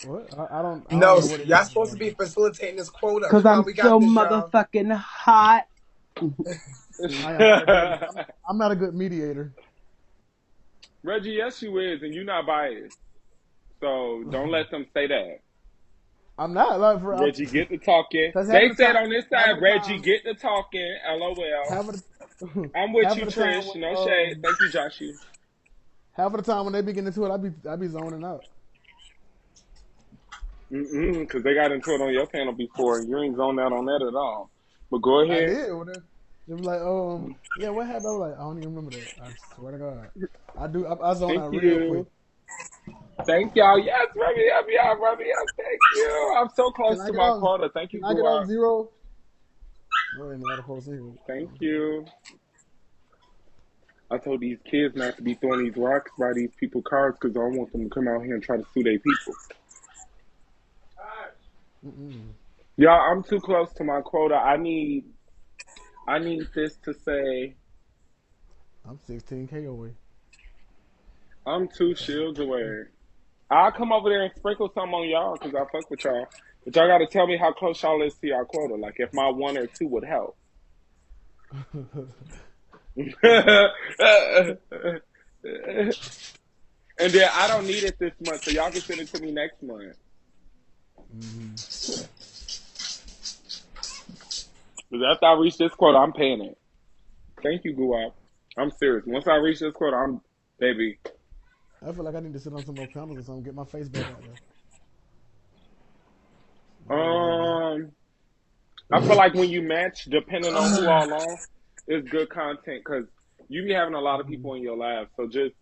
[SPEAKER 5] What? I don't
[SPEAKER 1] No,
[SPEAKER 5] know what it
[SPEAKER 1] y'all
[SPEAKER 5] is
[SPEAKER 1] supposed
[SPEAKER 5] right
[SPEAKER 1] to be
[SPEAKER 5] now.
[SPEAKER 1] facilitating this quota.
[SPEAKER 3] Cause
[SPEAKER 1] Come on,
[SPEAKER 3] I'm
[SPEAKER 1] we got
[SPEAKER 3] so
[SPEAKER 1] this, y'all.
[SPEAKER 3] motherfucking hot.
[SPEAKER 5] I am not a good. I'm not a good mediator.
[SPEAKER 2] Reggie, yes, you is, and you're not biased. So don't let them say that.
[SPEAKER 5] I'm not like for
[SPEAKER 2] Reggie, get to talking.
[SPEAKER 5] because
[SPEAKER 2] They said on this side, Reggie, get to talking. LOL.
[SPEAKER 5] half of the
[SPEAKER 2] I'm with
[SPEAKER 5] half
[SPEAKER 2] you,
[SPEAKER 5] of the time
[SPEAKER 2] Trish. No shade. Thank you, Joshy.
[SPEAKER 5] half of the time when they be getting into it, I be zoning out.
[SPEAKER 2] Because they got into it on your panel before, and you ain't zoned out on that at all. But go
[SPEAKER 5] I
[SPEAKER 2] ahead.
[SPEAKER 5] did. They were like, yeah, what happened? I was like, I don't even remember that. I swear to God. I zone
[SPEAKER 2] Thank
[SPEAKER 5] out real quick.
[SPEAKER 2] you. Thank y'all. Yes, rub me up, y'all. Rub me up. Thank you. I'm so
[SPEAKER 5] Can
[SPEAKER 2] close
[SPEAKER 5] I
[SPEAKER 2] to
[SPEAKER 5] get
[SPEAKER 2] my
[SPEAKER 5] off?
[SPEAKER 2] quota. Thank you,
[SPEAKER 5] Can I get off
[SPEAKER 2] Guap.
[SPEAKER 5] 0? There ain't a lot of folks in here.
[SPEAKER 2] Thank you. I told these kids not to be throwing these rocks by these people's cars because I don't want them to come out here and try to sue their people.
[SPEAKER 5] Mm-mm.
[SPEAKER 2] Y'all, I'm too close to my quota. I need this to say
[SPEAKER 5] I'm 16K away.
[SPEAKER 2] I'm 2 shields away. I'll come over there and sprinkle some on y'all because I fuck with y'all. But y'all got to tell me how close y'all is to y'all quota. Like if my 1 or 2 would help. And then I don't need it this month, so y'all can send it to me next month.
[SPEAKER 5] Mm-hmm.
[SPEAKER 2] Because after I reach this quota, I'm paying it. Thank you, Guap. I'm serious. Once I reach this quota, I'm baby.
[SPEAKER 5] I feel like I need to sit on some more panels or something, get my face back out there. I need to get back.
[SPEAKER 2] I feel like when you match, depending on who all on, it's good content because you be having a lot of
[SPEAKER 5] Mm-hmm.
[SPEAKER 2] people in your life. So just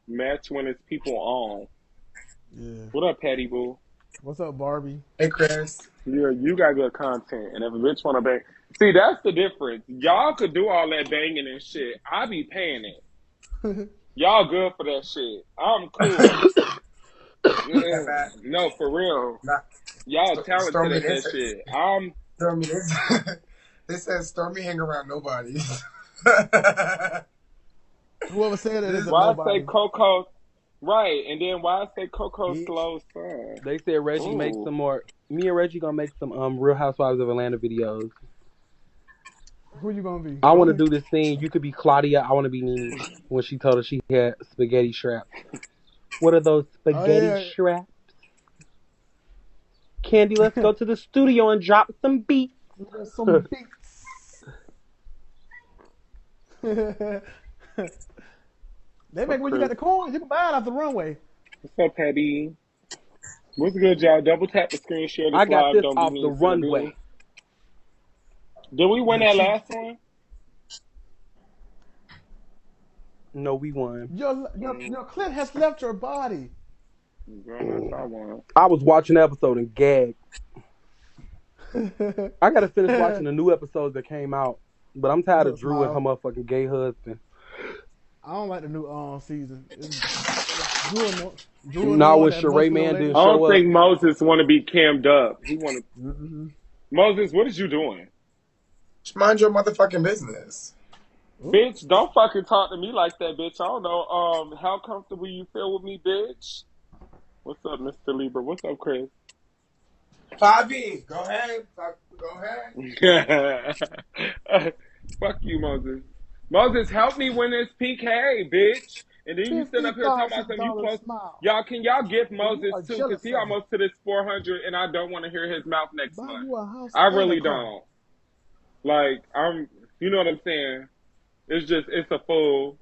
[SPEAKER 2] match when it's people on.
[SPEAKER 5] Yeah.
[SPEAKER 2] What up, Patty Boo?
[SPEAKER 5] What's up, Barbie?
[SPEAKER 1] Hey, Chris.
[SPEAKER 2] Yeah, you got good content, and if a bitch wanna bang, see that's the difference. Y'all could do all that banging and shit. I be paying it. Y'all good for that shit. I'm cool.
[SPEAKER 1] That
[SPEAKER 2] Yeah,
[SPEAKER 1] bad.
[SPEAKER 2] no, for real.
[SPEAKER 1] Not
[SPEAKER 2] Y'all talented
[SPEAKER 1] Stormy.
[SPEAKER 2] at that shit.
[SPEAKER 1] Stormy. They said Stormy hang around nobody.
[SPEAKER 5] Whoever said it is a
[SPEAKER 2] Why I say
[SPEAKER 5] nobody.
[SPEAKER 2] Coco, right? And then why I say Coco
[SPEAKER 5] Bitch.
[SPEAKER 2] slow son?
[SPEAKER 3] They said Reggie make
[SPEAKER 2] Ooh,
[SPEAKER 3] some more. Me and Reggie gonna make some Real Housewives of Atlanta videos.
[SPEAKER 5] Who you gonna be?
[SPEAKER 3] I want to do this thing. You could be Claudia. I want to be Nene when she told us she had spaghetti straps. What are those
[SPEAKER 5] Oh
[SPEAKER 3] spaghetti
[SPEAKER 5] yeah.
[SPEAKER 3] straps? Candy, let's go to the studio and drop some beats.
[SPEAKER 5] There's some beats. They
[SPEAKER 2] what's
[SPEAKER 5] make
[SPEAKER 2] up,
[SPEAKER 5] when you got
[SPEAKER 2] Chris?
[SPEAKER 5] the coin, you can buy it off the runway.
[SPEAKER 2] What's up, Patty? What's good, y'all? Double tap the screen, share
[SPEAKER 3] I
[SPEAKER 2] this
[SPEAKER 3] got
[SPEAKER 2] live.
[SPEAKER 3] this
[SPEAKER 2] Don't be
[SPEAKER 3] off the
[SPEAKER 2] mean, send a bean.
[SPEAKER 3] runway.
[SPEAKER 2] Did we win
[SPEAKER 5] Your
[SPEAKER 2] that
[SPEAKER 5] cheek.
[SPEAKER 2] last one?
[SPEAKER 3] No, we won.
[SPEAKER 5] Your clip has left your body.
[SPEAKER 2] Girl, that's I won.
[SPEAKER 3] I was watching the episode and gagged.
[SPEAKER 5] I
[SPEAKER 3] I gotta finish watching the new episodes that came out. But I'm tired
[SPEAKER 5] What's
[SPEAKER 3] of
[SPEAKER 5] up,
[SPEAKER 3] Drew and her
[SPEAKER 5] Smile?
[SPEAKER 3] motherfucking gay husband.
[SPEAKER 5] I don't like the new season. Drew
[SPEAKER 3] Not
[SPEAKER 5] annoying,
[SPEAKER 3] when
[SPEAKER 5] the
[SPEAKER 3] Sheree
[SPEAKER 5] emotional
[SPEAKER 3] Man
[SPEAKER 5] lady.
[SPEAKER 3] didn't
[SPEAKER 2] I
[SPEAKER 3] show
[SPEAKER 2] don't
[SPEAKER 3] up.
[SPEAKER 2] think Moses want to be cammed up. He want to.
[SPEAKER 5] Mm-hmm.
[SPEAKER 2] Moses, what is you doing?
[SPEAKER 1] Just mind your motherfucking business.
[SPEAKER 2] Bitch, don't fucking talk to me like that, bitch. I don't know how comfortable you feel with me, bitch. What's up, Mr. Lieber? What's up, Chris?
[SPEAKER 1] 5E, go ahead. Go ahead.
[SPEAKER 2] Fuck you, Moses. Moses, help me win this PK, bitch. And then you stand
[SPEAKER 5] $50,000
[SPEAKER 2] up here talking about something you close.
[SPEAKER 5] smile.
[SPEAKER 2] Y'all, can y'all give
[SPEAKER 5] And you
[SPEAKER 2] Moses
[SPEAKER 5] are
[SPEAKER 2] too? Because
[SPEAKER 5] jealous
[SPEAKER 2] he
[SPEAKER 5] of it.
[SPEAKER 2] almost to this 400 and I don't want to hear his mouth next
[SPEAKER 5] Buy
[SPEAKER 2] month.
[SPEAKER 5] you a house
[SPEAKER 2] I
[SPEAKER 5] and a
[SPEAKER 2] really
[SPEAKER 5] car.
[SPEAKER 2] don't. Like, you know what I'm saying? It's a fool.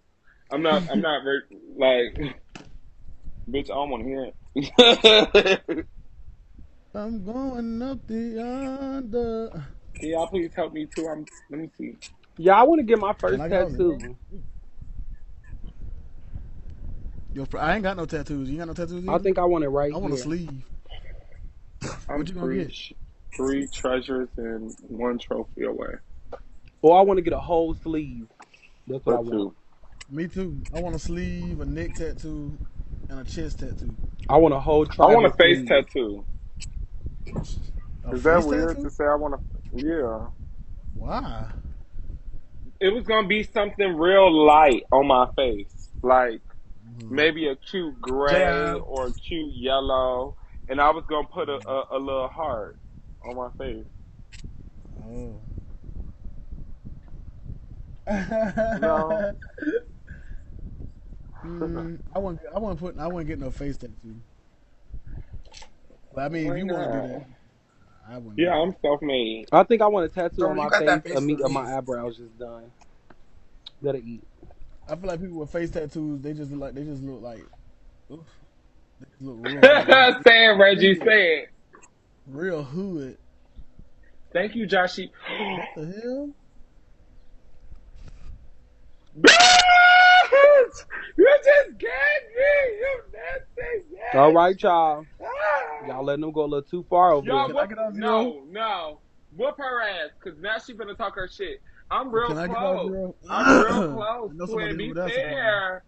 [SPEAKER 2] I'm not, like, bitch, I don't want to hear it.
[SPEAKER 5] I'm going up the under.
[SPEAKER 2] Can y'all please help me too? Let me see.
[SPEAKER 3] Yeah, I want to get my
[SPEAKER 5] Can
[SPEAKER 3] first
[SPEAKER 5] I get out zero?
[SPEAKER 3] tattoo.
[SPEAKER 5] I ain't got no tattoos. You got no tattoos
[SPEAKER 3] I
[SPEAKER 5] either?
[SPEAKER 3] think I want it right
[SPEAKER 5] I want a
[SPEAKER 3] here.
[SPEAKER 5] sleeve.
[SPEAKER 2] I'm
[SPEAKER 5] What you gonna get?
[SPEAKER 2] three treasures and one trophy away.
[SPEAKER 3] Or I want to get a whole sleeve. That's what I want.
[SPEAKER 2] Tattoo.
[SPEAKER 5] Me too. I want a sleeve, a neck tattoo, and a chest tattoo.
[SPEAKER 3] I want a whole
[SPEAKER 2] I want a
[SPEAKER 3] tribal
[SPEAKER 2] face
[SPEAKER 3] sleeve.
[SPEAKER 2] tattoo.
[SPEAKER 5] A
[SPEAKER 2] Is that
[SPEAKER 5] face
[SPEAKER 2] weird to
[SPEAKER 5] tattoo?
[SPEAKER 2] say I want to? Yeah.
[SPEAKER 5] Why?
[SPEAKER 2] It was going to be something real light on my face. Like
[SPEAKER 5] Mm.
[SPEAKER 2] maybe a cute gray
[SPEAKER 1] JM.
[SPEAKER 2] or a cute yellow. And I was going to put a little heart on my face.
[SPEAKER 5] Oh.
[SPEAKER 2] No.
[SPEAKER 5] I wouldn't get no face tattoo. But I mean, if
[SPEAKER 2] Why
[SPEAKER 5] you want to do
[SPEAKER 2] not?
[SPEAKER 5] that, I wouldn't
[SPEAKER 2] Yeah,
[SPEAKER 5] do
[SPEAKER 2] I'm
[SPEAKER 5] that.
[SPEAKER 2] self-made.
[SPEAKER 3] I think I want a tattoo on
[SPEAKER 1] Stormy, you
[SPEAKER 3] my
[SPEAKER 1] got
[SPEAKER 3] face,
[SPEAKER 1] that face
[SPEAKER 3] a
[SPEAKER 1] for
[SPEAKER 3] meat of
[SPEAKER 1] me.
[SPEAKER 3] my eyebrows just done. That'll eat.
[SPEAKER 5] I feel like people with face tattoos, they just look like oof, they just look real.
[SPEAKER 2] Say it, Reggie.
[SPEAKER 5] Stupid.
[SPEAKER 2] Say it.
[SPEAKER 5] Real hood.
[SPEAKER 2] Thank you, Joshy.
[SPEAKER 5] What the hell?
[SPEAKER 2] Bitch! You just gave me! You nasty bitch!
[SPEAKER 3] All right, y'all.
[SPEAKER 2] Ah!
[SPEAKER 3] Y'all letting them go a little too far over
[SPEAKER 2] Y'all
[SPEAKER 3] there.
[SPEAKER 5] Can I
[SPEAKER 2] whoop.
[SPEAKER 5] get off zero?
[SPEAKER 2] No. Whoop her ass, because now she finna talk her shit. I'm real
[SPEAKER 5] Can I get off
[SPEAKER 2] close.
[SPEAKER 5] zero?
[SPEAKER 2] I'm real
[SPEAKER 5] I
[SPEAKER 2] close,
[SPEAKER 5] know somebody
[SPEAKER 2] twin.
[SPEAKER 5] over
[SPEAKER 2] Be
[SPEAKER 5] there supporting me.
[SPEAKER 2] fair.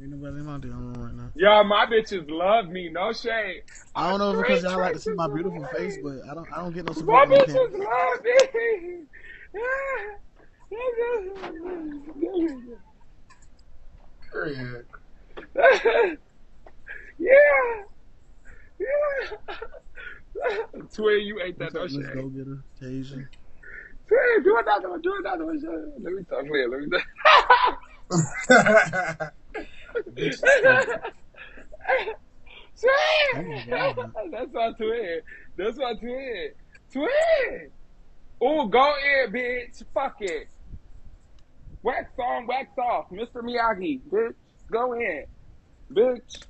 [SPEAKER 5] Ain't nobody in my damn room right now.
[SPEAKER 2] Y'all, my bitches love me. No shade.
[SPEAKER 5] I
[SPEAKER 2] I
[SPEAKER 5] don't know if it's because
[SPEAKER 2] screen
[SPEAKER 5] y'all like to see my
[SPEAKER 2] traces
[SPEAKER 5] beautiful face,
[SPEAKER 2] away.
[SPEAKER 5] but I don't get no
[SPEAKER 2] My
[SPEAKER 5] support when I can't.
[SPEAKER 2] bitches love me.
[SPEAKER 1] Period.
[SPEAKER 2] Yeah. Twin, you ain't that
[SPEAKER 5] What's
[SPEAKER 2] no
[SPEAKER 5] up, Miss
[SPEAKER 2] shade.
[SPEAKER 5] Go Getter, Tasia?
[SPEAKER 2] Twin, do another one. Let me talk clear.
[SPEAKER 1] Bitch is stupid.
[SPEAKER 5] Oh my
[SPEAKER 2] Twin!
[SPEAKER 5] god.
[SPEAKER 2] That's my twin. That's my twin. Twin! Ooh, go in, bitch. Fuck it. Wax on, wax off. Mr. Miyagi, bitch. Go in. Bitch.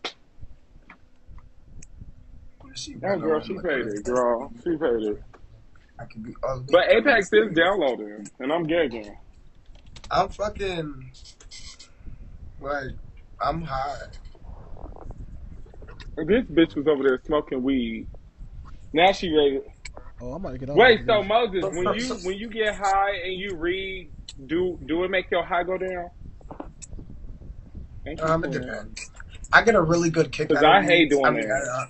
[SPEAKER 1] She
[SPEAKER 2] Oh,
[SPEAKER 1] been
[SPEAKER 2] girl,
[SPEAKER 1] on
[SPEAKER 2] she
[SPEAKER 1] him like
[SPEAKER 2] paid
[SPEAKER 1] this.
[SPEAKER 2] it, girl. She paid it.
[SPEAKER 1] I could be ugly
[SPEAKER 2] But
[SPEAKER 1] and
[SPEAKER 2] Apex is
[SPEAKER 1] nasty.
[SPEAKER 2] downloading, and I'm gagging.
[SPEAKER 1] I'm fucking like I'm high.
[SPEAKER 2] This bitch was over there smoking weed. Now she ready.
[SPEAKER 5] Oh, I'm about to get off
[SPEAKER 2] Wait,
[SPEAKER 5] after
[SPEAKER 2] so
[SPEAKER 5] this.
[SPEAKER 2] Moses, when you get high and you read, do it make your high go down? Thank you,
[SPEAKER 1] It
[SPEAKER 2] twin.
[SPEAKER 1] depends. I get a really good kick
[SPEAKER 2] Cause
[SPEAKER 1] out of
[SPEAKER 2] I hate
[SPEAKER 1] reads. I
[SPEAKER 2] doing
[SPEAKER 1] mean,
[SPEAKER 2] that.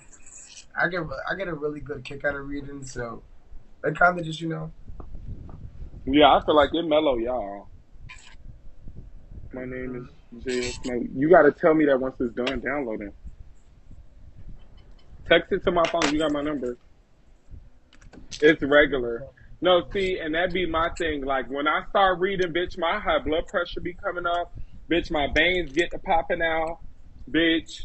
[SPEAKER 1] I get a really good kick out of reading. So it kind of just
[SPEAKER 2] Yeah, I feel like it mellow, y'all. My name
[SPEAKER 1] Mhm.
[SPEAKER 2] is J. Snow. You gotta tell me that once it's done downloading. Text it to my phone. You got my number. It's regular. No, see, and that be my thing. Like when I start reading, bitch, my high blood pressure be coming up. Bitch, my veins get to popping out. Bitch,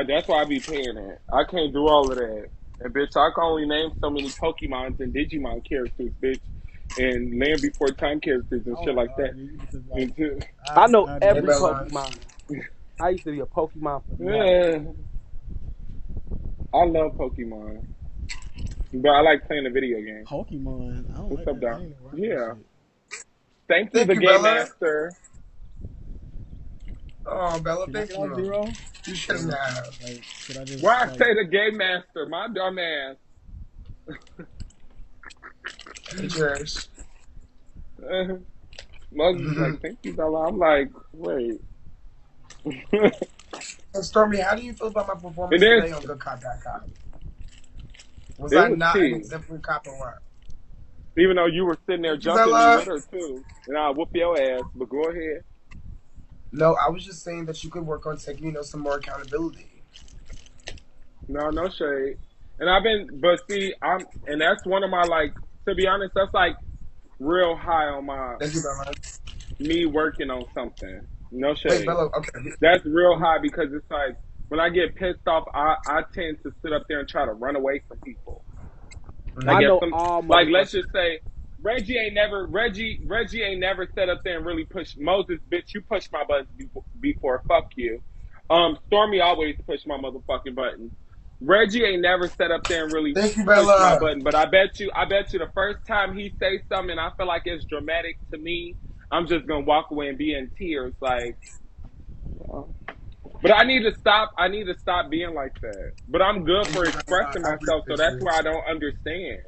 [SPEAKER 2] that's why I be paying it. I can't do all of that. And bitch, I can only name so many Pokemons and Digimon characters, bitch, and Land Before Time characters and
[SPEAKER 5] I was
[SPEAKER 2] shit
[SPEAKER 5] about to
[SPEAKER 2] like that.
[SPEAKER 5] argue you because like
[SPEAKER 2] Until,
[SPEAKER 3] I know
[SPEAKER 5] I
[SPEAKER 1] Hey,
[SPEAKER 5] do.
[SPEAKER 3] every
[SPEAKER 1] Bella.
[SPEAKER 3] Pokemon. I used to be a Pokemon fanatic.
[SPEAKER 2] yeah, I love Pokemon, but I like playing the video game.
[SPEAKER 5] Pokemon. I don't
[SPEAKER 2] What's
[SPEAKER 5] like
[SPEAKER 2] up,
[SPEAKER 5] that. I
[SPEAKER 2] dog?
[SPEAKER 5] ain't never watched that
[SPEAKER 2] Yeah.
[SPEAKER 5] shit.
[SPEAKER 2] Thank you,
[SPEAKER 1] Thank
[SPEAKER 2] the
[SPEAKER 1] you,
[SPEAKER 2] Game
[SPEAKER 1] Bella.
[SPEAKER 2] Master.
[SPEAKER 1] Oh, Bella,
[SPEAKER 5] Can I
[SPEAKER 1] thank
[SPEAKER 5] get off
[SPEAKER 1] you.
[SPEAKER 5] zero?
[SPEAKER 1] You shouldn't
[SPEAKER 5] Or
[SPEAKER 1] have.
[SPEAKER 5] like should I just
[SPEAKER 2] Why I
[SPEAKER 5] like
[SPEAKER 2] say the Game Master? My dumb ass.
[SPEAKER 1] Cheers.
[SPEAKER 2] Moses is like, thank you, Bella. I'm like, wait. And
[SPEAKER 1] So, Stormy, how do you feel about my performance
[SPEAKER 2] then
[SPEAKER 1] today on Good Cop, Bad Cop? Was
[SPEAKER 2] it
[SPEAKER 1] I
[SPEAKER 2] was
[SPEAKER 1] not an
[SPEAKER 2] tea.
[SPEAKER 1] exemplary cop or what?
[SPEAKER 2] Even though you were sitting there
[SPEAKER 1] Thank you,
[SPEAKER 2] jumping me
[SPEAKER 1] Bella.
[SPEAKER 2] with her too. And I'll whoop your ass. But go ahead.
[SPEAKER 1] No, I was just saying that you could work on taking, some more accountability.
[SPEAKER 2] No shade. And I've been, but see, and that's one of my, like, to be honest, that's like real high on my,
[SPEAKER 1] Thank you, Bella.
[SPEAKER 2] me working on something. No
[SPEAKER 1] Wait,
[SPEAKER 2] shade.
[SPEAKER 1] Bella, okay.
[SPEAKER 2] That's real high because it's like, when I get pissed off, I tend to sit up there and try to run away from people. Like
[SPEAKER 3] I
[SPEAKER 2] if
[SPEAKER 3] know
[SPEAKER 2] some,
[SPEAKER 3] all
[SPEAKER 2] like let's
[SPEAKER 3] motherfuckers.
[SPEAKER 2] just say Reggie ain't never sat up there and really pushed Moses, bitch. You pushed my buttons before. Fuck you. Stormy always pushed my motherfucking button. Reggie ain't never sat up there and really
[SPEAKER 1] Thank you,
[SPEAKER 2] pushed my
[SPEAKER 1] Bella.
[SPEAKER 2] button. But I bet you the first time he say something, I feel like it's dramatic to me. I'm just gonna walk away and be in tears, like. But I need to stop. I need to stop being like that. But I'm good
[SPEAKER 1] Thank
[SPEAKER 2] for
[SPEAKER 1] you, Bella.
[SPEAKER 2] expressing
[SPEAKER 1] I
[SPEAKER 2] myself, so
[SPEAKER 1] appreciate
[SPEAKER 2] that's
[SPEAKER 1] you.
[SPEAKER 2] why I don't understand.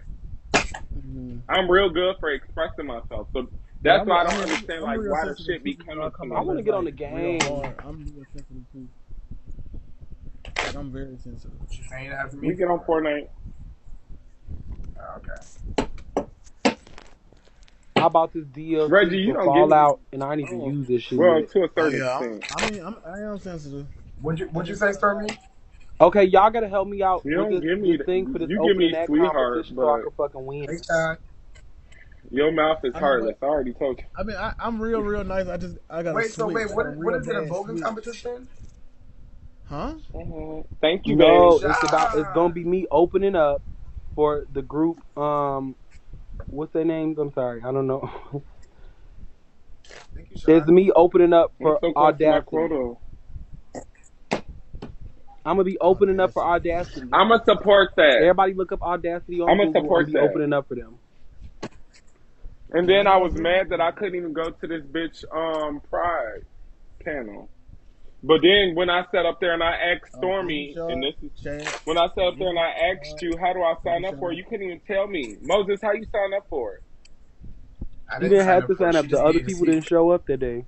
[SPEAKER 5] mm-hmm.
[SPEAKER 2] I'm real good for expressing myself. So
[SPEAKER 5] Yeah,
[SPEAKER 2] that's why I don't understand
[SPEAKER 5] I'm
[SPEAKER 2] like
[SPEAKER 5] real
[SPEAKER 2] why the
[SPEAKER 5] sensitive
[SPEAKER 2] shit
[SPEAKER 5] too.
[SPEAKER 2] be
[SPEAKER 5] Even though I
[SPEAKER 2] coming to
[SPEAKER 5] come
[SPEAKER 3] I
[SPEAKER 5] off
[SPEAKER 2] me.
[SPEAKER 3] want to
[SPEAKER 5] as
[SPEAKER 3] get on
[SPEAKER 5] like
[SPEAKER 3] the
[SPEAKER 5] real
[SPEAKER 3] game.
[SPEAKER 5] hard, I'm real sensitive too. Like I'm very sensitive.
[SPEAKER 1] What you saying that for me
[SPEAKER 2] We get on
[SPEAKER 1] for?
[SPEAKER 2] Fortnite.
[SPEAKER 1] Oh, okay.
[SPEAKER 3] How about this
[SPEAKER 2] Reggie,
[SPEAKER 3] DLC
[SPEAKER 2] you
[SPEAKER 3] for
[SPEAKER 2] don't give me
[SPEAKER 3] Fallout, and I ain't even
[SPEAKER 2] oh
[SPEAKER 3] use this shit
[SPEAKER 2] well
[SPEAKER 3] yet.
[SPEAKER 2] to a
[SPEAKER 5] Oh
[SPEAKER 2] certain
[SPEAKER 5] yeah,
[SPEAKER 2] extent.
[SPEAKER 5] I am sensitive. I
[SPEAKER 1] What'd you
[SPEAKER 5] just
[SPEAKER 1] say,
[SPEAKER 5] gotta
[SPEAKER 1] Stormy?
[SPEAKER 5] like.
[SPEAKER 3] Okay, y'all gotta help me out
[SPEAKER 2] You
[SPEAKER 3] with
[SPEAKER 2] don't
[SPEAKER 3] this
[SPEAKER 2] give me
[SPEAKER 3] this thing for this
[SPEAKER 2] you give
[SPEAKER 3] opening
[SPEAKER 2] me
[SPEAKER 3] that
[SPEAKER 2] sweetheart,
[SPEAKER 3] competition so I
[SPEAKER 2] but
[SPEAKER 3] can fucking win.
[SPEAKER 1] Thanks, Todd.
[SPEAKER 2] your mouth is
[SPEAKER 5] I know, but
[SPEAKER 2] heartless. I already told you.
[SPEAKER 5] I mean, I'm real nice. I got a
[SPEAKER 1] Wait, so
[SPEAKER 5] switch.
[SPEAKER 1] wait,
[SPEAKER 5] I got a
[SPEAKER 1] what
[SPEAKER 5] real
[SPEAKER 1] is it, a
[SPEAKER 5] bad
[SPEAKER 1] voguing
[SPEAKER 5] switch.
[SPEAKER 1] competition?
[SPEAKER 5] Huh?
[SPEAKER 2] Thank you,
[SPEAKER 1] Good
[SPEAKER 2] babe.
[SPEAKER 3] No, it's gonna
[SPEAKER 1] job.
[SPEAKER 3] be me opening up for the group. What's their names? I'm sorry, I don't know.
[SPEAKER 1] Thank you,
[SPEAKER 3] It's
[SPEAKER 1] Sean.
[SPEAKER 3] me opening up
[SPEAKER 2] I'm
[SPEAKER 3] for
[SPEAKER 2] so close to my
[SPEAKER 3] Audacity.
[SPEAKER 2] quota.
[SPEAKER 3] I'm gonna be opening up for Audacity.
[SPEAKER 2] I'ma support that.
[SPEAKER 3] Everybody look up Audacity on
[SPEAKER 2] I'ma
[SPEAKER 3] Google. I'm
[SPEAKER 2] support
[SPEAKER 3] be
[SPEAKER 2] that.
[SPEAKER 3] opening up for them.
[SPEAKER 2] And
[SPEAKER 5] Yeah, I
[SPEAKER 2] then I
[SPEAKER 5] gotta
[SPEAKER 2] was
[SPEAKER 5] hear
[SPEAKER 2] mad that I
[SPEAKER 5] it.
[SPEAKER 2] couldn't even go to this bitch Pride panel. But then when I sat up there and I asked Stormy, and
[SPEAKER 5] Screenshot,
[SPEAKER 2] this is
[SPEAKER 5] chat,
[SPEAKER 2] when I sat up there and I asked
[SPEAKER 5] screenshot,
[SPEAKER 2] you, how do I sign up for it?
[SPEAKER 5] screenshot.
[SPEAKER 2] You couldn't even tell me. Moses, how you sign up for it?
[SPEAKER 1] I
[SPEAKER 3] You
[SPEAKER 1] didn't
[SPEAKER 3] didn't
[SPEAKER 1] sign
[SPEAKER 3] have
[SPEAKER 1] up
[SPEAKER 3] to
[SPEAKER 1] for it.
[SPEAKER 3] sign
[SPEAKER 1] She
[SPEAKER 3] up. The
[SPEAKER 1] just
[SPEAKER 3] other
[SPEAKER 1] gave the
[SPEAKER 3] people didn't
[SPEAKER 1] secret.
[SPEAKER 3] show up that day.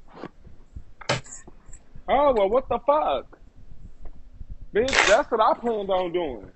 [SPEAKER 2] Oh, well, what the fuck? Bitch, that's what I planned on doing.